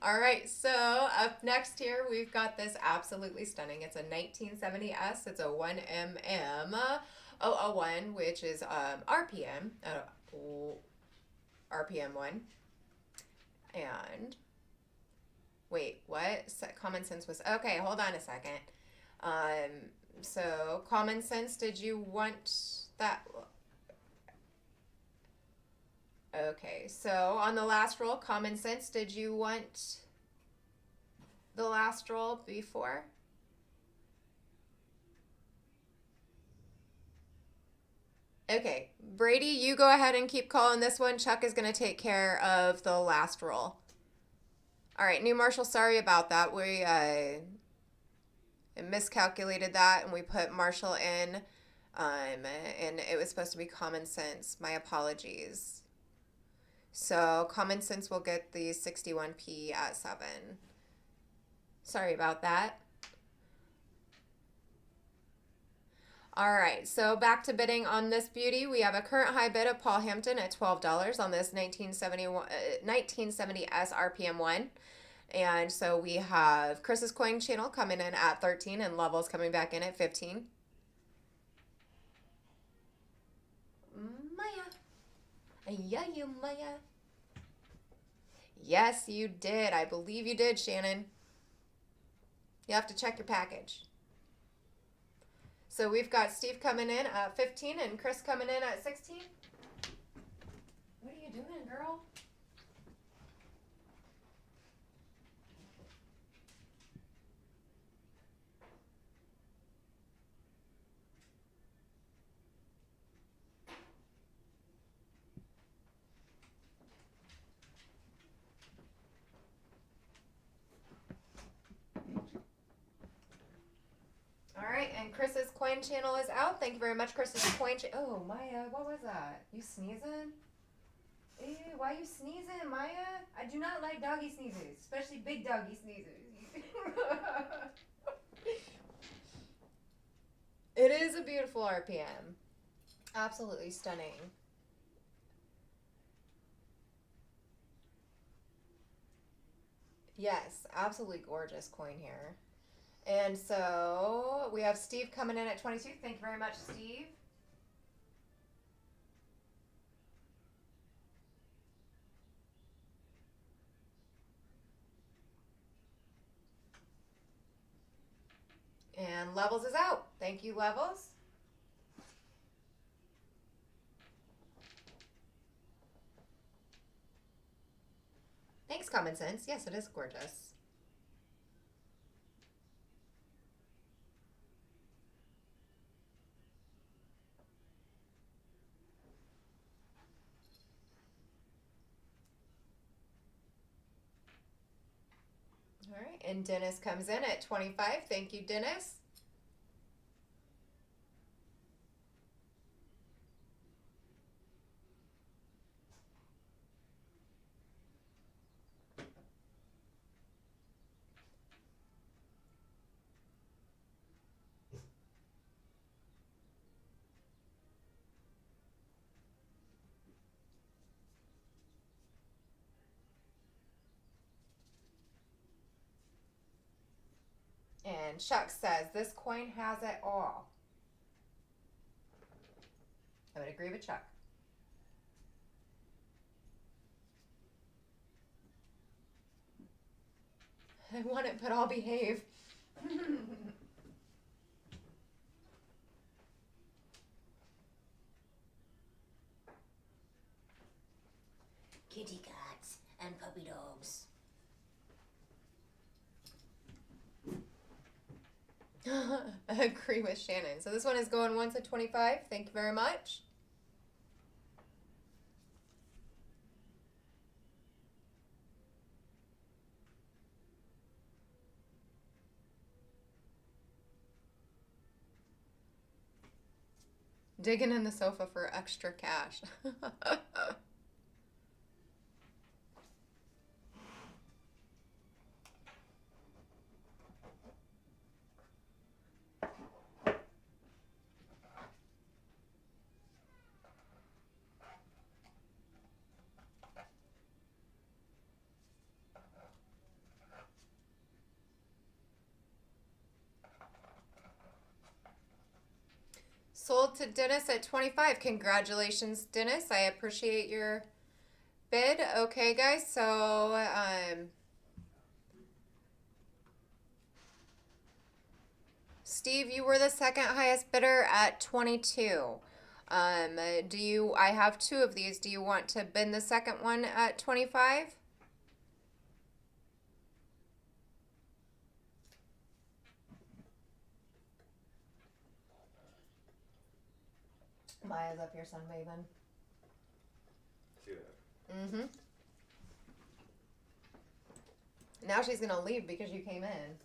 All right, so up next here, we've got this absolutely stunning. It's a 1970S. It's a 1mm 001, which is RPM, RPM 1. And wait, what? Common Sense was okay. Hold on a second. So Common Sense, did you want that? Okay, so on the last roll, Common Sense, did you want the last roll before? Okay, Brady, you go ahead and keep calling this one. Chuck is going to take care of the last roll. All right, New Marshall, sorry about that. We miscalculated that, and we put Marshall in, and it was supposed to be Common Sense. My apologies. So Common Sense will get the 61p at 7. Sorry about that. All right, so back to bidding on this beauty. We have a current high bid of Paul Hampton at $12 on this 1970S RPM 1. And so we have Chris's coin channel coming in at 13 and Levels coming back in at 15. Maya. Yeah, you Maya. Yes, you did. I believe you did, Shannon. You have to check your package. So we've got Steve coming in at 15 and Chris coming in at 16. What are you doing, girl? All right, and Chris's coin channel is out. Thank you very much, Chris's coin channel. Oh, Maya, what was that? You sneezing? Ew, why you sneezing, Maya? I do not like doggy sneezes, especially big doggy sneezes. It is a beautiful RPM. Absolutely stunning. Yes, absolutely gorgeous coin here. And so we have Steve coming in at 22. Thank you very much, Steve. And Levels is out. Thank you, Levels. Thanks, Common Sense. Yes, it is gorgeous. All right, and Dennis comes in at 25. Thank you, Dennis. And Chuck says, this coin has it all. I would agree with Chuck. I want it, but I'll behave. Kitty cats and puppy dogs. I agree with Shannon. So this one is going once at 25. Thank you very much. Digging in the sofa for extra cash. Sold to Dennis at 25. Congratulations, Dennis. I appreciate your bid. Okay, guys. So, Steve, you were the second highest bidder at 22. I have two of these. Do you want to bid the second one at 25? Maya's up here sunbathing. See that? Mm-hmm. Now she's gonna leave because you came in.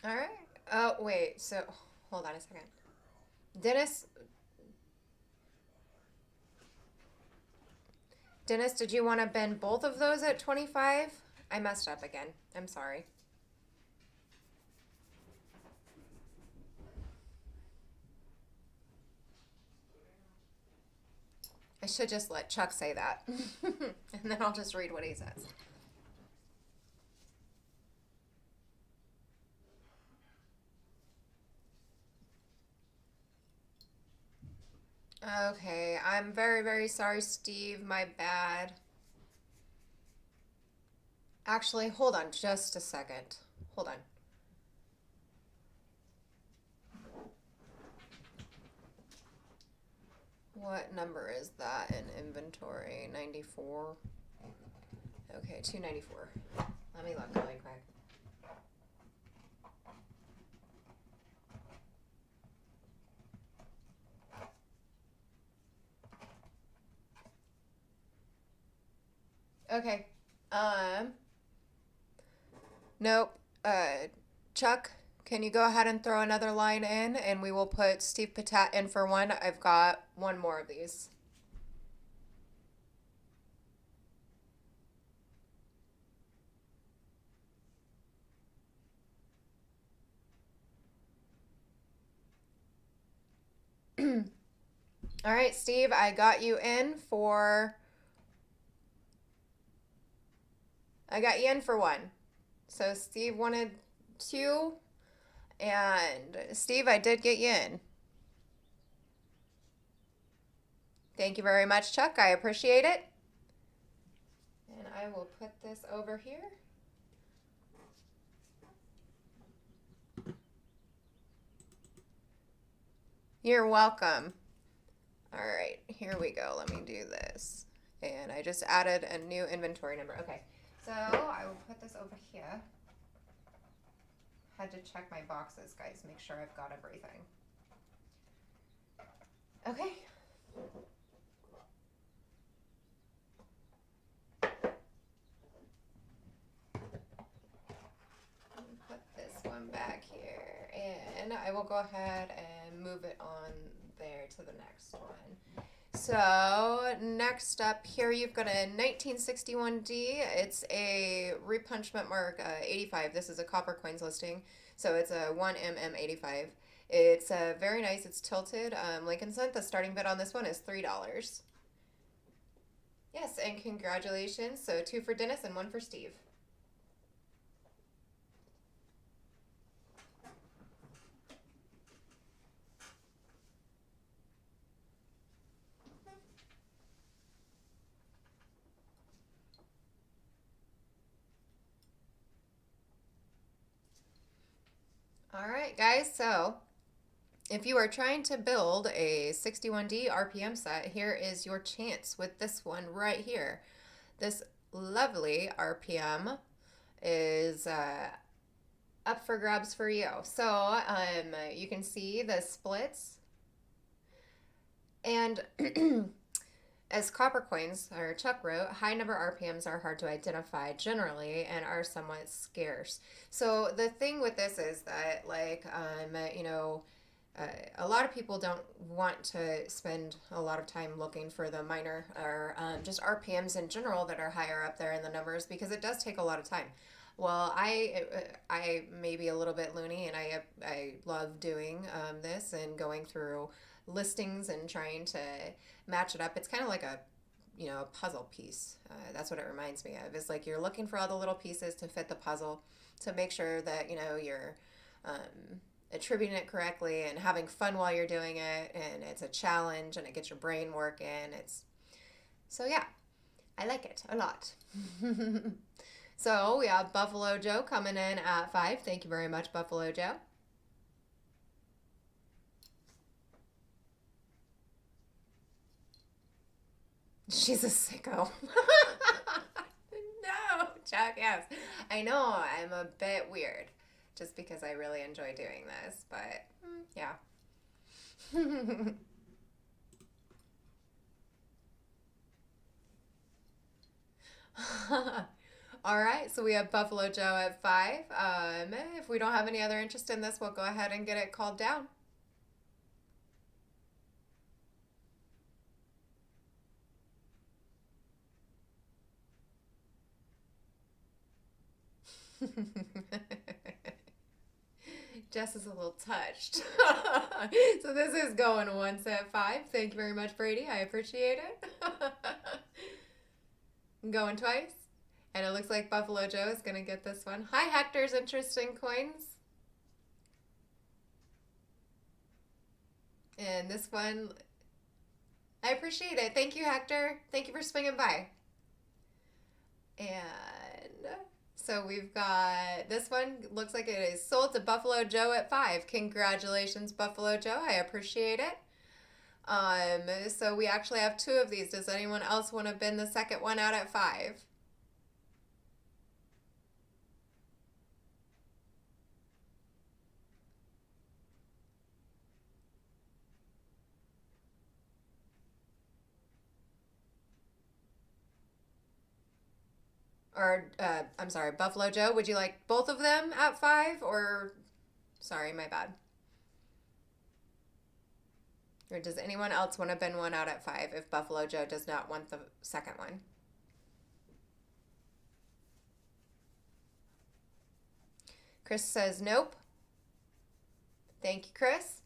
All right. Oh, wait. So, hold on a second. Dennis, did you want to bend both of those at 25? I messed up again. I'm sorry. I should just let Chuck say that. And then I'll just read what he says. Okay, I'm very, very sorry, Steve. My bad. Actually, hold on just a second. Hold on. What number is that in inventory? 94? Okay, 294. Let me look really quick. Okay. Nope. Chuck, can you go ahead and throw another line in and we will put Steve Patat in for one? I've got one more of these. All right, Steve, I got you in for one. So Steve wanted two, and Steve, I did get you in. Thank you very much, Chuck. I appreciate it. And I will put this over here. You're welcome. All right, here we go. Let me do this. And I just added a new inventory number. Okay, so I will put this over here. Had to check my boxes, guys, make sure I've got everything. Okay. Put this one back here, and I will go ahead and move it on there to the next one. So next up here, you've got a 1961D. It's a repunchment mark 85. This is a Coppercoins listing, so it's a 1mm 85. It's very nice. It's tilted. Lincoln Cent. The starting bid on this one is $3. Yes, and congratulations. So 2 for Dennis and 1 for Steve. All right, guys, so if you are trying to build a 61D RPM set, here is your chance with this one right here. This lovely RPM is up for grabs for you. So you can see the splits, and as Coppercoins, or Chuck wrote, high number RPMs are hard to identify generally and are somewhat scarce. So the thing with this is that, like, a lot of people don't want to spend a lot of time looking for the minor or just RPMs in general that are higher up there in the numbers, because it does take a lot of time. Well, I may be a little bit loony, and I love doing this and going through listings and trying to match it up. It's kind of like a puzzle piece. That's what it reminds me of. It's like you're looking for all the little pieces to fit the puzzle to make sure that you're attributing it correctly and having fun while you're doing it, and it's a challenge and it gets your brain working. So yeah, I like it a lot. So we have Buffalo Joe coming in at 5. Thank you very much, Buffalo Joe. She's a sicko. No, Chuck, yes. I know, I'm a bit weird just because I really enjoy doing this, but yeah. All right, so we have Buffalo Joe at 5. If we don't have any other interest in this, we'll go ahead and get it called down. Jess is a little touched. So this is going once at 5. Thank you very much, Brady. I appreciate it. Going twice. And it looks like Buffalo Joe is going to get this one. Hi, Hector's interesting coins. And this one, I appreciate it. Thank you, Hector. Thank you for swinging by. And so we've got this one. Looks like it is sold to Buffalo Joe at 5. Congratulations, Buffalo Joe. I appreciate it. So we actually have 2 of these. Does anyone else want to bin the second one out at 5? Or, I'm sorry, Buffalo Joe, would you like both of them at 5? Or, sorry, my bad. Or does anyone else want to bin one out at 5 if Buffalo Joe does not want the second one? Chris says nope. Thank you, Chris.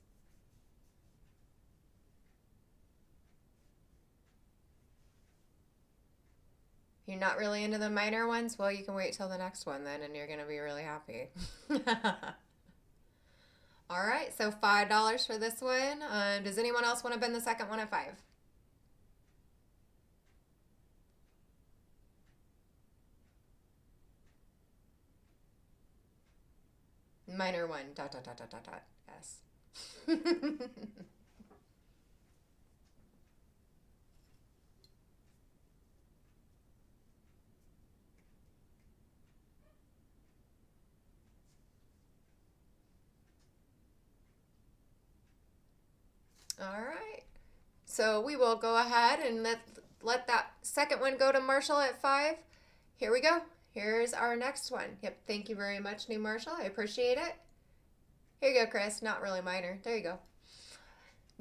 You're not really into the minor ones? Well, you can wait till the next one then, and you're going to be really happy. All right, so $5 for this one. Does anyone else want to bid the second one at 5? Minor one, dot, dot, dot, dot, dot, dot, yes. All right. So we will go ahead and let that second one go to Marshall at 5. Here we go. Here's our next one. Yep, thank you very much, new Marshall. I appreciate it. Here you go, Chris. Not really minor. There you go.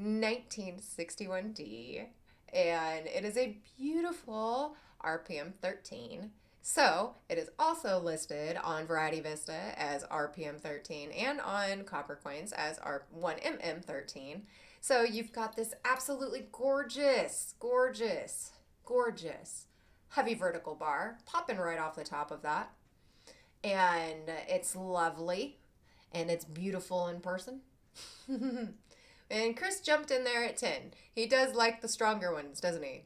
1961D. And it is a beautiful RPM 13. So it is also listed on Variety Vista as RPM 13 and on Coppercoins as R1MM 13. So you've got this absolutely gorgeous, gorgeous, gorgeous heavy vertical bar popping right off the top of that. And it's lovely and it's beautiful in person. And Chris jumped in there at 10. He does like the stronger ones, doesn't he?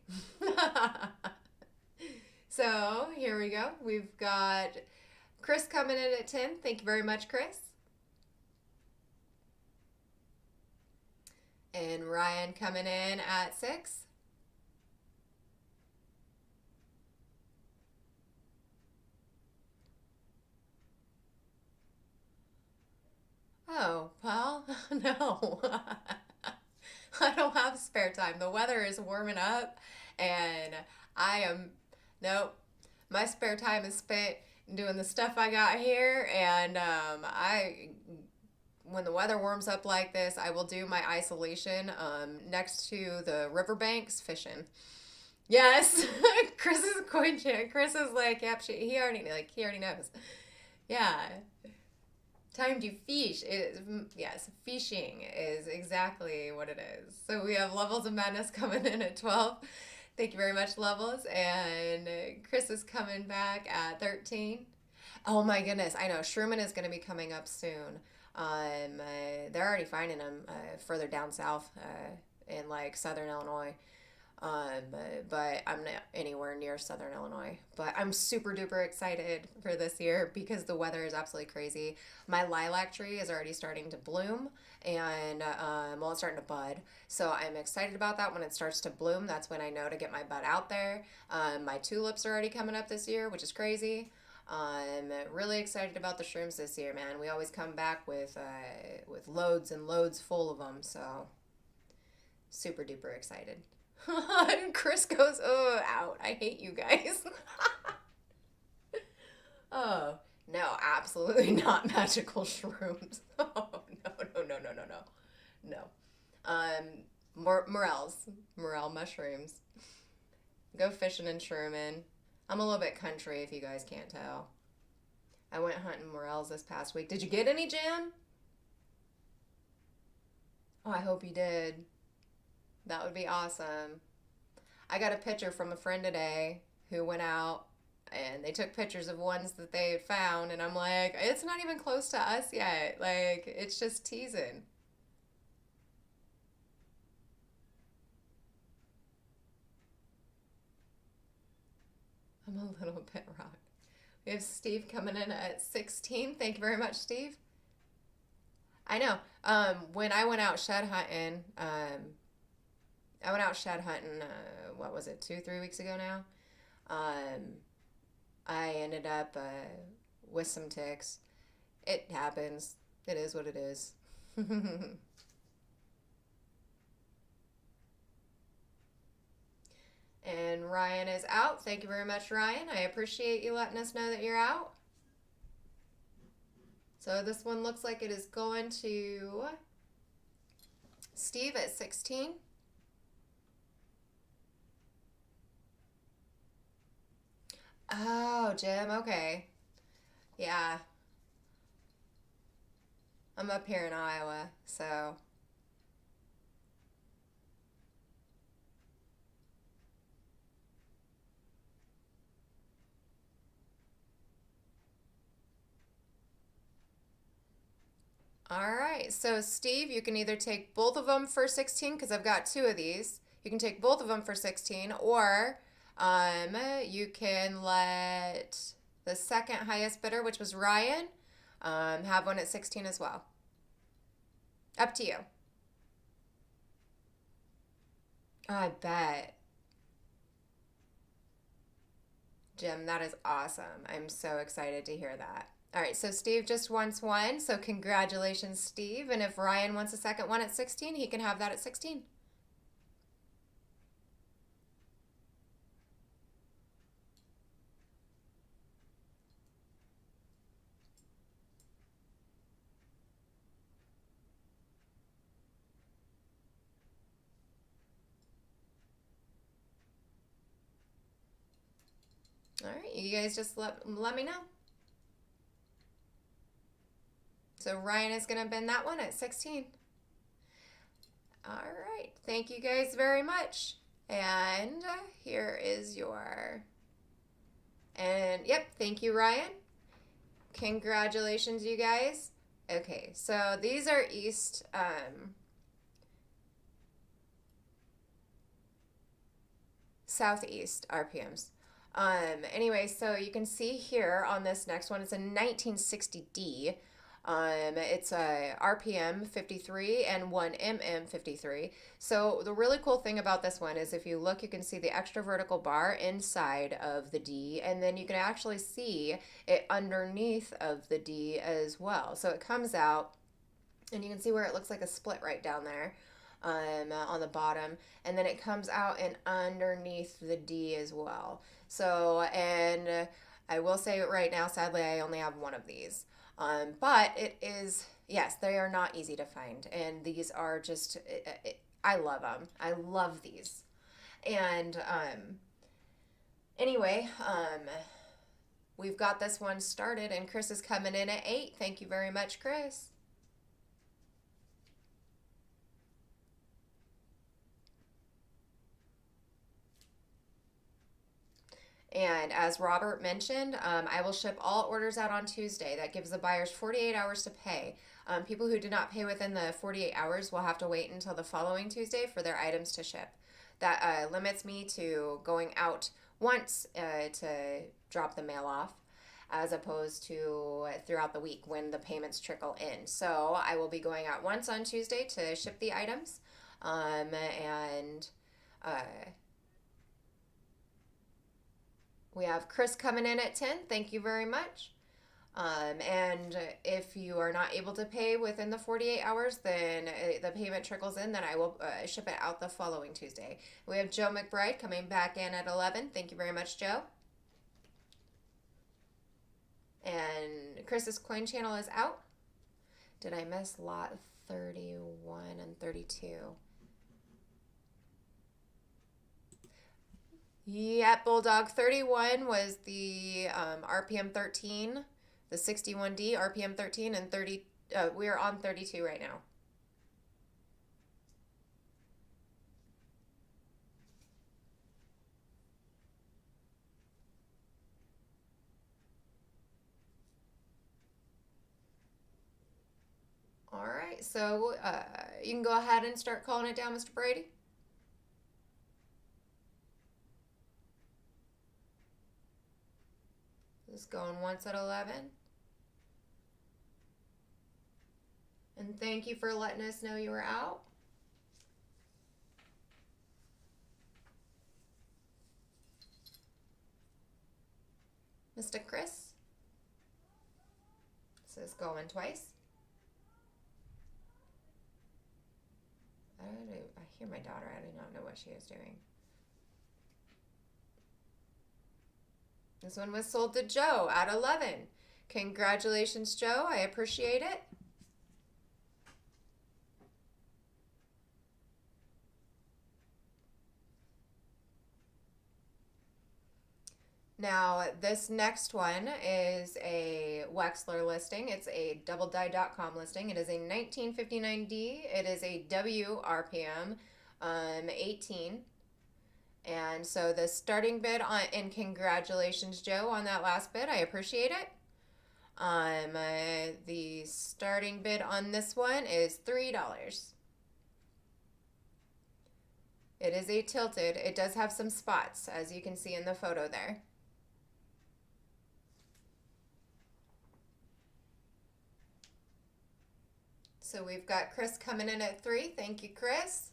So here we go. We've got Chris coming in at 10. Thank you very much, Chris. And Ryan coming in at 6. Oh, well, no. I don't have spare time. The weather is warming up and nope. My spare time is spent doing the stuff I got here, and when the weather warms up like this, I will do my isolation next to the riverbanks fishing. Yes, Chris is coin check. Chris is like, yep, he already knows. Yeah. Time to fish is, yes, fishing is exactly what it is. So we have Levels of Madness coming in at 12. Thank you very much, Levels. And Chris is coming back at 13. Oh my goodness, I know. Shroomin is going to be coming up soon. They're already finding them further down south in like southern Illinois. But I'm not anywhere near southern Illinois. But I'm super duper excited for this year because the weather is absolutely crazy. My lilac tree is already starting to bloom and well, it's starting to bud. So I'm excited about that. When it starts to bloom, that's when I know to get my bud out there. My tulips are already coming up this year, which is crazy. I'm really excited about the shrooms this year, man. We always come back with loads and loads full of them. So super duper excited. And Chris goes, oh, out. I hate you guys. Oh, no, absolutely not magical shrooms. Oh, no. Morel mushrooms. Go fishing in Sherman. I'm a little bit country if you guys can't tell. I went hunting morels this past week. Did you get any, Jim? Oh, I hope you did. That would be awesome. I got a picture from a friend today who went out and they took pictures of ones that they had found, and I'm like, it's not even close to us yet. Like, it's just teasing. I'm a little bit wrong. We have Steve coming in at 16. Thank you very much, Steve. I know. When I went out shed hunting, what was it, 2-3 weeks ago now? I ended up with some ticks. It happens. It is what it is. And Ryan is out. Thank you very much, Ryan. I appreciate you letting us know that you're out. So this one looks like it is going to Steve at 16. Oh, Jim, okay. Yeah. I'm up here in Iowa, so. All right. So, Steve, you can either take both of them for 16 because I've got two of these. You can take both of them for 16, or you can let the second highest bidder, which was Ryan, have one at 16 as well. Up to you. I bet. Jim, that is awesome. I'm so excited to hear that. All right, so Steve just wants one, so congratulations, Steve. And if Ryan wants a second one at 16, he can have that at 16. All right, you guys just let me know. So Ryan is going to bid that one at 16. All right, thank you guys very much. And here is your, and yep, thank you, Ryan. Congratulations, you guys. Okay, so these are East, Southeast RPMs. Anyway, so you can see here on this next one, it's a 1960D. It's a RPM 53 and 1 MM 53. So the really cool thing about this one is if you look, you can see the extra vertical bar inside of the D, and then you can actually see it underneath of the D as well. So it comes out, and you can see where it looks like a split right down there. On the bottom, and then it comes out and underneath the D as well. So, and I will say right now, sadly, I only have one of these. But it is, yes, they are not easy to find, and these are just, I love them. I love these. And anyway, we've got this one started, and Chris is coming in at 8. Thank you very much, Chris. And as Robert mentioned, I will ship all orders out on Tuesday. That gives the buyers 48 hours to pay. People who do not pay within the 48 hours will have to wait until the following Tuesday for their items to ship. That limits me to going out once to drop the mail off, as opposed to throughout the week when the payments trickle in. So I will be going out once on Tuesday to ship the items. We have Chris coming in at 10. Thank you very much. And if you are not able to pay within the 48 hours, then the payment trickles in, then I will ship it out the following Tuesday. We have Joe McBride coming back in at 11. Thank you very much, Joe. And Chris's coin channel is out. Did I miss lot 31 and 32? Yeah, Bulldog 31 was the RPM 13, the 61D RPM 13, and 30. We are on 32 right now. All right, so you can go ahead and start calling it down, Mr. Brady. Just going once at 11. And thank you for letting us know you were out. Mr. Chris. This is going twice. I hear my daughter. I do not know what she is doing. This one was sold to Joe at 11. Congratulations, Joe. I appreciate it. Now, this next one is a Wexler listing. It's a doubledie.com listing. It is a 1959D. It is a WRPM 18. And so the starting bid and congratulations, Joe, on that last bid. I appreciate it. The starting bid on this one is $3. It is a tilted. It does have some spots, as you can see in the photo there. So we've got Chris coming in at 3. Thank you, Chris.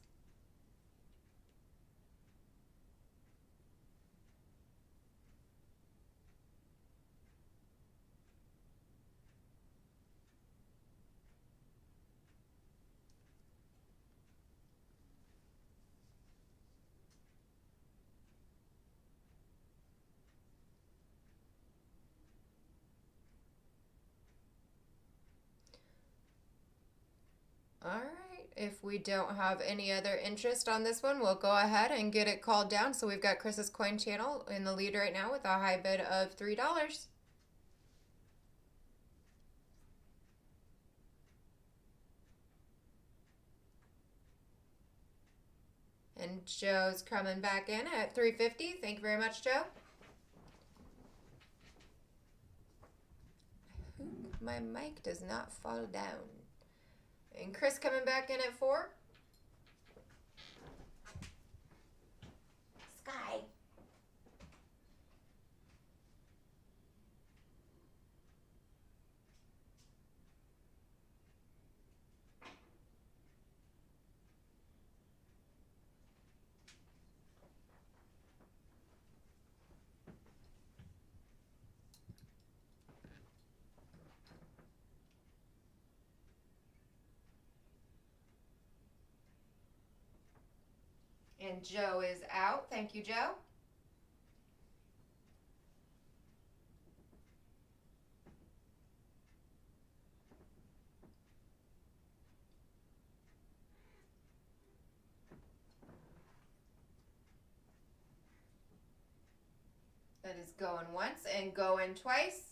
All right, if we don't have any other interest on this one, we'll go ahead and get it called down. So we've got Chris's coin channel in the lead right now with a high bid of $3. And Joe's coming back in at $3.50. Thank you very much, Joe. I hope my mic does not fall down. And Chris coming back in at 4. Sky. And Joe is out. Thank you, Joe. That is going once and going twice.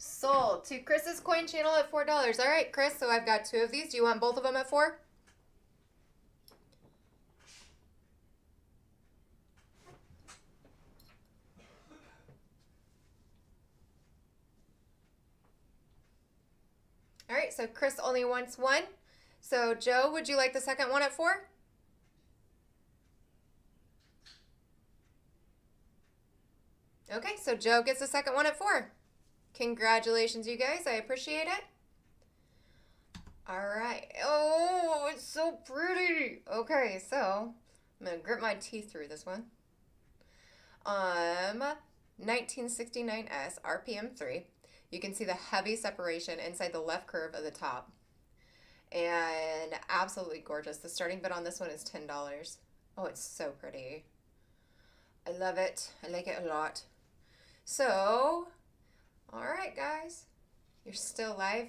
Sold to Chris's coin channel at $4. All right, Chris, so I've got 2 of these. Do you want both of them at 4? All right, so Chris only wants 1. So Joe, would you like the second one at 4? Okay, so Joe gets the second one at 4. Congratulations, you guys. I appreciate it. All right. Oh, it's so pretty. Okay, so I'm going to grit my teeth through this one. 1969S RPM 3. You can see the heavy separation inside the left curve of the top. And absolutely gorgeous. The starting bid on this one is $10. Oh, it's so pretty. I love it. I like it a lot. So, all right, guys. You're still alive.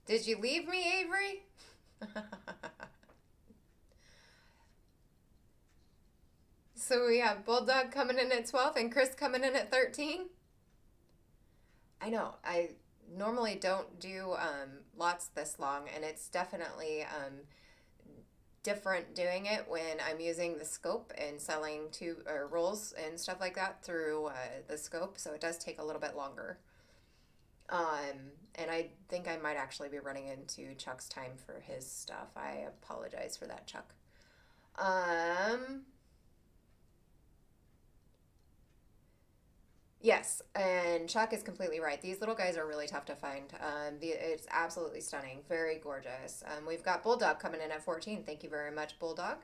Did you leave me, Avery? So we have Bulldog coming in at 12 and Chris coming in at 13. I know. I normally don't do lots this long, and it's definitely different doing it when I'm using the scope and selling rolls and stuff like that through the scope, so it does take a little bit longer. And I think I might actually be running into Chuck's time for his stuff. I apologize for that, Chuck. Yes, and Chuck is completely right. These little guys are really tough to find. It's absolutely stunning. Very gorgeous. We've got Bulldog coming in at 14. Thank you very much, Bulldog.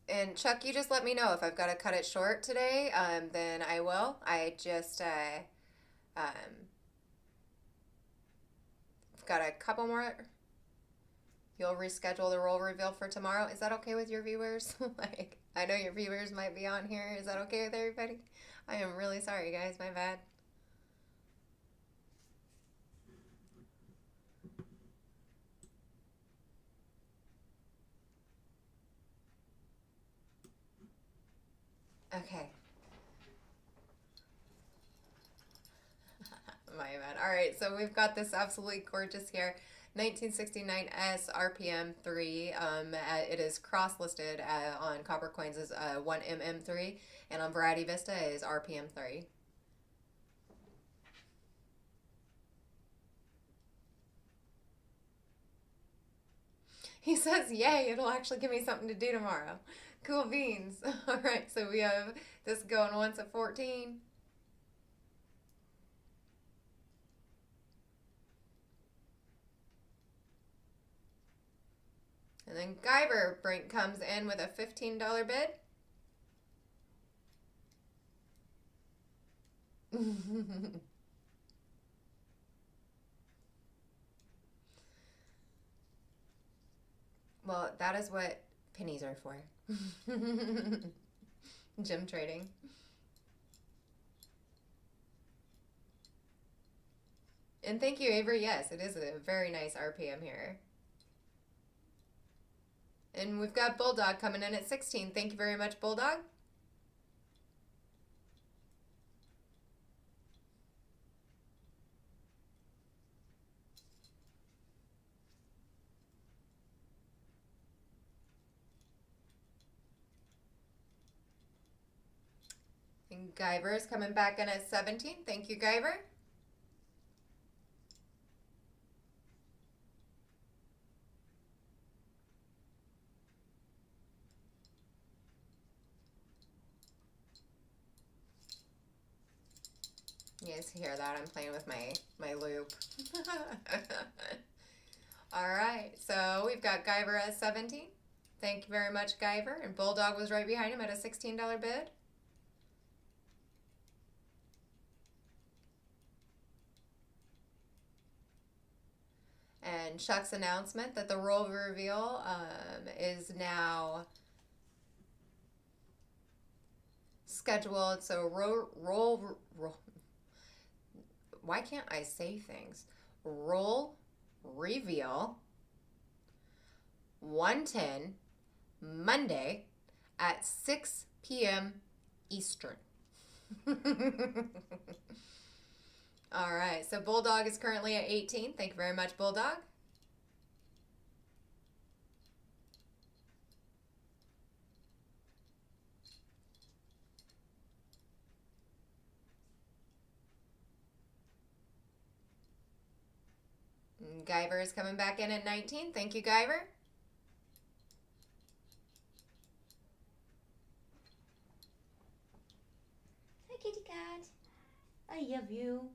And Chuck, you just let me know if I've got to cut it short today, then I will. I just got a couple more. You'll reschedule the roll reveal for tomorrow. Is that okay with your viewers? Like, I know your viewers might be on here. Is that okay with everybody? I am really sorry, guys. My bad. Okay. My bad. All right, so we've got this absolutely gorgeous here. 1969S RPM 3. It is cross listed on Coppercoins as 1mm3, and on Variety Vista is RPM 3. He says, "Yay! It'll actually give me something to do tomorrow." Cool beans. All right, so we have this going once at 14. And then Guyver Brink comes in with a $15 bid. Well, that is what pennies are for. Gym trading. And thank you, Avery. Yes, it is a very nice RPM here. And we've got Bulldog coming in at 16. Thank you very much, Bulldog. And Guyver is coming back in at 17. Thank you, Guyver. You guys hear that? I'm playing with my loop. All right, so we've got Guyver at 17. Thank you very much, Guyver. And Bulldog was right behind him at a $16 bid. And Chuck's announcement that the roll reveal is now scheduled. So roll. Why can't I say things? Roll reveal 110 Monday at 6 p.m. Eastern. All right, so Bulldog is currently at 18. Thank you very much, Bulldog. And Guyver is coming back in at 19. Thank you, Guyver. Hi, kitty cat. I love you.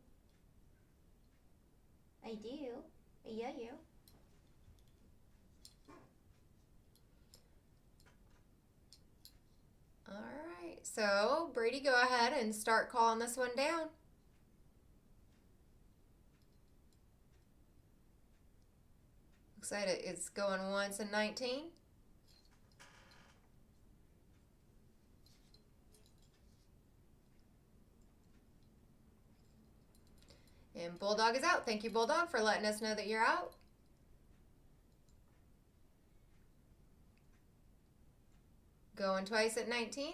I do. I love you. All right, so Brady, go ahead and start calling this one down. Looks like it's going once in 19. And Bulldog is out. Thank you, Bulldog, for letting us know that you're out. Going twice at 19.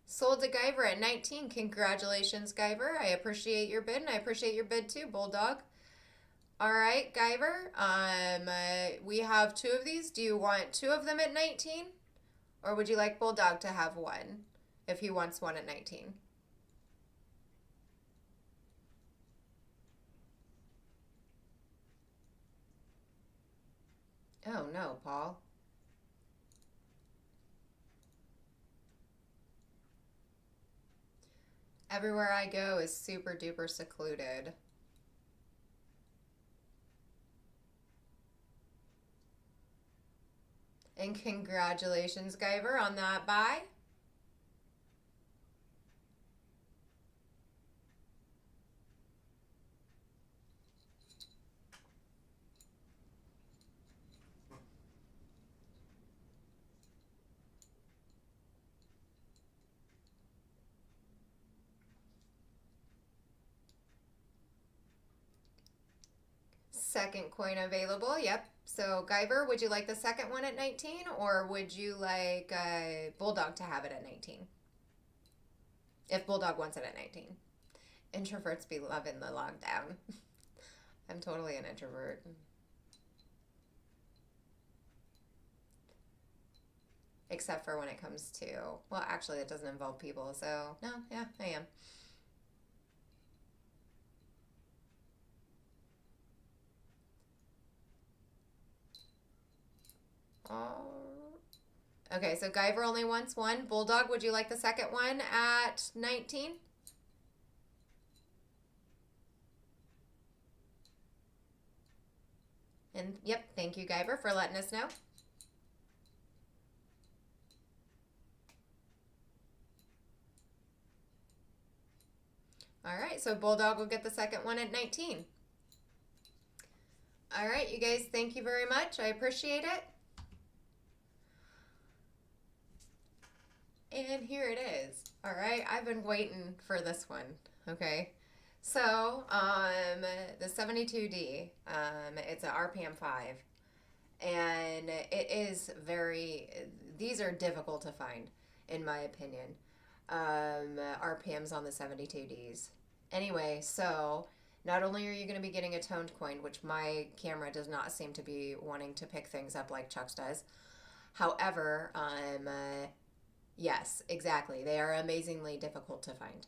Sold to Guyver at 19. Congratulations, Guyver. I appreciate your bid, and I appreciate your bid too, Bulldog. All right, Guyver. We have 2 of these. Do you want 2 of them at 19? Or would you like Bulldog to have one if he wants one at 19? Oh, no, Paul. Everywhere I go is super duper secluded. And congratulations, Guyver, on that buy. second coin available. Yep. So, Guyver, would you like the second one at 19, or would you like Bulldog to have it at 19? If Bulldog wants it at 19. Introverts be loving the lockdown. I'm totally an introvert. Except for when it comes to, well, actually, it doesn't involve people, so no, yeah, I am. Okay, so Guyver only wants one. Bulldog, would you like the second one at 19? And yep, thank you, Guyver, for letting us know. All right, so Bulldog will get the second one at 19. All right, you guys, thank you very much. I appreciate it. And here it is. All right, I've been waiting for this one. Okay, so the 72D, it's an RPM 5, and it is these are difficult to find, in my opinion. RPMs on the 72Ds. Anyway, so not only are you going to be getting a toned coin, which my camera does not seem to be wanting to pick things up like Chuck's does. However, yes, exactly. They are amazingly difficult to find.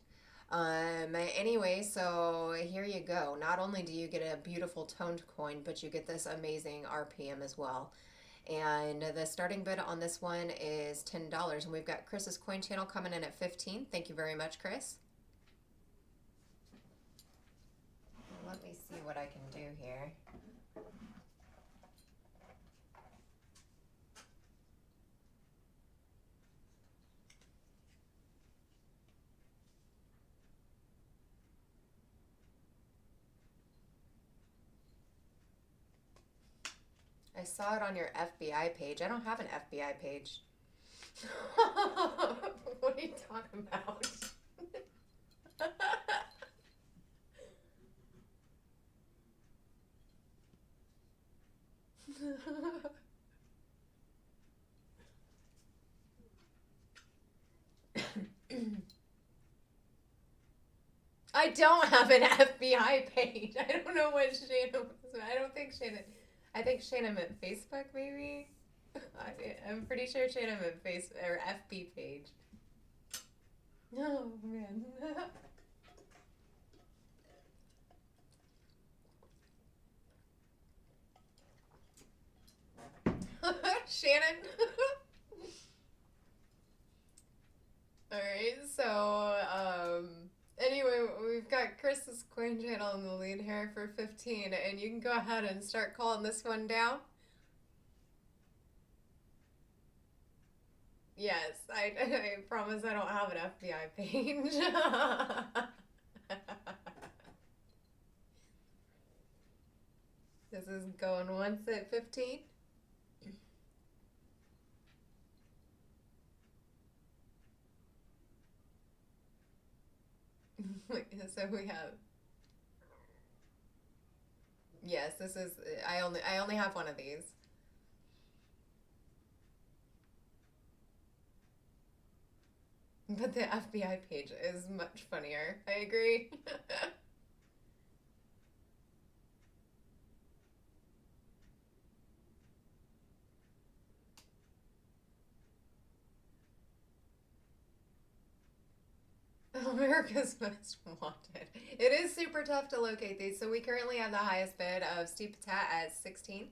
Anyway, so here you go. Not only do you get a beautiful toned coin, but you get this amazing RPM as well. And the starting bid on this one is $10. And we've got Chris's coin channel coming in at 15. Thank you very much, Chris. Let me see what I can do here. I saw it on your FBI page. I don't have an FBI page. What are you talking about? I don't have an FBI page. I don't know what Shannon was. I don't think Shannon. I think Shannon meant Facebook, maybe. I'm pretty sure Shannon meant Facebook or FB page. Oh man. Shannon. All right, so anyway, we've got Chris's coin channel in the lead here for 15, and you can go ahead and start calling this one down. Yes, I promise I don't have an FBI page. This is going once at 15. So we have. Yes, this is. I only have one of these. But the FBI page is much funnier. I agree. America's Most Wanted. It is super tough to locate these. So we currently have the highest bid of Steve Patat at 16.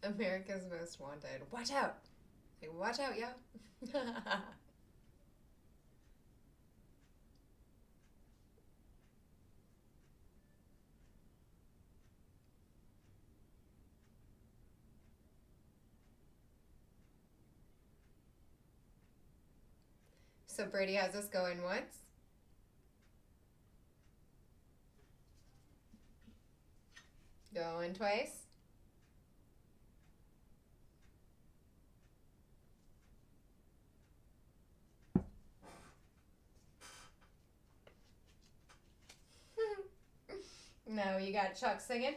America's Most Wanted. Watch out. Like, watch out, yo. So Brady has us going once. Going twice. No, you got Chuck singing.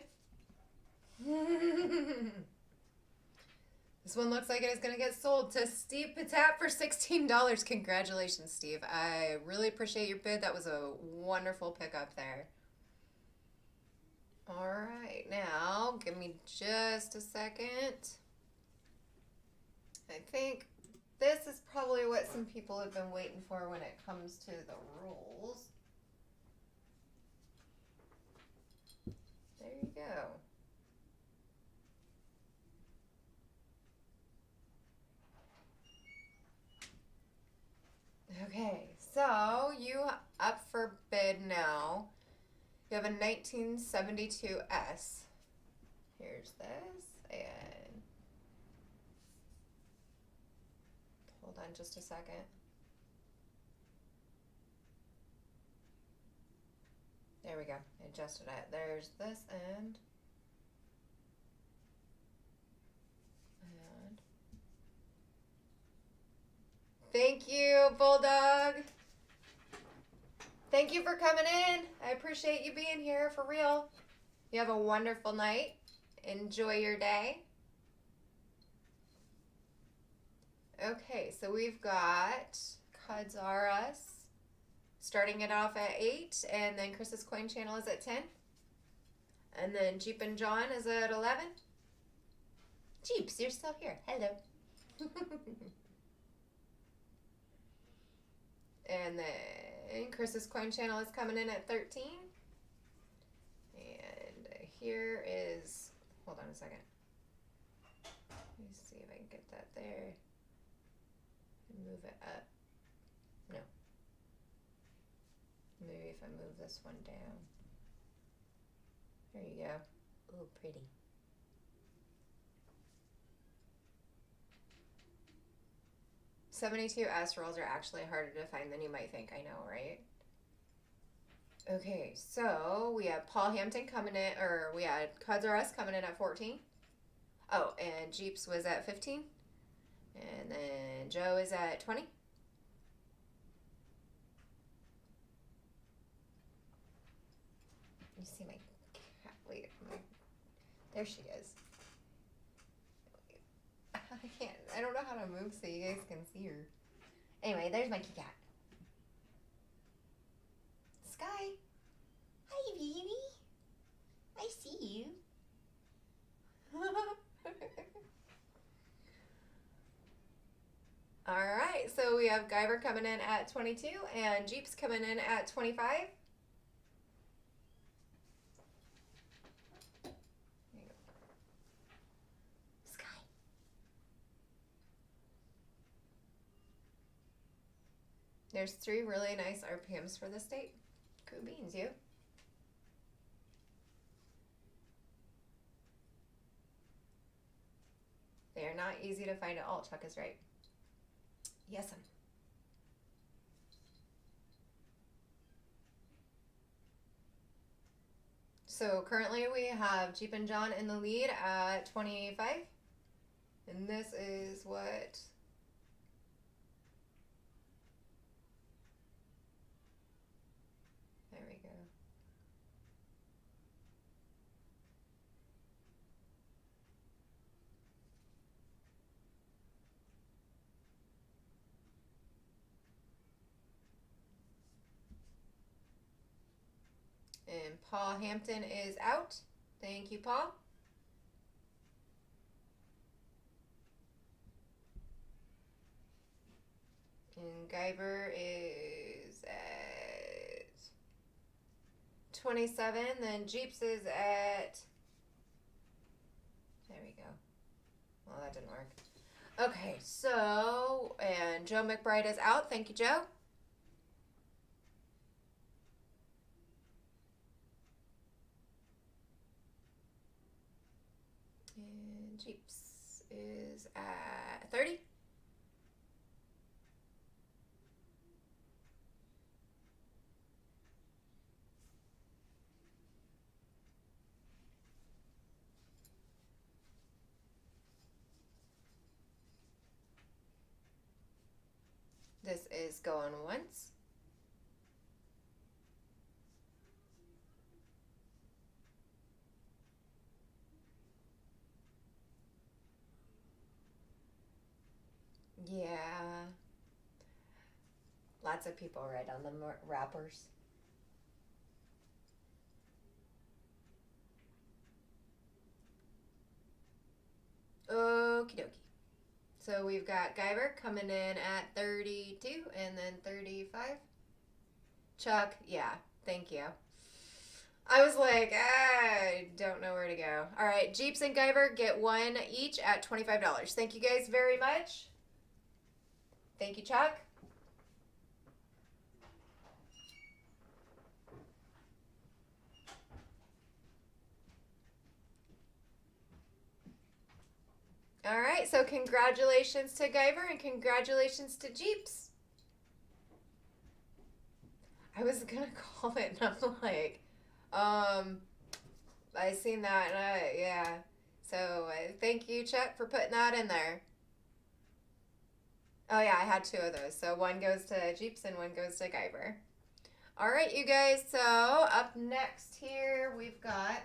This one looks like it is going to get sold to Steve Patat for $16. Congratulations, Steve. I really appreciate your bid. That was a wonderful pickup there. All right, now give me just a second. I think this is probably what some people have been waiting for when it comes to the rules. There you go. Okay, so you up for bid now. You have a 1972S. Here's this, and hold on just a second. There we go. I adjusted it. There's this end. And thank you, Bulldog. Thank you for coming in. I appreciate you being here for real. You have a wonderful night. Enjoy your day. Okay, so we've got Cuds R Us starting it off at 8, and then Chris's coin channel is at 10. And then Jeep and John is at 11. Jeeps, you're still here. Hello. And then Chris's coin channel is coming in at 13. And here is, hold on a second. Let me see if I can get that there. And move it up. No. Maybe if I move this one down. There you go. Oh, pretty. $72S rolls are actually harder to find than you might think. I know, right? Okay, so we have Paul Hampton coming in, or we had Cuds R Us coming in at 14. Oh, and Jeeps was at 15. And then Joe is at 20. You see my cat? Wait, there she is. I can't. I don't know how to move so you guys can see her. Anyway, there's my kitty cat. Sky. Hi, baby. I see you. All right, so we have Guyver coming in at 22 and Jeeps coming in at 25. Sky. There's 3 really nice RPMs for this date. Cool beans, you. They are not easy to find at all. Chuck is right. Yes'm. So currently we have Jeep and John in the lead at 25. And this is what? There we go. And Paul Hampton is out. Thank you, Paul. And Guyver is at 27. Then Jeeps is at, there we go. Well, that didn't work. Okay, so, and Joe McBride is out. Thank you, Joe. And Jeeps is at 30. This is going once. Yeah. Lots of people write on the wrappers. Okie dokie. So we've got Guyver coming in at 32 and then 35. Chuck, yeah, thank you. I was like, I don't know where to go. All right, Jeeps and Guyver get one each at $25. Thank you guys very much. Thank you, Chuck. All right, so congratulations to Guyver and congratulations to Jeeps. I was gonna call it, and I'm like, I seen that, and yeah. So thank you, Chuck, for putting that in there. Oh yeah, I had two of those. So one goes to Jeeps and one goes to Guyver. All right, you guys. So up next here we've got.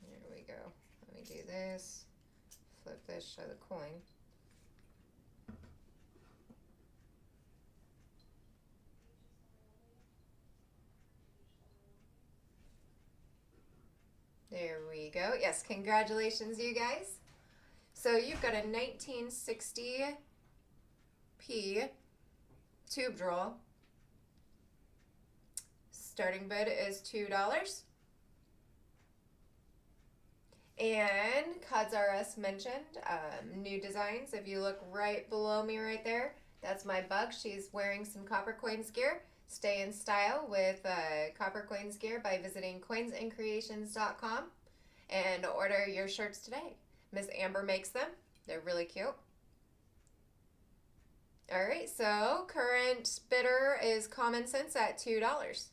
Here we go. Let me do this. Flip this. Show the coin. There we go. Yes, congratulations, you guys. So you've got a 1960p tube drill. Starting bid is $2. And Cods R Us mentioned new designs. If you look right below me right there, that's my bug. She's wearing some Coppercoins gear. Stay in style with Coppercoins gear by visiting coinsandcreations.com and order your shirts today. Miss Amber makes them. They're really cute. All right, so current bidder is Common Sense at $2.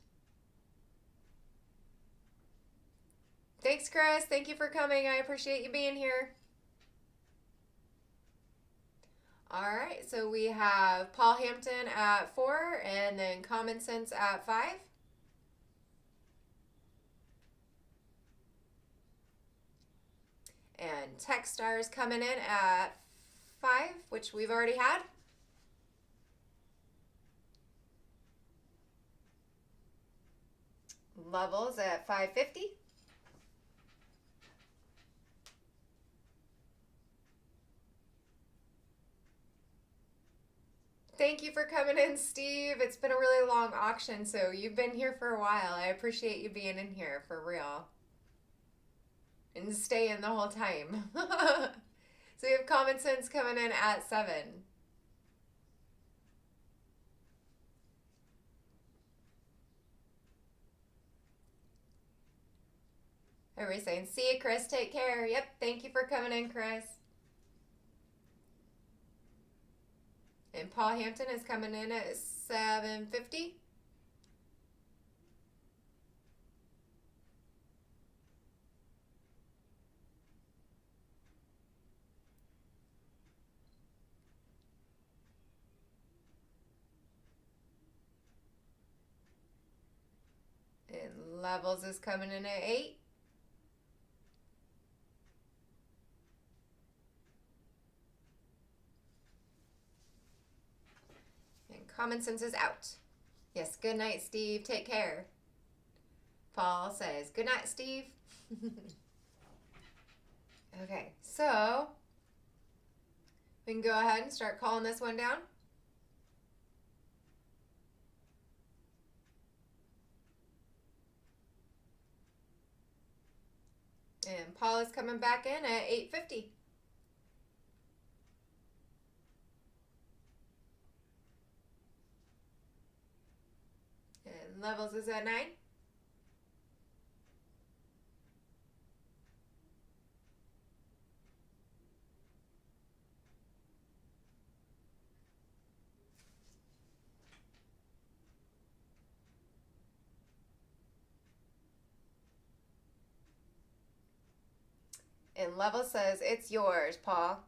Thanks, Chris. Thank you for coming. I appreciate you being here. All right, so we have Paul Hampton at 4 and then Common Sense at 5. And Techstars coming in at 5, which we've already had. Levels at 550. Thank you for coming in, Steve. It's been a really long auction, so you've been here for a while. I appreciate you being in here for real. And staying the whole time. So we have Common Sense coming in at 7. Everybody's saying, see you, Chris. Take care. Yep. Thank you for coming in, Chris. And Paul Hampton is coming in at 750. And Levels is coming in at 8. And Common Sense is out. Yes, good night, Steve. Take care. Paul says, good night, Steve. Okay, so we can go ahead and start calling this one down. And Paul is coming back in at 850. And Levels is at 9. And Level says, it's yours, Paul.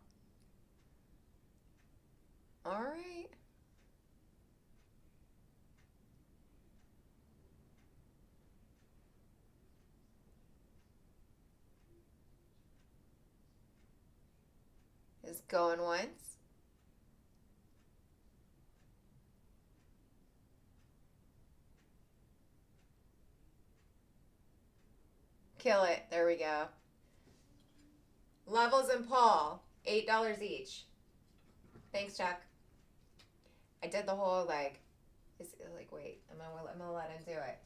All right. is going once. Kill it. There we go. Levels and Paul, $8 each. Thanks, Chuck. I did the whole wait, I'm gonna let him do it.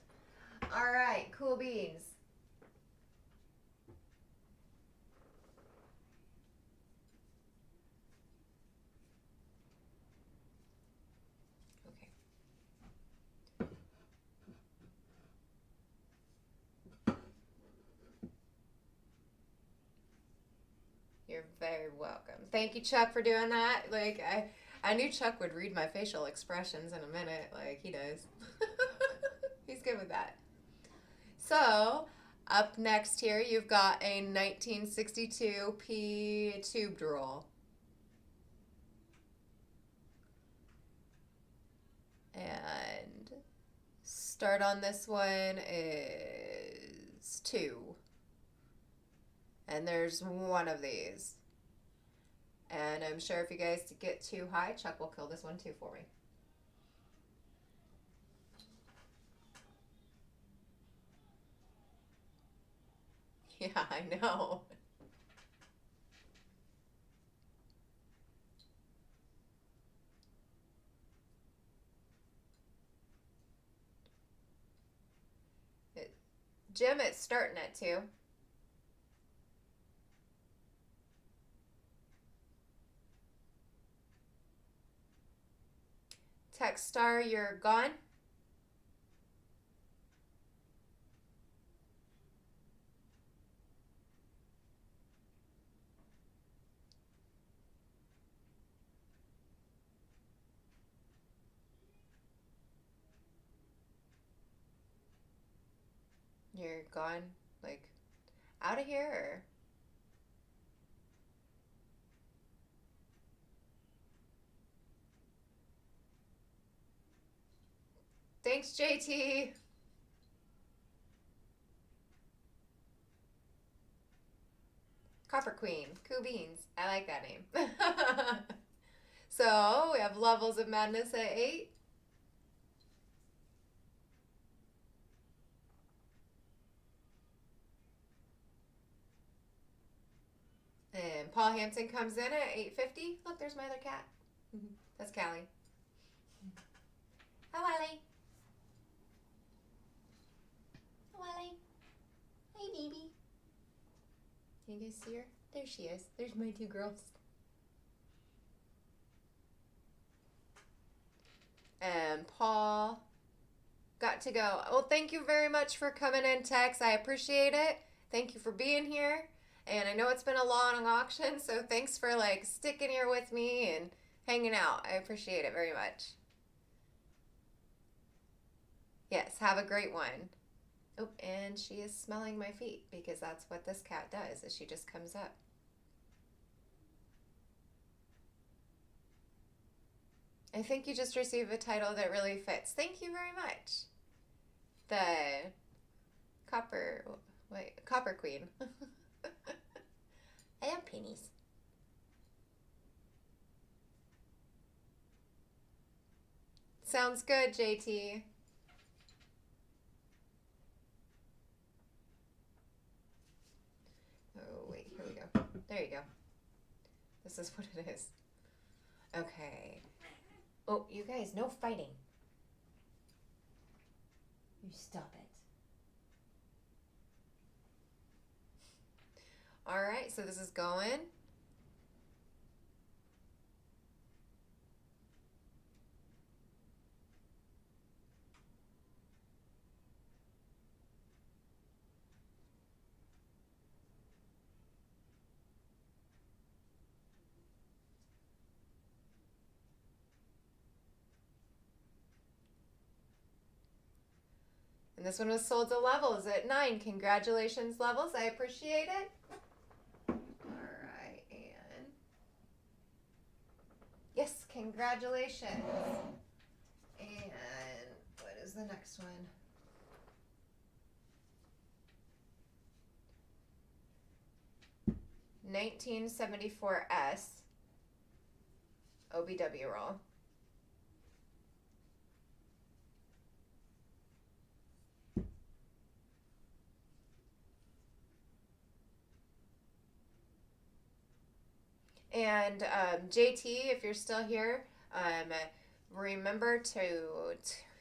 All right, cool beans. Okay. You're very welcome. Thank you, Chuck, for doing that. I knew Chuck would read my facial expressions in a minute, like he does. He's good with that. So, up next here, you've got a 1962 P tube roll. And start on this one is 2. And there's one of these. And I'm sure if you guys get too high, Chuck will kill this one too for me. Yeah, I know. Jim, it's starting at 2. Text star, you're gone. You're gone, out of here, or? Thanks, JT. Copper Queen, cool beans. I like that name. So we have Levels of Madness at 8. And Paul Hampton comes in at 8.50. Look, there's my other cat. That's Callie. Hi, Wally. Hi, Wally. Hey, baby. Can you guys see her? There she is. There's my 2 girls. And Paul got to go. Well, thank you very much for coming in, Tex. I appreciate it. Thank you for being here. And I know it's been a long auction, so thanks for sticking here with me and hanging out. I appreciate it very much. Yes, have a great one. Oh, and she is smelling my feet because that's what this cat does, is she just comes up. I think you just received a title that really fits. Thank you very much. The Copper Queen. I have pennies. Sounds good, JT. Oh, wait, here we go. There you go. This is what it is. Okay. Oh, you guys, no fighting. You stop it. All right, so this is going. And this one was sold to Levels at 9. Congratulations, Levels. I appreciate it. All right, and yes, congratulations. And what is the next one? $1974S. OBW roll. And JT, if you're still here, remember to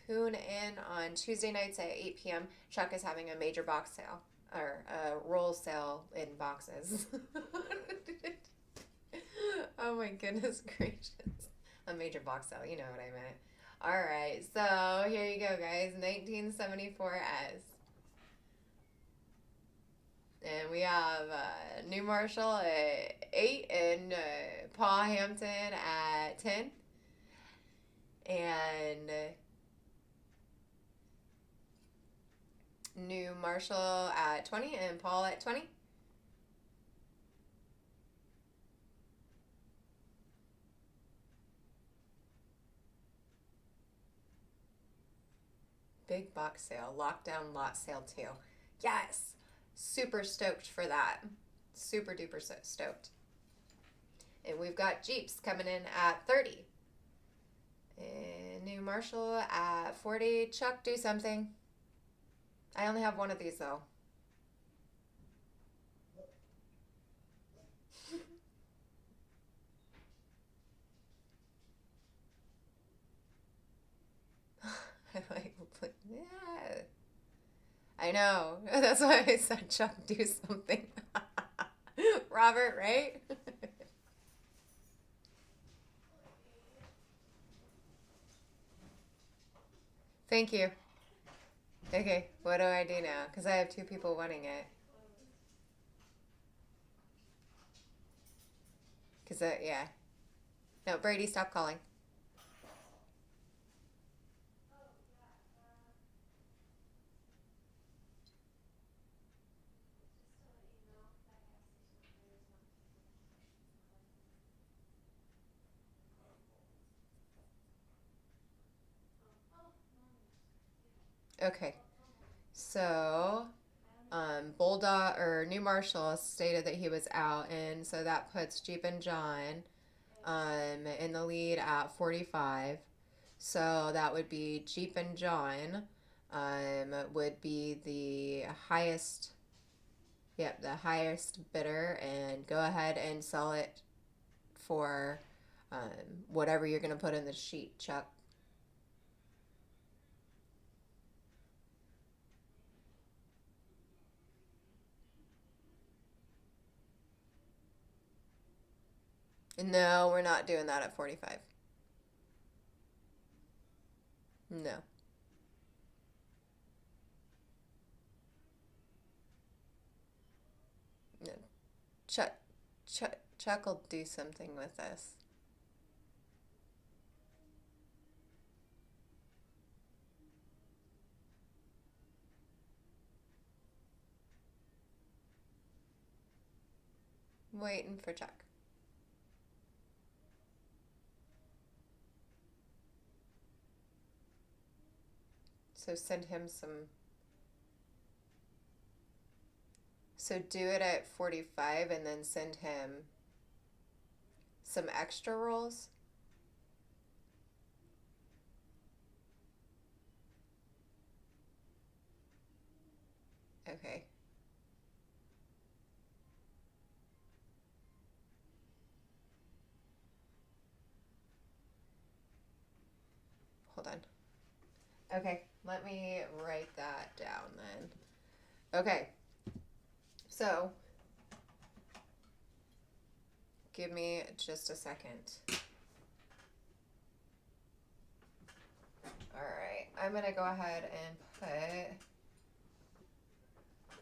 tune in on Tuesday nights at 8 p.m. Chuck is having a major box sale, or a roll sale in boxes. Oh my goodness gracious. A major box sale, you know what I meant. Alright, so here you go, guys. 1974S. And we have New Marshall at 8 and Paul Hampton at 10. And New Marshall at 20 and Paul at 20. Big box sale, lockdown lot sale too. Yes! Super stoked for that. Super duper stoked. And we've got Jeeps coming in at 30. And New Marshall at 40. Chuck, do something. I only have one of these though. Yeah. I know. That's why I said, Chuck, do something. Robert, right? Thank you. Okay, what do I do now? Because I have two people wanting it. Because, yeah. No, Brady, stop calling. Okay, so Bulldog or New Marshall stated that he was out, and so that puts Jeep and John in the lead at 45. So that would be Jeep and John would be the highest, yep, the highest bidder, and go ahead and sell it for whatever you're going to put in the sheet, Chuck. No, we're not doing that at 45. No. No. Chuck will do something with this. Waiting for Chuck. So send him some. So do it at 45 and then send him some extra rolls. Okay. Hold on. Okay, let me write that down then. Okay. So, give me just a second. Alright, I'm going to go ahead and put...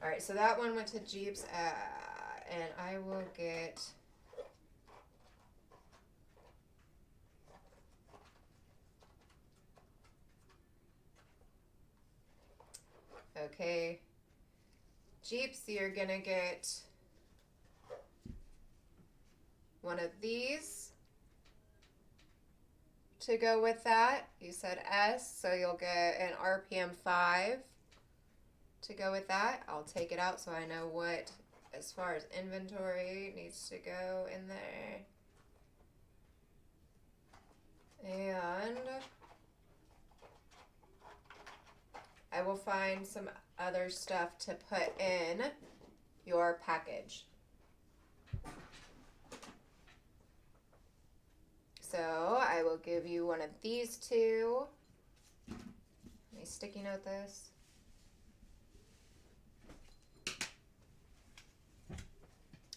Alright, so that one went to Jeeps, and I will get... Okay. Jeeps, you're going to get one of these to go with that. You said S, so you'll get an RPM 5 to go with that. I'll take it out so I know what, as far as inventory, needs to go in there. And I will find some other stuff to put in your package. So I will give you one of these two. Let me sticky note this.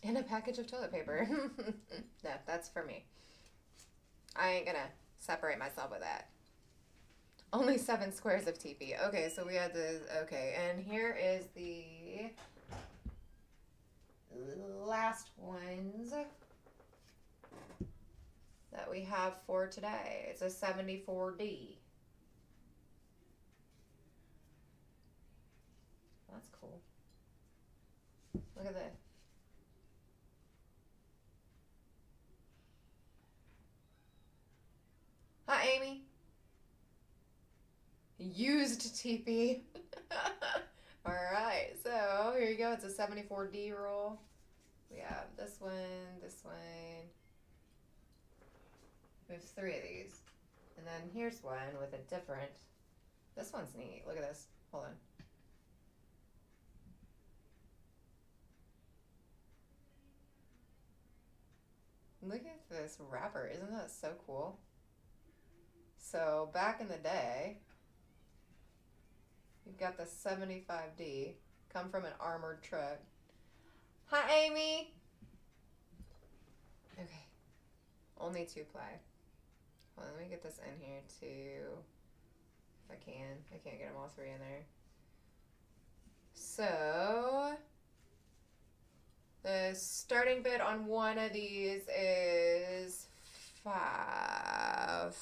And a package of toilet paper. No, that's for me. I ain't gonna separate myself with that. Only 7 squares of TP. Okay, so we had this. Okay, and here is the last ones that we have for today. It's a 74D. That's cool. Look at this. Hi, Amy. Used TP. Alright, so here you go. It's a 74D roll. We have this one, this one. We have 3 of these. And then here's one with a different. This one's neat. Look at this. Hold on. Look at this wrapper. Isn't that so cool? So back in the day, you've got the 75D, come from an armored truck. Hi, Amy. Okay. Only 2 ply. Hold on, let me get this in here too. If I can. I can't get them all 3 in there. So the starting bid on one of these is $4.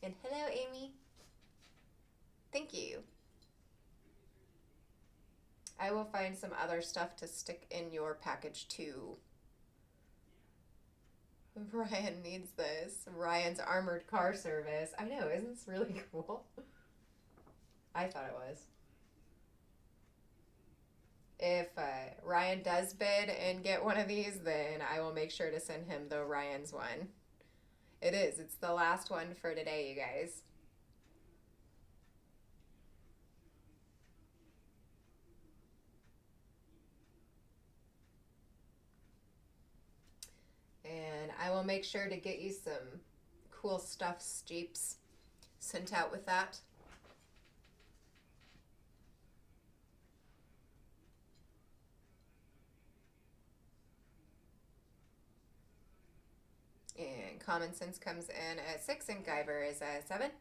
And hello, Amy. Thank you. I will find some other stuff to stick in your package too. Ryan needs this. Ryan's armored car service. I know, isn't this really cool? I thought it was. If Ryan does bid and get one of these, then I will make sure to send him the Ryan's one. It is. It's the last one for today, you guys. And I will make sure to get you some cool stuffs, Jeeps, sent out with that. And Common Sense comes in at 6 and Guyver is at 7.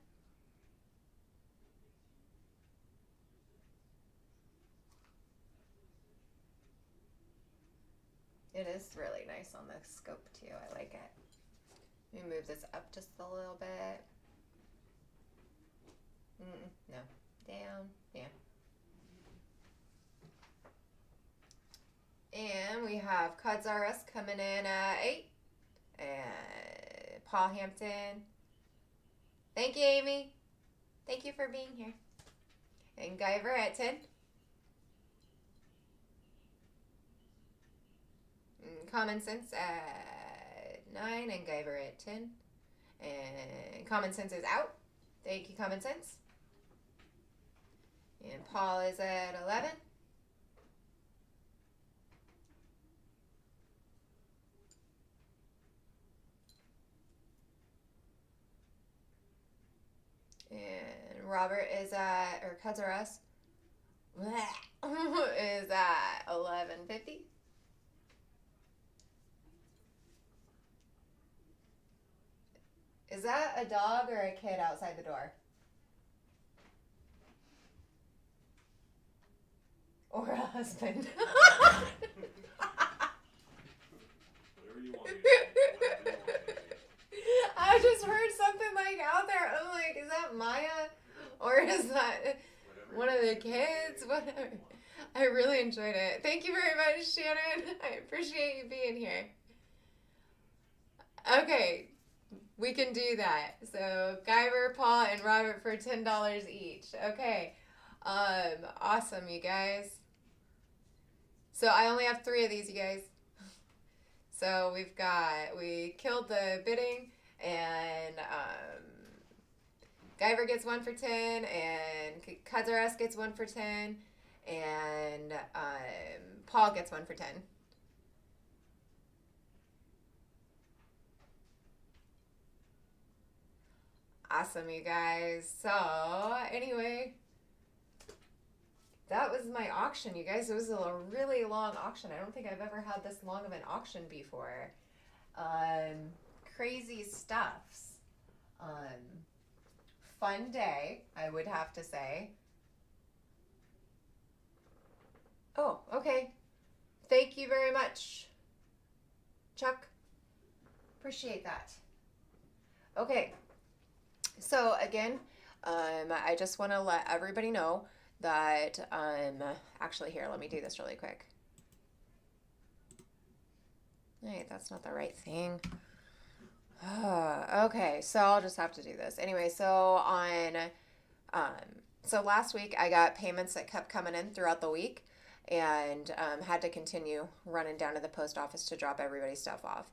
It is really nice on the scope too. I like it. Let me move this up just a little bit. No. Down. Yeah. And we have Cuds RS coming in at 8. And Paul Hampton. Thank you, Amy. Thank you for being here. And Guyver at 10. And Common Sense at 9 and Guyver at 10. And Common Sense is out. Thank you, Common Sense. And Paul is at 11. And Robert is at, or Cuds R Us, is at 11:50. Is that a dog or a kid outside the door? Or a husband? Whatever you want. Whatever you want. I just heard something like out there. I'm like, is that Maya? Or is that one of the kids? Whatever. I really enjoyed it. Thank you very much, Shannon. I appreciate you being here. Okay, we can do that. So Guyver, Paul, and Robert for $10 each. Okay. Awesome, you guys. So I only have 3 of these, you guys. So we killed the bidding, and Guyver gets 1 for 10, and Kudzeres gets 1 for 10, and Paul gets 1 for 10. Awesome, you guys. So, anyway, that was my auction, you guys. It was a really long auction. I don't think I've ever had this long of an auction before. Crazy stuffs. Fun day, I would have to say. Oh, okay. Thank you very much, Chuck. Appreciate that. Okay. So again, I just want to let everybody know that actually here, let me do this really quick. Hey, that's not the right thing. Okay, so I'll just have to do this. Anyway, so so last week I got payments that kept coming in throughout the week, and had to continue running down to the post office to drop everybody's stuff off.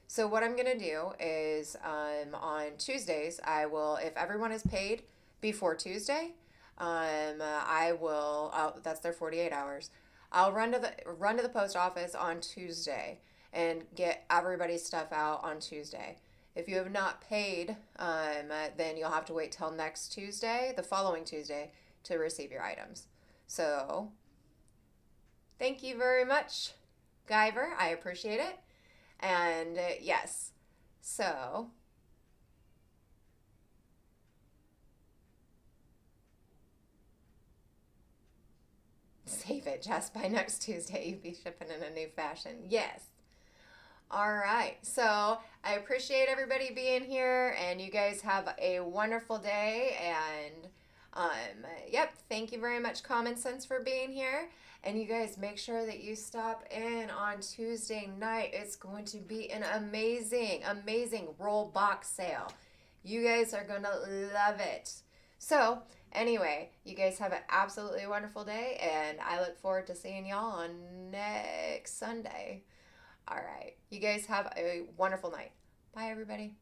So what I'm going to do is on Tuesdays, I will, if everyone is paid before Tuesday, I will, that's their 48 hours. I'll run to the post office on Tuesday and get everybody's stuff out on Tuesday. If you have not paid, then you'll have to wait till next Tuesday, the following Tuesday, to receive your items. So thank you very much, Guyver. I appreciate it. And yes, so save it, just by next Tuesday you'll be shipping in a new fashion. Yes. All right. So I appreciate everybody being here, and you guys have a wonderful day. And yep, thank you very much, Common Sense, for being here. And you guys make sure that you stop in on Tuesday night. It's going to be an amazing, amazing roll box sale. You guys are going to love it. So anyway, you guys have an absolutely wonderful day, and I look forward to seeing y'all on next Sunday. All right. You guys have a wonderful night. Bye, everybody.